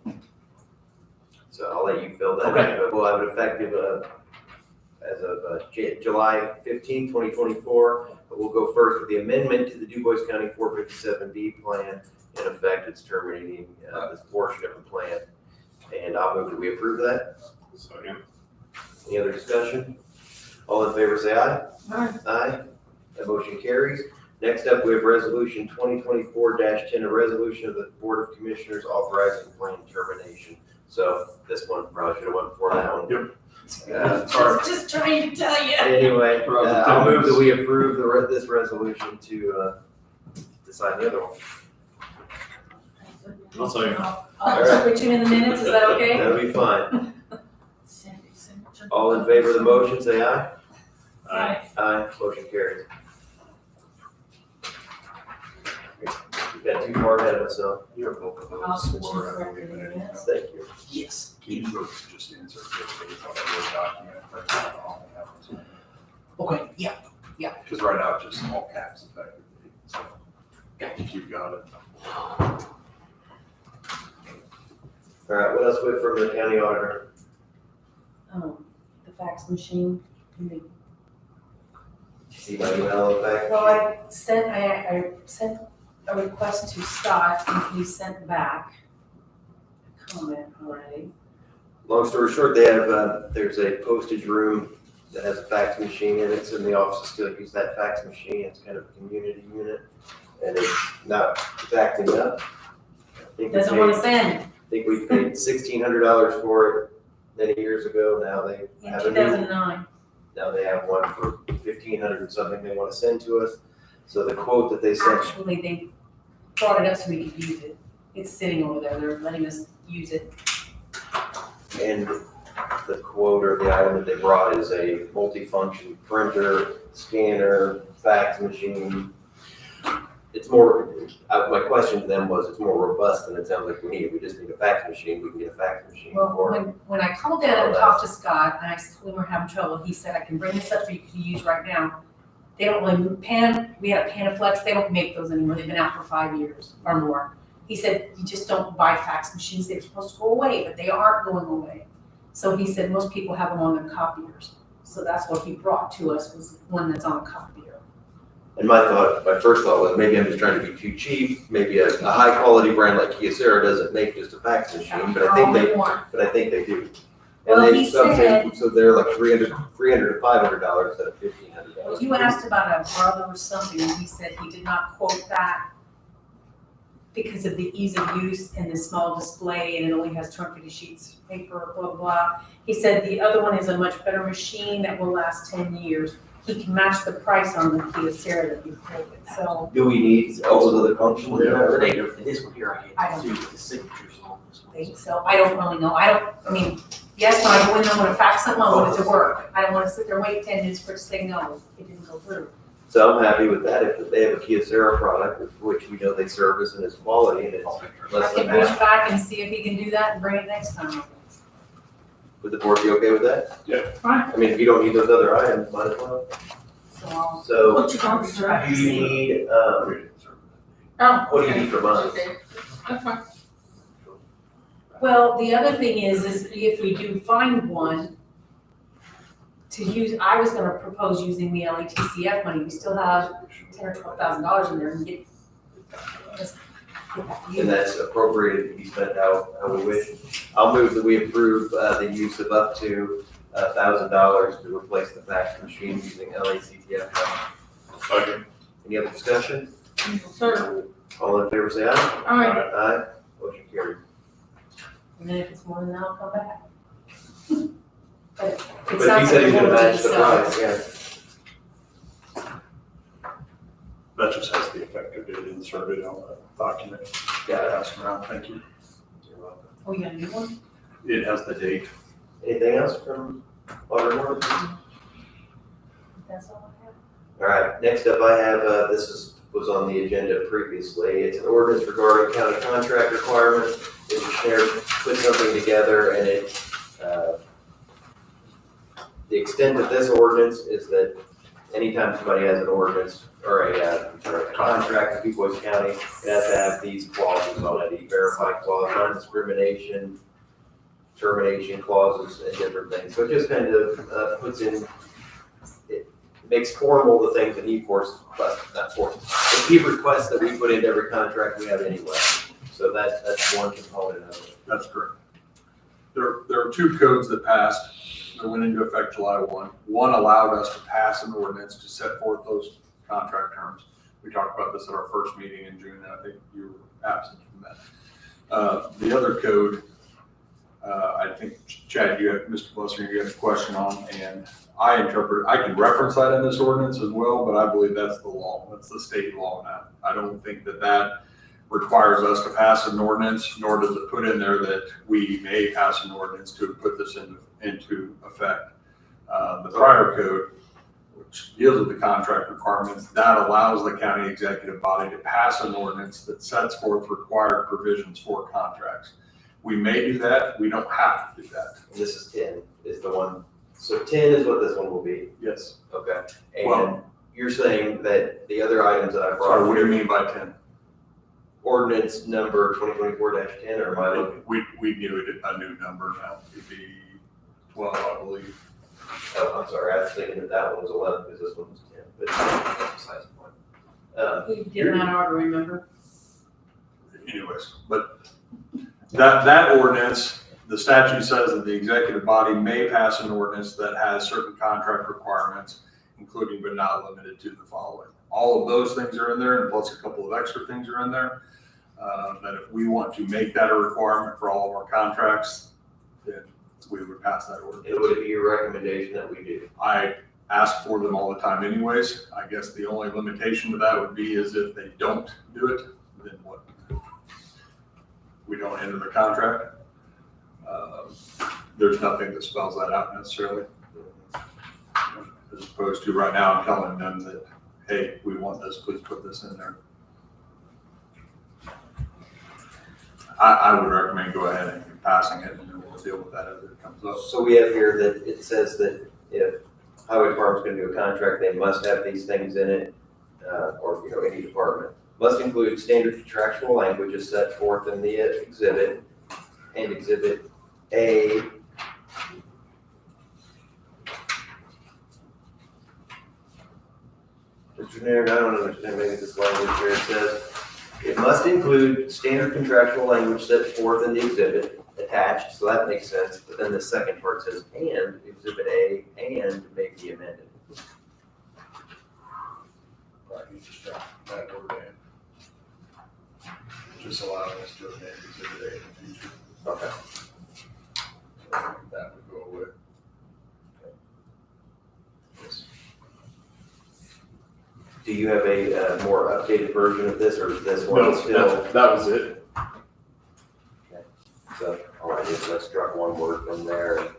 So I'll let you fill that Okay. in, but we'll have it effective as of July 15, 2024. But we'll go first with the amendment to the DuBois County 457B plan. In effect, it's terminating this portion of the plan. And I'll move that we approve that. Second. Any other discussion? All in favor, say aye. Aye. Aye. That motion carries. Next up, we have resolution 2024-10, a resolution of the Board of Commissioners authorizing plan termination. So this one probably should have went before that one. Yep. Sorry. Just trying to tell you. Anyway, I'll move that we approve this resolution to sign the other one. I'll say. I'll switch you in the minutes, is that okay? That'll be fine. All in favor of the motion, say aye. Aye. Aye, motion carries. You got too far ahead of myself. You're both of I'll those switch you swore, I correctly believe in in the it. minutes. Thank you. Yes. Can you folks just insert this based on that Word document? That's not all that happens. Okay, yeah. Because right now, it's just all caps effective date, so if you've got it. All right, what else we have from the county auditor? The fax machine, See my email effect? Well, I sent a request to Scott and he sent back a comment already. Long story short, they have, there's a postage room that has a fax machine in it, so in the office still use that fax machine. It's kind of a community unit, and it's not, it's acting up. I think we Doesn't want to paid- send. I think we paid $1,600 for it many years ago. Now they In have a new, 2009. now they have one for $1,500 and something they want to send to us. So the quote that they sent, Actually, they brought it up so we could use it. It's sitting over there. They're letting us use it. and the quote or the item that they brought is a multifunction printer, scanner, fax machine. It's more, my question to them was, it's more robust than it sounds like we need. We just need a fax machine. We can get a fax machine Well, for it. when I called down and talked to Scott, and we were having trouble, he said, I can bring this up for you to use right now. They don't really, we had a Panaflex, they don't make those anymore, they've been out for 5 years or more. He said, you just don't buy fax machines, they're supposed to go away, but they aren't going away. So he said, most people have them on their copiers. So that's what he brought to us, was one that's on a copier. And my first thought was, maybe I'm just trying to be too cheap. Maybe a high quality brand like Kyocera doesn't make just a fax machine, but I think they do. Well, And he they, some said- so they're like $300 to $500 instead of $1,500. Well, you asked about a brother or something, and he said he did not quote that because of the ease of use and the small display, and it only has 250 sheets of paper, blah, blah. He said the other one is a much better machine that will last 10 years. He can match the price on the Kyocera that you quoted, so Do we need all those other functions? This one here, I I don't had to do the signatures on this I one. think so. I don't really know. I mean, yes, when I go in there, I want to fax something, I want it to work. I don't want to sit there and wait 10 minutes for it to say no, it didn't go through. So I'm happy with that. If they have a Kyocera product, which we know they service and it's quality and it's I less than can reach half. back and see if he can do that and bring it next time. Would the board be okay with that? Yeah. Fine. I mean, if you don't need those other items, might as well. So I'll. So What you gonna serve? do you need, Oh. what do you need from us? Okay. That's fine. Well, the other thing is if we do find one to use, I was gonna propose using the LATCF money, we still have $10,000 or $12,000 in there and get. And that's appropriated to be spent how we wish. I'll move that we approve the use of up to $1,000 to replace the fax machine using LACTF. Second. Any other discussion? Sir, All in favor, say aye. all right, Aye. Motion carried. And then if it's more than that, I'll come back. But it But if he sounds said like he's gonna we'll match be the so. price, yeah. That just has the effective date inserted on the document. Yeah. Pass around, thank you. You're welcome. Oh, you got a new one? It has the date. Anything else from Alderman? That's all I have. All right, next up I have, was on the agenda previously. It's an ordinance regarding county contract requirements. Mr. Schneider put something together and it, the extent of this ordinance is that anytime somebody has an ordinance or a contract with DuPage County, it has to have these clauses on it, the verified clause, non-discrimination, termination clauses and different things. So it just kind of puts in, it makes formal the things that he he requests that we put into every contract we have anyway. So that's one component of it. That's correct. There are two codes that passed, that went into effect July 1. One allowed us to pass an ordinance to set forth those contract terms. We talked about this at our first meeting in June, and I think you were absent from that. The other code, I think, Chad, you have, Mr. Blessinger, you have a question on, and I can reference that in this ordinance as well, but I believe that's the law, that's the state law now. I don't think that requires us to pass an ordinance, nor does it put in there that we may pass an ordinance to put this into effect. The prior code, which deals with the contract requirements, that allows the county executive body to pass an ordinance that sets forth required provisions for contracts. We may do that, we don't have to do that. And this is 10, is the one, so 10 is what this one will be, Yes. okay? And Well- you're saying that the other items that I brought Sorry, what do you here, mean by 10? ordinance number 2024-10, or am I looking? We knew a new number now, it'd be 12, I believe. Oh, I'm sorry, I was thinking that one was 11 because this one was 10, but that's besides the point. We did not order, remember? Anyways, but that ordinance, the statute says that the executive body may pass an ordinance that has certain contract requirements, including but not limited to the following. All of those things are in there, and plus a couple of extra things are in there. That if we want to make that a requirement for all of our contracts, then we would pass that ordinance. And would it be your recommendation that we do? I ask for them all the time anyways. I guess the only limitation to that would be is if they don't do it, then what? We don't enter the contract. There's nothing that spells that out necessarily. As opposed to right now, I'm telling them that, hey, we want this, please put this in there. I would recommend go ahead and passing it, and then we'll deal with that as it comes up. So we have here that it says that if highway department's gonna do a contract, they must have these things in it, or, any department. Must include standard contractual language as set forth in the exhibit, and exhibit A. Mr. Naird, I don't understand, maybe this language here, it says, it must include standard contractual language set forth in the exhibit attached, so that makes sense, but then the second part says, and exhibit A, and may be amended. Right, you just drop that word in. Just allowing us to amend exhibit A in the future. Okay. That would go away. Yes. Do you have a more updated version of this, or is this one still? That was it. So, all right, so let's drop one word from there.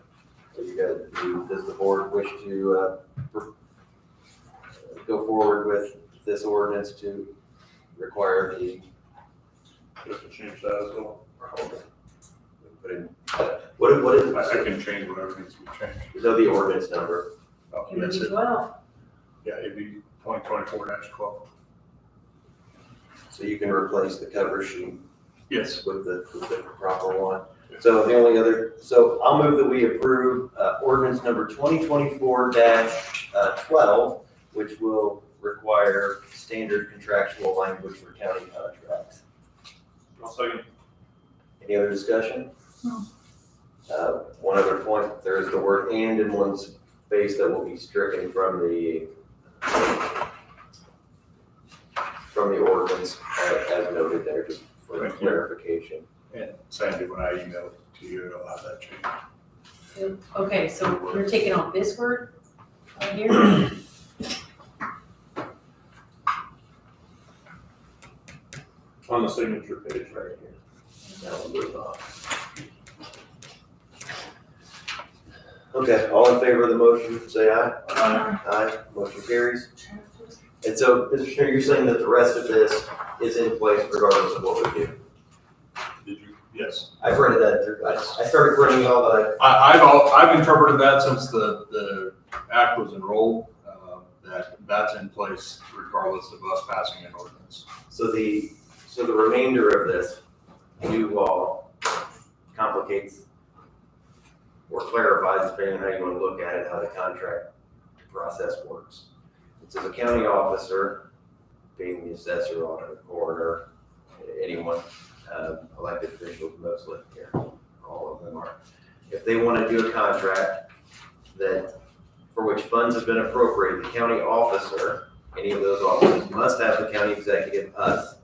So you guys, does the board wish to go forward with this ordinance to require the? Just to change that as well. Put in, what is I it? can change whatever needs to be changed. You know the ordinance number. Oh, It would that's be it. 12. Yeah, it'd be 2024-12. So you can replace the cover sheet Yes. with the proper one. So the only other, so I'll move that we approve ordinance number 2024-12, which will require standard contractual language for county contracts. I'll second. Any other discussion? No. One other point, there is the word "and" in one space that will be stricken from the ordinance, as noted there, just for Thank you. clarification. And Sandy, when I email it to you, I'll have that changed. Okay, so you're taking off this word right here? On the signature page right here. That one goes off. Okay, all in favor of the motion, say aye. Aye, motion carries. And so, Mr. Schneider, you're saying that the rest of this is in place regardless of what we do? Did you? Yes. I've read that through, I started printing all that. I've interpreted that since the act was enrolled, that's in place regardless of us passing an ordinance. So the remainder of this new law complicates or clarifies, depending on how you want to look at it, how the contract process works. It says a county officer, being the assessor, auditor, coroner, anyone, elected officials mostly, here, all of them are. If they want to do a contract for which funds have been appropriated, the county officer, any of those officers must have the county executive, us.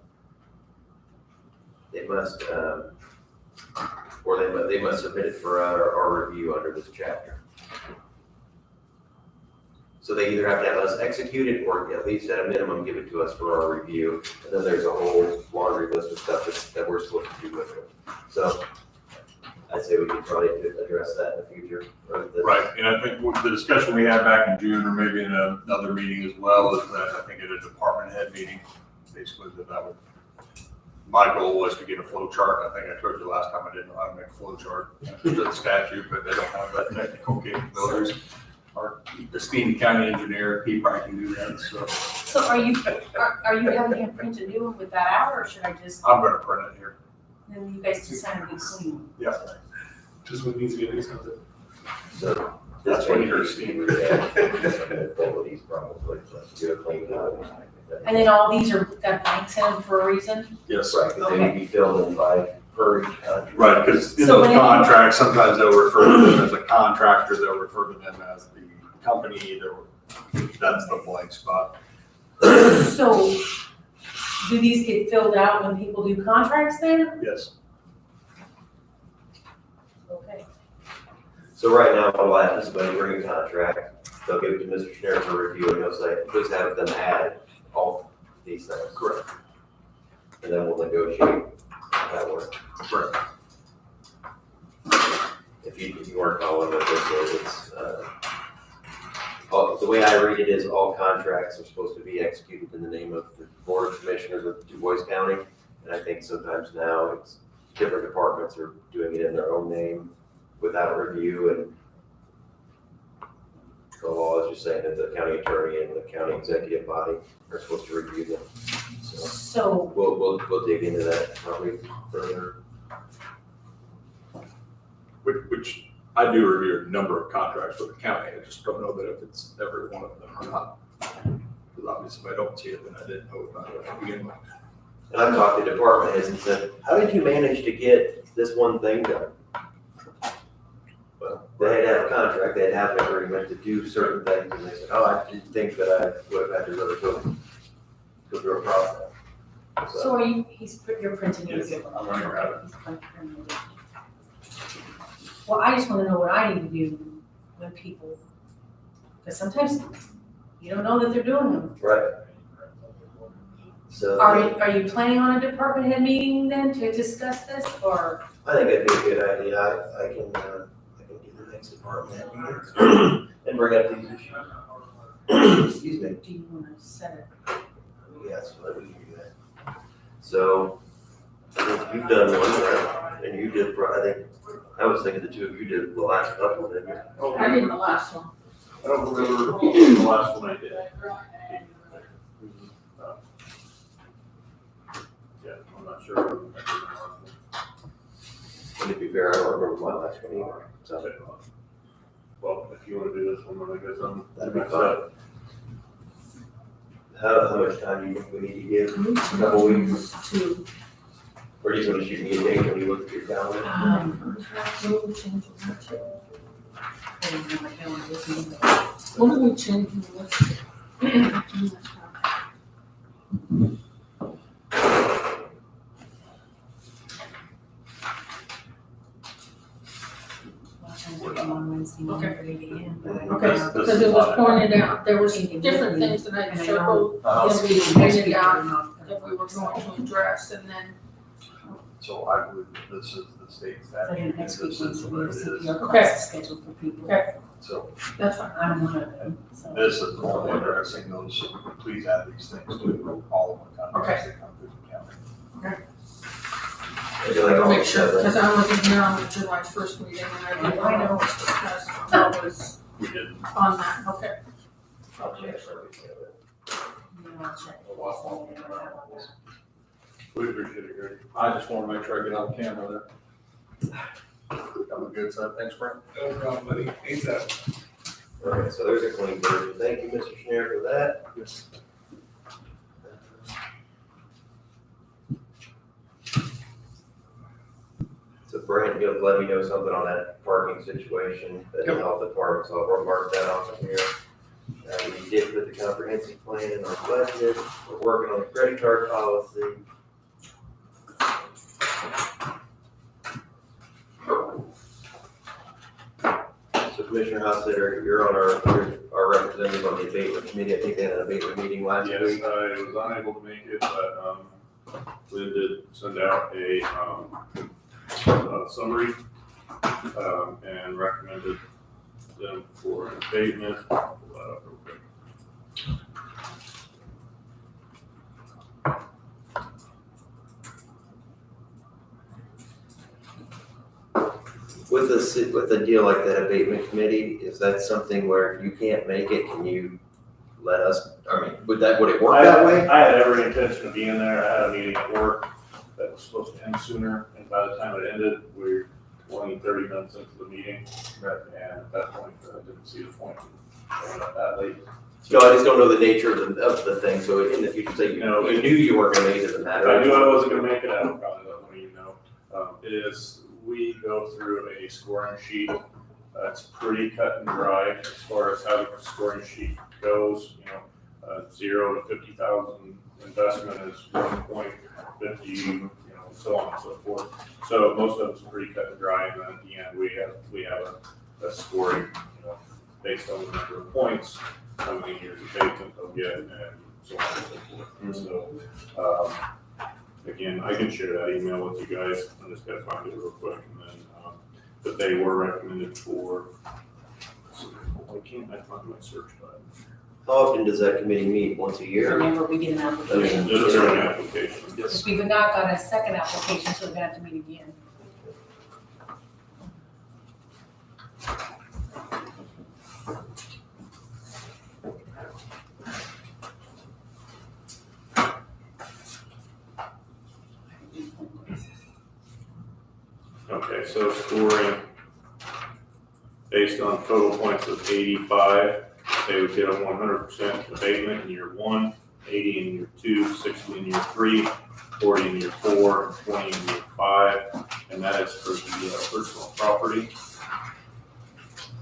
They must, or they must submit it for our review under this chapter. So they either have to have us execute it, or at least at a minimum give it to us for our review. And then there's a whole laundry list of stuff that we're supposed to do with it. So I'd say we could probably address that in the future. Right, and I think the discussion we had back in June, or maybe in another meeting as well, is that I think at a department head meeting, basically my goal was to get a flow chart. I think I told you last time I didn't know how to make a flow chart. There's a statute, but they don't have that technical capabilities. Our esteemed county engineer, he probably can do that, so. So are you having him print a new one with that out, or should I just, I'm gonna print it here. then you guys just kind of be clean? Yeah. Just what needs to get something. So That's what you heard, Steve. Abilities probably, do a clean code. And then all these are, got blanks in them for a reason? Yes. Right, because they would be filled in by per each contract. Right, because in So those when- contracts, sometimes they'll refer to them as a contractor, they'll refer to them as the company, that's the blank spot. So, do these get filled out when people do contracts then? Yes. Okay. So right now, what'll happen is when you bring a contract, they'll give it to Mr. Schneider for review, and he'll say, please have them add all these things. Correct. And then we'll negotiate that work. Correct. If you weren't following what this is, it's, the way I read it is all contracts are supposed to be executed in the name of the Board of Commissioners of Du Bois County. And I think sometimes now it's different departments are doing it in their own name without review, and the law is just saying that the county attorney and the county executive body are supposed to review them. So So, we'll dig into that probably further. Which I do review a number of contracts with the county, I just don't know that if it's every one of them or not. Because obviously if I don't see it, then I didn't know about it to begin with. And I've talked to department heads and said, how did you manage to get this one thing done? Well, they had to have a contract, they had to have an agreement to do certain things, and they said, oh, I didn't think that I would have had to really go through a process. so are you, you're printing it? Yes, I'm running around. Well, I just wanna know what I need to do when people, because sometimes you don't know that they're doing them. Right. So. Are you planning on a department head meeting then to discuss this, or? I think that'd be a good idea. I can do the next department head meeting and bring up these issues. Excuse me. Do you wanna set Yes, let me do that. So, I think you've done one, right? And you did, I think, I was thinking the two of you did the last couple, didn't you? I did the last one. I don't remember the last one I did. Yeah, I'm not sure. And to be fair, I don't remember my last one either, so. Well, if you wanna do this one, then I guess I'm. That'd be fine. How much time do you think we need to give? A couple weeks? to, Or do you want to shoot me a date when you look at your calendar? we'll change it to. I don't know my calendar with me, but- What are we changing this? On Wednesday morning Okay. for 8 a.m., but I don't Okay, know. because it was pointed out, there was different things that I circled, that we pointed out that we were going to address, and then, So I believe that this is the state So statute, then and next this week, is we what need it to is. see your Okay. class scheduled for people. Okay. So that's fine. I'm one of them, so. this is the one addressing those, please add these things to all of the contracts that come through the county. I feel like To all make of sure, them. because I wasn't here on the July 1st meeting, and I didn't know what was discussed, what was We did. on that, okay. I'll check for it. And I'll check. We appreciate it, Greg. I just want to make sure I get on camera there. Have a good side. Thanks, Brent. No problem, buddy. Anytime. All right, so there's a clean version. Thank you, Mr. Schneider, for that. Yes. So Brent, you'll let me know something on that parking situation at the health department, so I'll mark that off in here. We did put the comprehensive plan in our budget. We're working on the credit card policy. So Commissioner Hostetter, you're on our representative on the abatement committee. I think they had an abatement meeting last Yes, week. I was unable to make it, but, Lynn did send out a summary, and recommended them for an abatement. Pull that up real quick. With a deal like that abatement committee, is that something where if you can't make it, can you let us, I mean, would it work that way? I had every intention of being there. I had a meeting at work that was supposed to end sooner, and by the time it ended, we 20-30 minutes into the meeting. Right. And at that point, I didn't see the point in going up that late. No, I just don't know the nature of the thing, so in the future, say you No, you knew you weren't gonna make it, doesn't matter. I knew I wasn't gonna make it, I would probably let one of you know. It is, we go through a scoring sheet. It's pretty cut and dry as far as how the scoring sheet goes, 0 to 50,000 investment is 1.50, so on and so forth. So most of it's pretty cut and dry, and then at the end, we have a scoring, based on the number of points, how many years of abatement they'll get, and so on and so forth. So, again, I can share that email with you guys. I just gotta find it real quick, and then, but they were recommended for, why can't I find my search button? How often does that committee meet? Once a year? Remember, we get an application. This is an application. Because we've not got a second application, so we're gonna have to meet again. Okay, so scoring based on total points of 85, they would get a 100% abatement in year 1, 80 in year 2, 60 in year 3, 40 in year 4, and 20 in year 5, and that is for the personal property.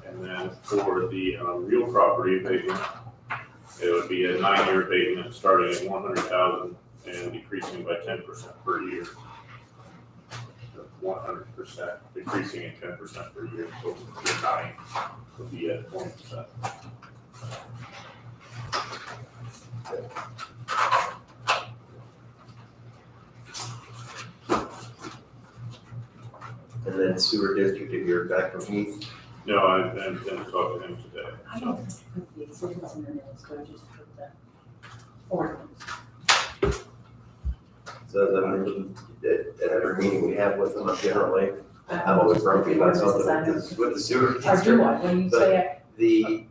And then for the real property abatement, it would be a 9-year abatement starting at 100,000 and decreasing by 10% per year. 100%, decreasing at 10% per year, so year 9 would be at 20%. And then sewer district, if you're back from Heath, No, I'm going to talk to him today. I don't put the exhibits in the minutes, but I just put the ordinance. so at every meeting we have with them, generally, I'm always grumpy about something with the sewer Or do district. I, when you say,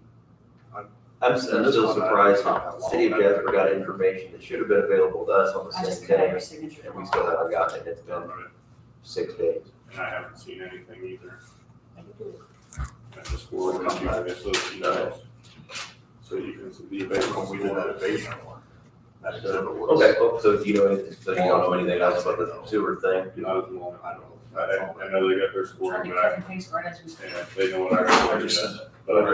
I'm still surprised, the city of Jasper got information that should have been available to us on the I just same cut day, every signature. and we still haven't gotten it, it's been 6 days. And I haven't seen anything either. I just forwarded it to you guys so that you know. So you can see the abatement. We did that abatement one. That exhibit was. Okay, well, so do you know, so you don't know anything else about the sewer thing? Not at the moment, I don't know. I know they got their Trying scoring to back, cut and paste right as we speak. and they know what I already said, but I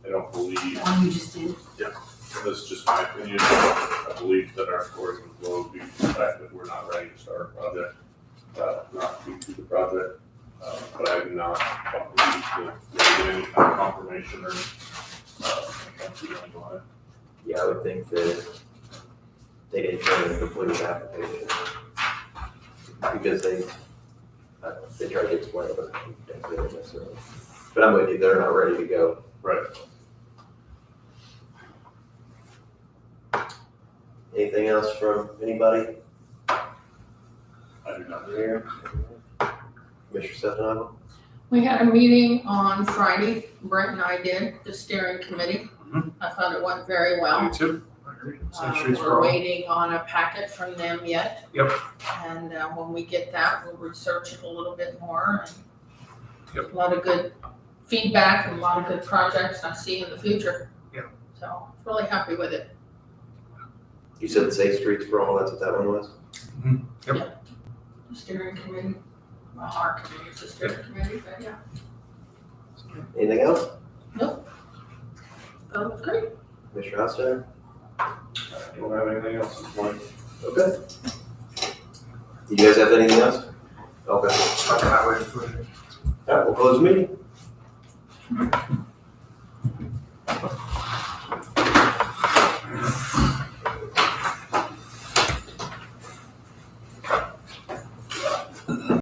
don't believe, The one you just did. this is just my opinion, I believe that our scoring was low due to the fact that we're not ready to start a project, not due to the project. But I have not talked to you to get any kind of confirmation or, feeling on it. Yeah, I would think that they didn't turn in a completed application. Because they tried to explain it, but they didn't necessarily. But I'm with you, they're not ready to go. Right. Anything else from anybody I do not. here? Commissioner Stefano? We had a meeting on Friday, Brent and I did, the steering committee. I thought it went very well. You too. I agree. Same streets for We're all. waiting on a packet from them yet. Yep. And when we get that, we'll research it a little bit more. And Yep. a lot of good feedback and a lot of good projects I see in the future. Yeah. So really happy with it. You said Safe Streets for All, that's what that one was? The steering committee, well, our committee, the steering committee, but yeah, Anything else? that was great. Commissioner Hostetter? I don't have anything else this morning. Okay. Do you guys have anything else? Okay. Stuck in that way. All right, we'll close the meeting.